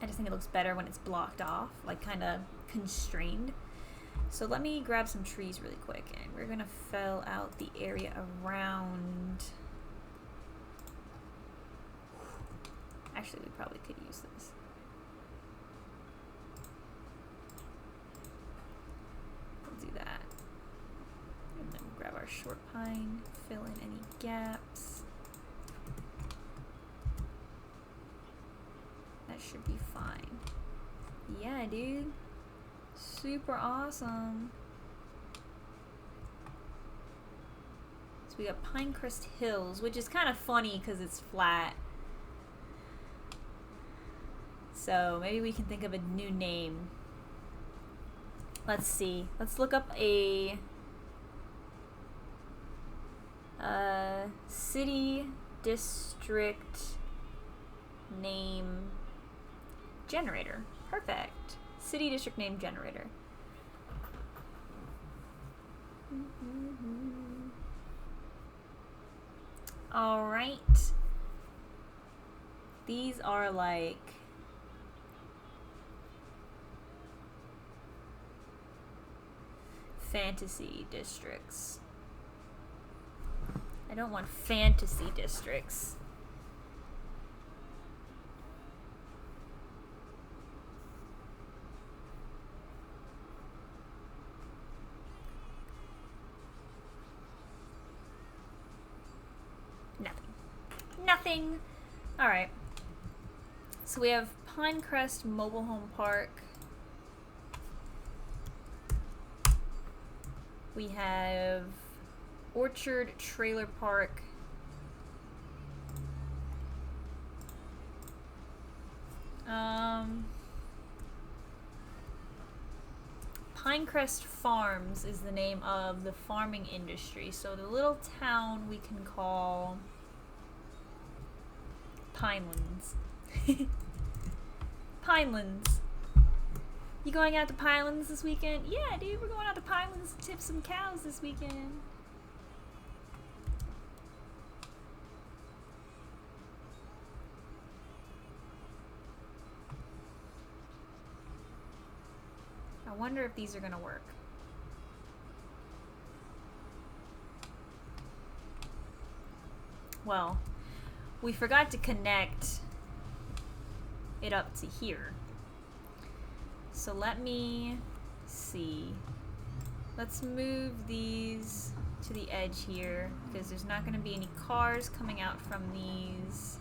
I just think it looks better when it's blocked off, like kind of constrained. So let me grab some trees really quick, and we're gonna fill out the area around. Actually, we probably could use this. We'll do that. And then we'll grab our short pine, fill in any gaps. That should be fine. Yeah, dude. Super awesome. So we got Pinecrest Hills, which is kind of funny because it's flat. So maybe we can think of a new name. Let's see. Let's look up a city district name generator. Perfect. City district name generator. All right. These are like fantasy districts. I don't want fantasy districts. Nothing. All right. So we have Pinecrest Mobile Home Park. We have Orchard Trailer Park. Pinecrest Farms is the name of the farming industry. So the little town we can call Pinelands. Pinelands. You going out to Pinelands this weekend? Yeah, dude, we're going out to Pinelands to tip some cows this weekend. I wonder if these are gonna work. Well, we forgot to connect it up to here. So let me see. Let's move these to the edge here because there's not going to be any cars coming out from these.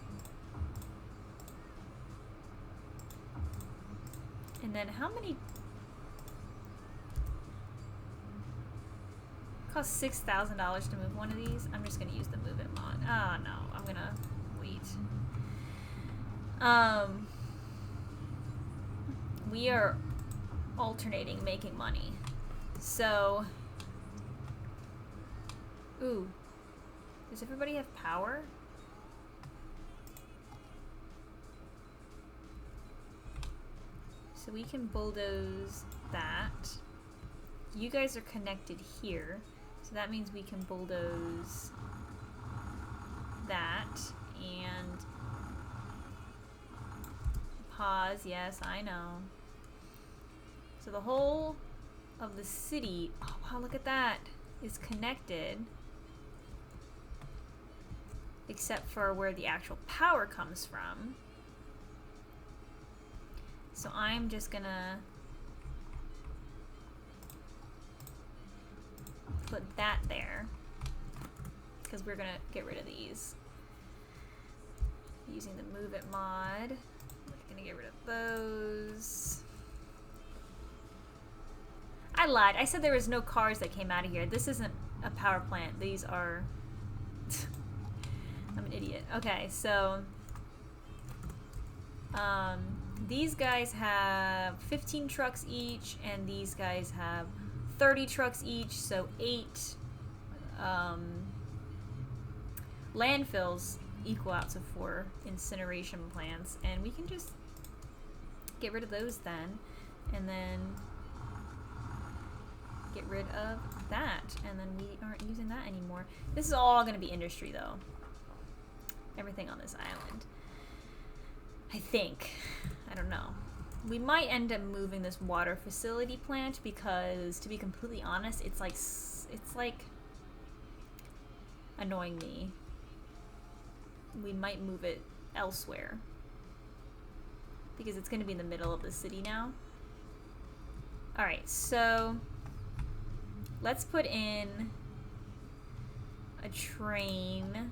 And then how many? It costs $6,000 to move one of these. I'm just going to use the move it mod. Oh no, I'm going to wait. We are alternating making money. So, ooh, does everybody have power? So we can bulldoze that. You guys are connected here, so that means we can bulldoze that and pause. Yes, I know. So the whole of the city, oh wow, look at that, is connected. Except for where the actual power comes from. So I'm just gonna put that there, because we're gonna get rid of these. Using the Move It mod, we're gonna get rid of those. I lied, I said there was no cars that came out of here. This isn't a power plant, these are... I'm an idiot. Okay, so these guys have 15 trucks each, and these guys have 30 trucks each, so 8 landfills equal out to 4 incineration plants, and we can just get rid of those then, and then get rid of that, and then we aren't using that anymore. This is all going to be industry though. Everything on this island. I think. I don't know. We might end up moving this water facility plant because, to be completely honest, it's like annoying me. We might move it elsewhere because it's going to be in the middle of the city now. Alright, so let's put in a train,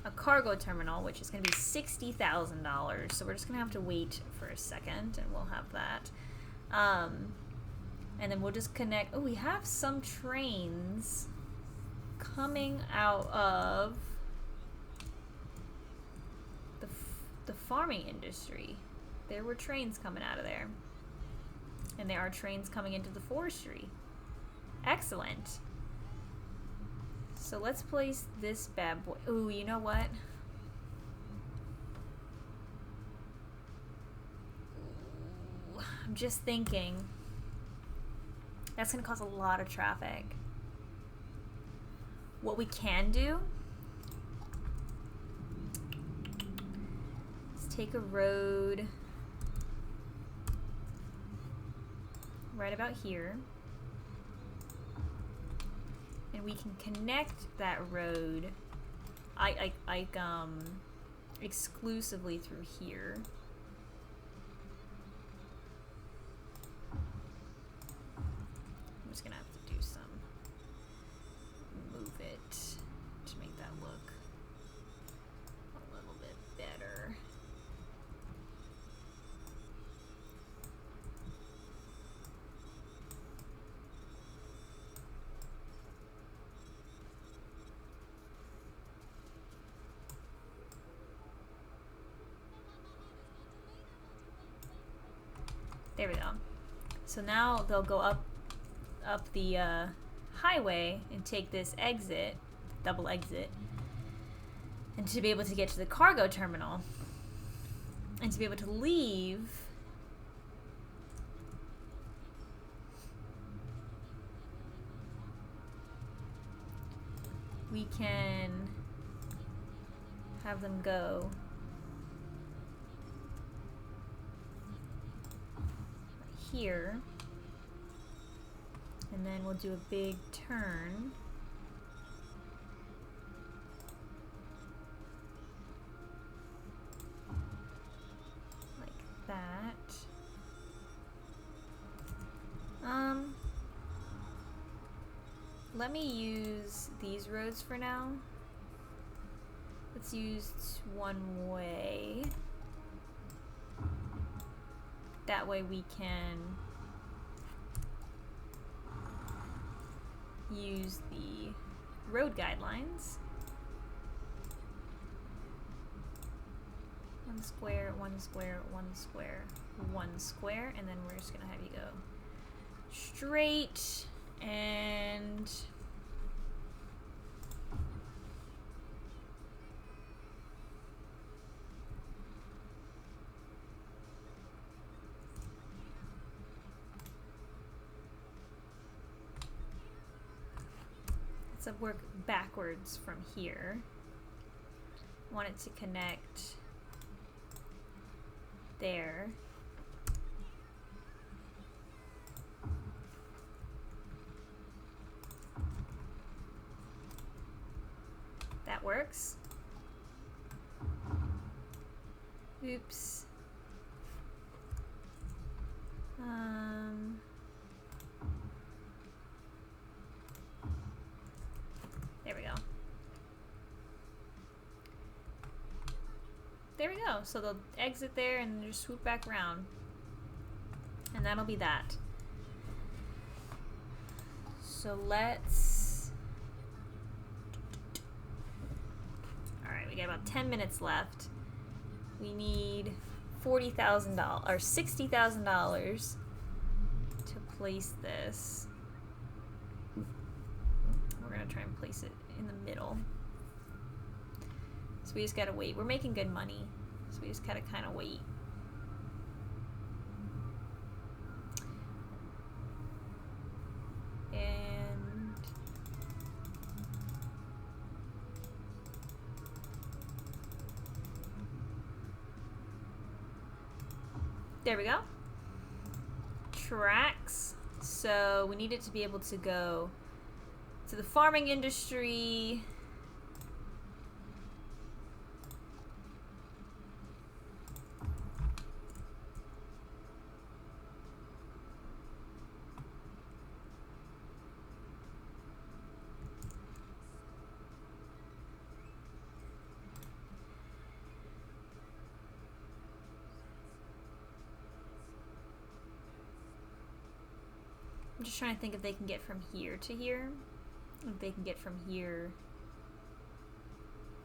a cargo terminal, which is going to be $60,000. So we're just going to have to wait for a second, and we'll have that. And then we'll just connect. Oh, we have some trains coming out of the farming industry. There were trains coming out of there. And there are trains coming into the forestry. Excellent. So let's place this bad boy. Ooh, you know what? Ooh, I'm just thinking. That's gonna cause a lot of traffic. What we can do is take a road right about here. And we can connect that road exclusively through here. I'm just gonna have to do some move it to make that look a little bit better. There we go. So now they'll go up the highway and take this exit, double exit, and to be able to get to the cargo terminal, and to be able to leave we can have them go here, and then we'll do a big turn like that. Let me use these roads for now. Let's use one way. That way we can use the road guidelines. One square, one square, one square, one square, and then we're just gonna have you go straight and let's work backwards from here. Want it to connect there. works. Oops. There we go. There we go. So they'll exit there and just swoop back around. And that'll be that. So let's... Alright, we got about 10 minutes left. We need $40,000 or $60,000 to place this. We're gonna try and place it in the middle. So we just gotta wait. We're making good money, so we just gotta kind of wait. And there we go. Tracks. So we need it to be able to go to the farming industry. I'm just trying to think if they can get from here to here. If they can get from here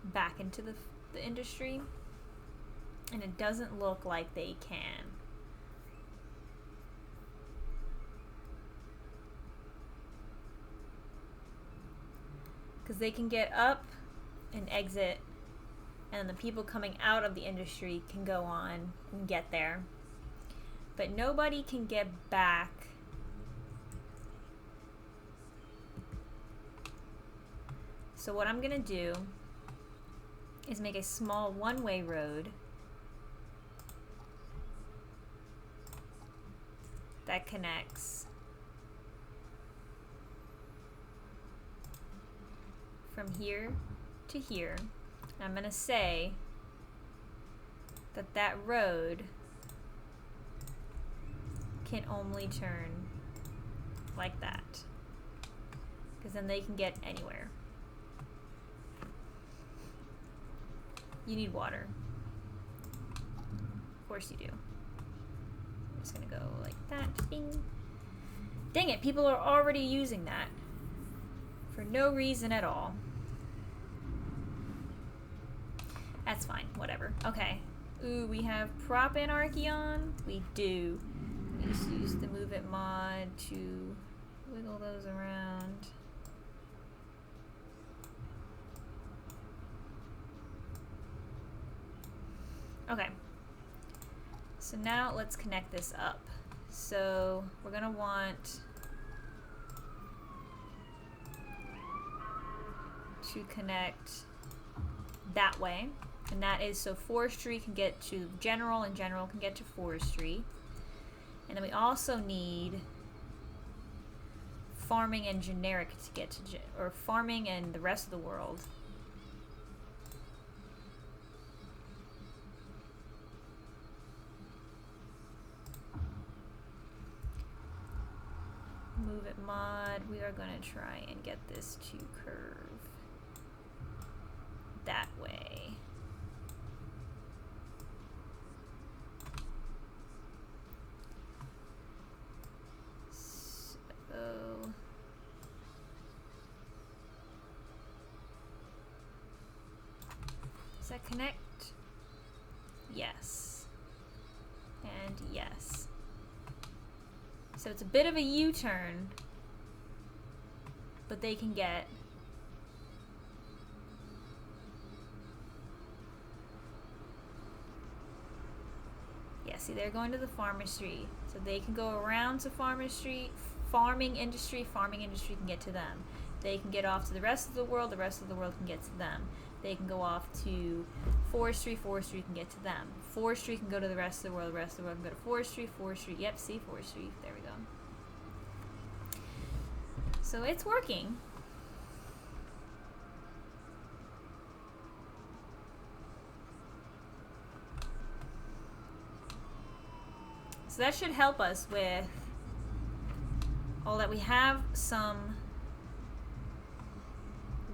back into the industry. And it doesn't look like they can. Because they can get up and exit, and the people coming out of the industry can go on and get there. But nobody can get back. So what I'm gonna do is make a small one-way road that connects from here to here. And I'm gonna say that that road can only turn like that, because then they can get anywhere. You need water. Of course you do. I'm just gonna go like that. Bing. Dang it, people are already using that for no reason at all. That's fine, whatever. Okay. Ooh, we have prop anarchy on. We do. We just use the move it mod to wiggle those around. Okay, so now let's connect this up. So we're gonna want to connect that way, and that is so forestry can get to general and general can get to forestry. And then we also need farming and generic to get to, or farming and the rest of the world. Move it mod, we are going to try and get this to curve that way. So does that connect? Yes. And yes. So it's a bit of a U-turn, but they can get see, they're going to the farmistry, so they can go around to farmistry, farming industry can get to them. They can get off to the rest of the world can get to them. They can go off to forestry can get to them. Forestry can go to the rest of the world can go to forestry, yep, see, forestry, there we go. So it's working. So that should help us with all that. We have some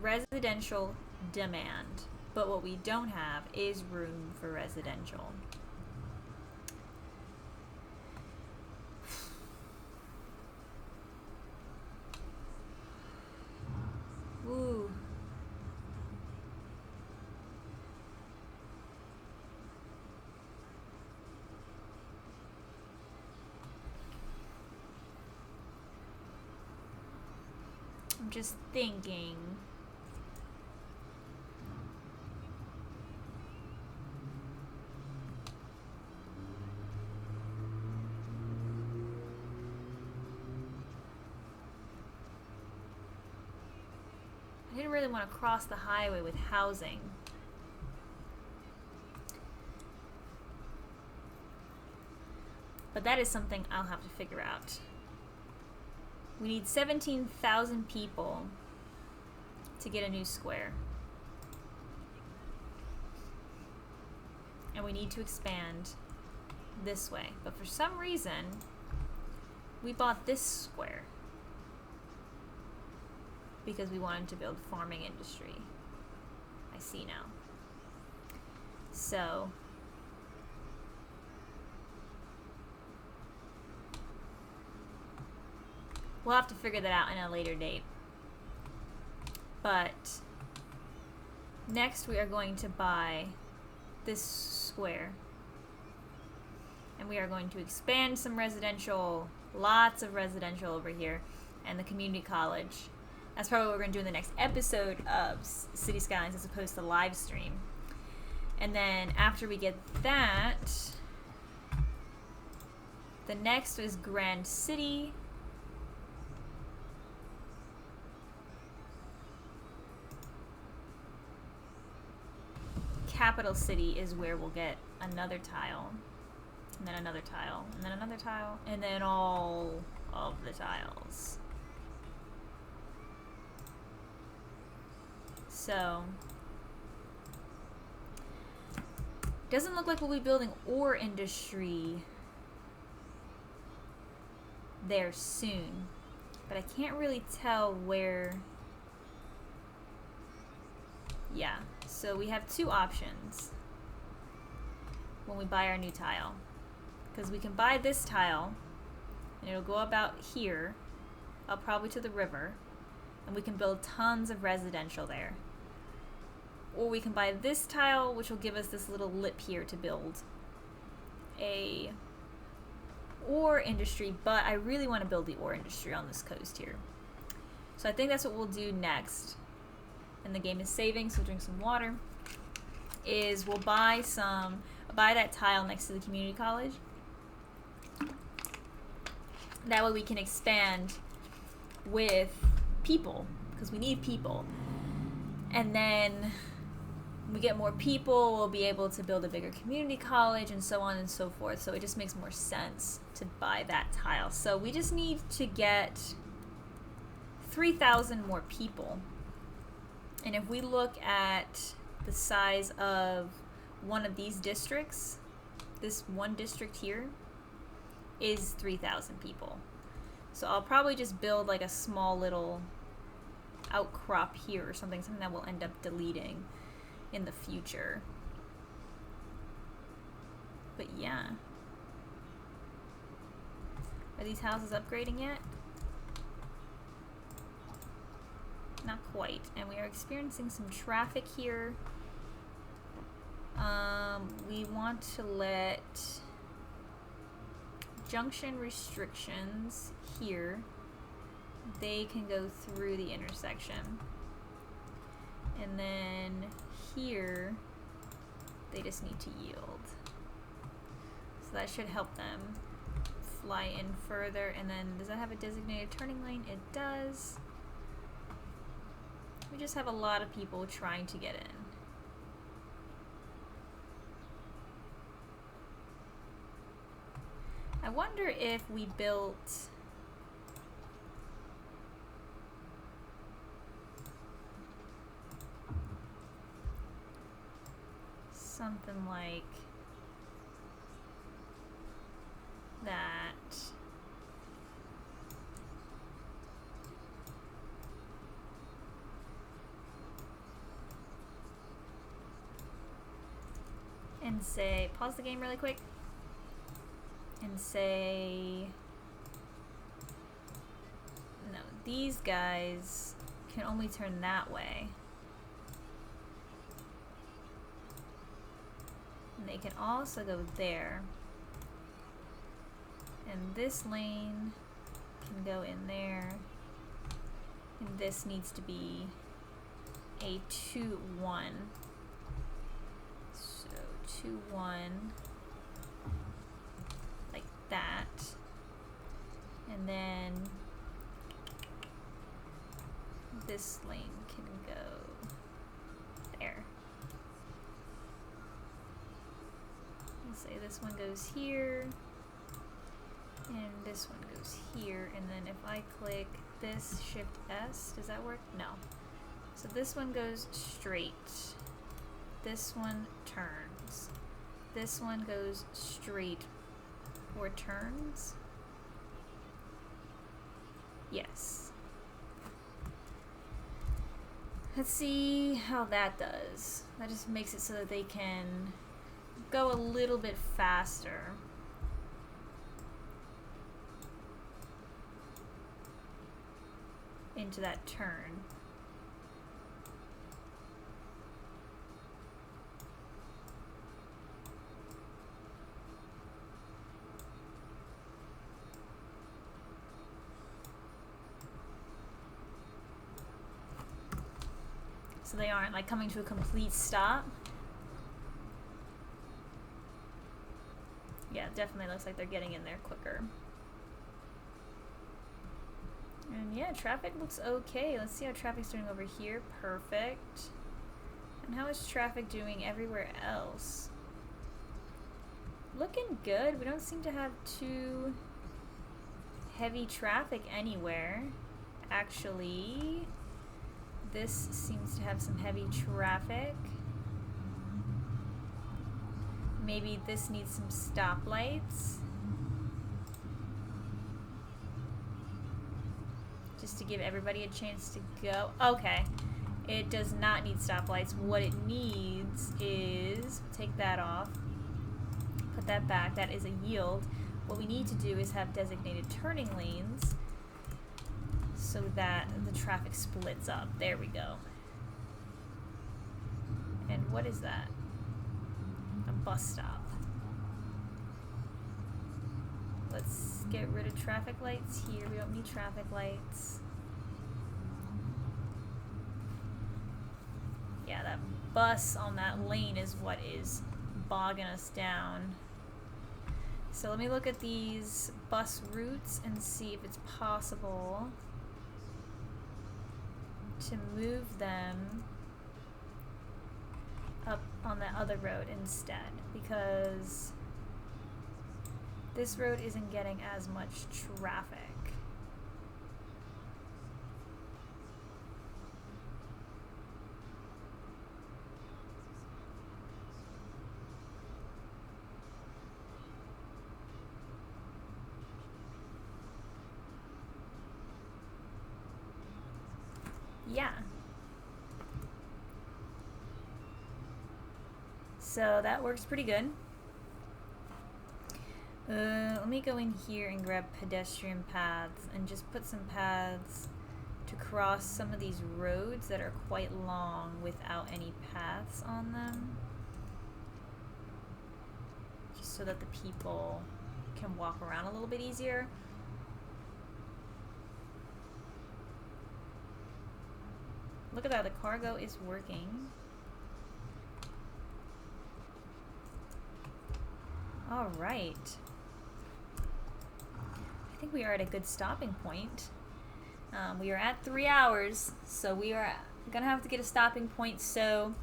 residential demand, but what we don't have is room for residential. Ooh. I'm just thinking. I didn't really want to cross the highway with housing. But that is something I'll have to figure out. We need 17,000 people to get a new square. And we need to expand this way. But for some reason, we bought this square because we wanted to build farming industry. I see now. So we'll have to figure that out in a later date. But next we are going to buy this square. And we are going to expand some residential, lots of residential over here, and the community college. That's probably what we're going to do in the next episode of City Skylines as opposed to live stream. And then after we get that, the next is Grand City. Capital City is where we'll get another tile, and then another tile, and then another tile, and then all of the tiles. So doesn't look like we'll be building ore industry there soon, but I can't really tell where. Yeah, so we have two options when we buy our new tile, because we can buy this tile and it'll go about here, up probably to the river, and we can build tons of residential there. Or we can buy this tile, which will give us this little lip here to build a ore industry, but I really want to build the ore industry on this coast here. So I think that's what we'll do next. And the game is saving, so drink some water. Is we'll buy that tile next to the community college. That way we can expand with people, because we need people. And then when we get more people, we'll be able to build a bigger community college and so on and so forth. So it just makes more sense to buy that tile. So we just need to get 3,000 more people. And if we look at the size of one of these districts, this one district here is 3,000 people. So I'll probably just build like a small little outcrop here or something that we'll end up deleting in the future. But yeah. Are these houses upgrading yet? Not quite. And we are experiencing some traffic here. We want to let junction restrictions here. They can go through the intersection. And then here, they just need to yield. So that should help them fly in further. And then, does that have a designated turning lane? It does. We just have a lot of people trying to get in. I wonder if we built something like that. And say, pause the game really quick, and say, no, these guys can only turn that way. And they can also go there. And this lane can go in there. And this needs to be a 2-1. So 2-1, like that. And then this lane can go there. Let's say this one goes here, and this one goes here, and then if I click this, Shift S, does that work? No. So this one goes straight. This one turns. This one goes straight or turns. Yes. Let's see how that does. That just makes it so that they can go a little bit faster. Into that turn. So they aren't like coming to a complete stop. Yeah, definitely looks like they're getting in there quicker. And yeah, traffic looks okay. Let's see how traffic's doing over here. Perfect. And how is traffic doing everywhere else? Looking good. We don't seem to have too heavy traffic anywhere. Actually, this seems to have some heavy traffic. Maybe this needs some stoplights. Just to give everybody a chance to go. Okay. It does not need stoplights. What it needs is, take that off, put that back. That is a yield. What we need to do is have designated turning lanes so that the traffic splits up. There we go. And what is that? A bus stop. Let's get rid of traffic lights here. We don't need traffic lights. Yeah, that bus on that lane is what is bogging us down. So let me look at these bus routes and see if it's possible to move them up on that other road instead, because this road isn't getting as much traffic. Yeah. So that works pretty good. Let me go in here and grab pedestrian paths and just put some paths to cross some of these roads that are quite long without any paths on them. Just so that the people can walk around a little bit easier. Look at that, the cargo is working. All right. I think we are at a good stopping point. We are at 3 hours, so we are gonna have to get a stopping point. So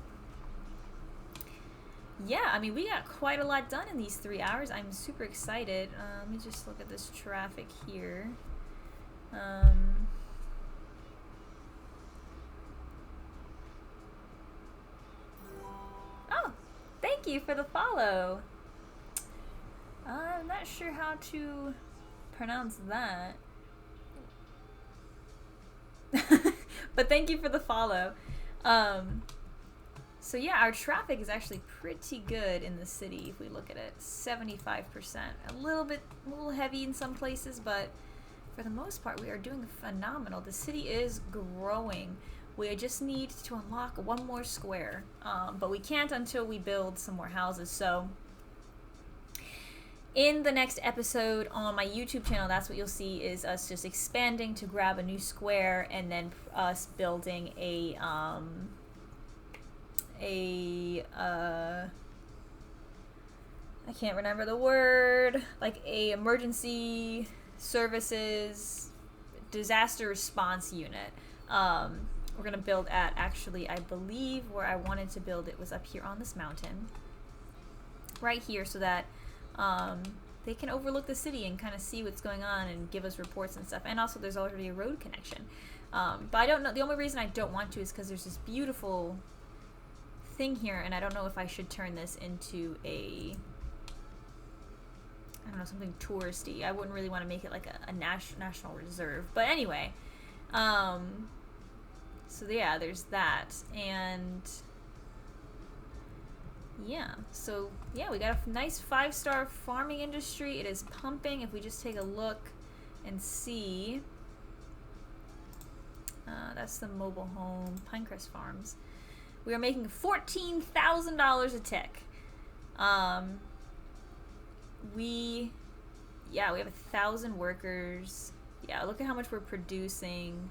yeah, I mean, we got quite a lot done in these 3 hours. I'm super excited. Let me just look at this traffic here. Oh, thank you for the follow. I'm not sure how to pronounce that. But thank you for the follow. So yeah, our traffic is actually pretty good in the city if we look at it. 75%. A little heavy in some places, but for the most part we are doing phenomenal. The city is growing. We just need to unlock one more square, but we can't until we build some more houses. So in the next episode on my YouTube channel, that's what you'll see, is us just expanding to grab a new square, and then us building I can't remember the word, like a emergency services disaster response unit. We're gonna build at, actually, I believe where I wanted to build it was up here on this mountain, right here, so that they can overlook the city and kind of see what's going on and give us reports and stuff. And also there's already a road connection. But I don't know, the only reason I don't want to is because there's this beautiful thing here, and I don't know if I should turn this into a, I don't know, something touristy. I wouldn't really want to make it like a national reserve. But anyway, so yeah, there's that. And yeah, so yeah, we got a nice 5-star farming industry. It is pumping. If we just take a look and see, that's the mobile home, Pinecrest Farms. We are making $14,000 a tick. We have 1,000 workers. Yeah, look at how much we're producing.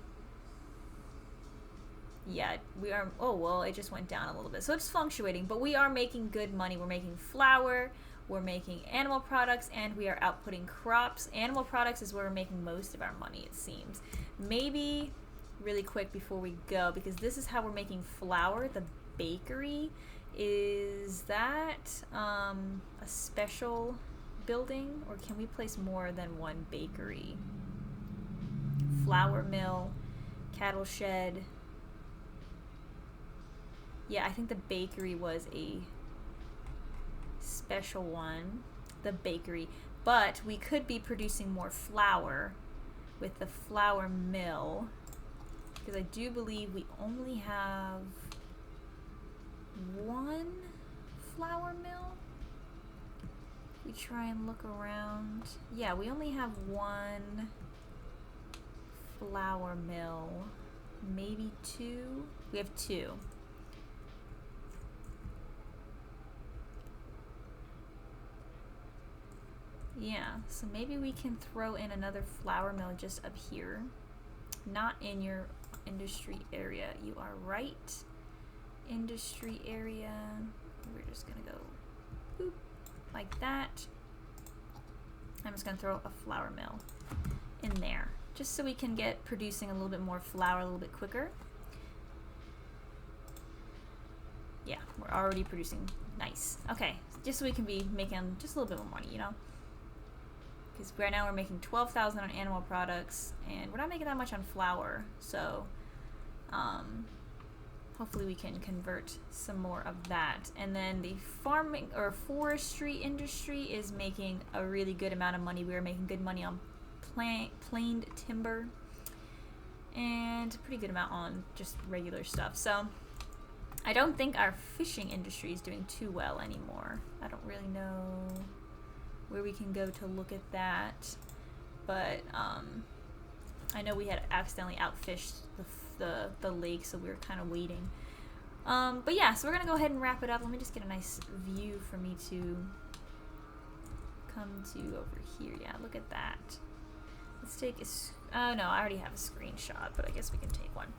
Yeah, we are, oh, well, it just went down a little bit. So it's fluctuating, but we are making good money. We're making flour, we're making animal products, and we are outputting crops. Animal products is where we're making most of our money, it seems. Maybe, really quick before we go, because this is how we're making flour, the bakery. Is that a special building, or can we place more than one bakery? Flour mill, cattle shed. Yeah, I think the bakery was a special one, the bakery. But we could be producing more flour with the flour mill, because I do believe we only have one flour mill. We try and look around. Yeah, we only have one flour mill, maybe two. We have two. Yeah, so maybe we can throw in another flour mill just up here. Not in your industry area. You are right. Industry area. We're just gonna go boop, like that. I'm just gonna throw a flour mill in there, just so we can get producing a little bit more flour a little bit quicker. Yeah, we're already producing. Nice. Okay, just so we can be making just a little bit more money, you know? Because right now we're making $12,000 on animal products, and we're not making that much on flour, so hopefully we can convert some more of that. And then the farming or forestry industry is making a really good amount of money. We are making good money on planed timber, and a pretty good amount on just regular stuff. So I don't think our fishing industry is doing too well anymore. I don't really know where we can go to look at that, but I know we had accidentally outfished the lake, so we were kind of waiting. But yeah, so we're gonna go ahead and wrap it up. Let me just get a nice view for me to come to over here. Yeah, look at that. Let's take a, oh no, I already have a screenshot, but I guess we can take one.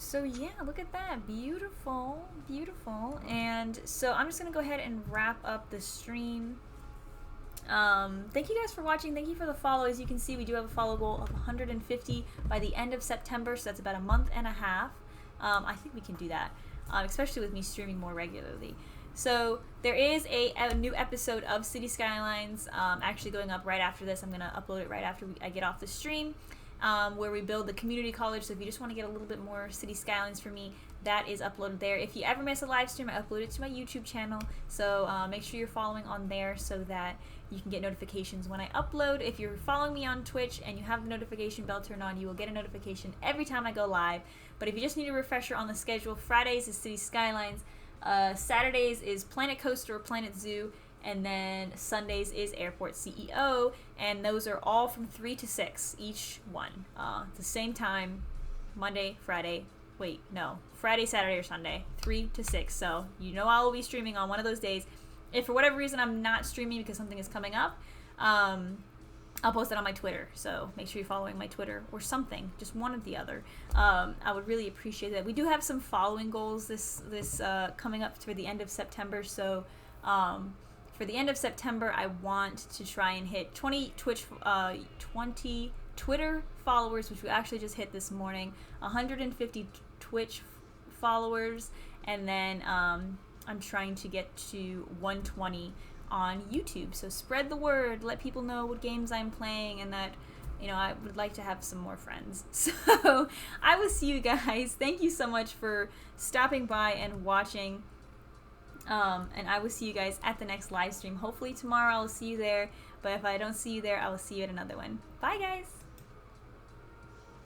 So yeah, look at that. Beautiful, beautiful. And so I'm just gonna go ahead and wrap up the stream. Thank you guys for watching. Thank you for the follow. As you can see, we do have a follow goal of 150 by the end of September, so that's about a month and a half. I think we can do that, especially with me streaming more regularly. So there is a new episode of City Skylines actually going up right after this. I'm gonna upload it right after I get off the stream. Where we build the community college. So if you just want to get a little bit more City Skylines from me, that is uploaded there. If you ever miss a live stream, I upload it to my YouTube channel, so make sure you're following on there so that you can get notifications when I upload. If you're following me on Twitch and you have the notification bell turned on, you will get a notification every time I go live. But if you just need a refresher on the schedule, Fridays is City Skylines, Saturdays is Planet Coaster or Planet Zoo, and then Sundays is Airport CEO, and those are all from 3 to 6 each one. At the same time, Monday, Friday, Friday, Saturday, or Sunday, 3 to 6. So you know I will be streaming on one of those days. If for whatever reason I'm not streaming because something is coming up, I'll post it on my Twitter. So make sure you're following my Twitter or something, just one or the other. I would really appreciate that. We do have some following goals this coming up for the end of September. So for the end of September, I want to try and hit 20 Twitter followers, which we actually just hit this morning, 150 Twitch followers, and then I'm trying to get to 120 on YouTube. So spread the word, let people know what games I'm playing, and that, I would like to have some more friends. So I will see you guys. Thank you so much for stopping by and watching. And I will see you guys at the next live stream. Hopefully tomorrow I'll see you there, but if I don't see you there, I will see you at another one. Bye guys!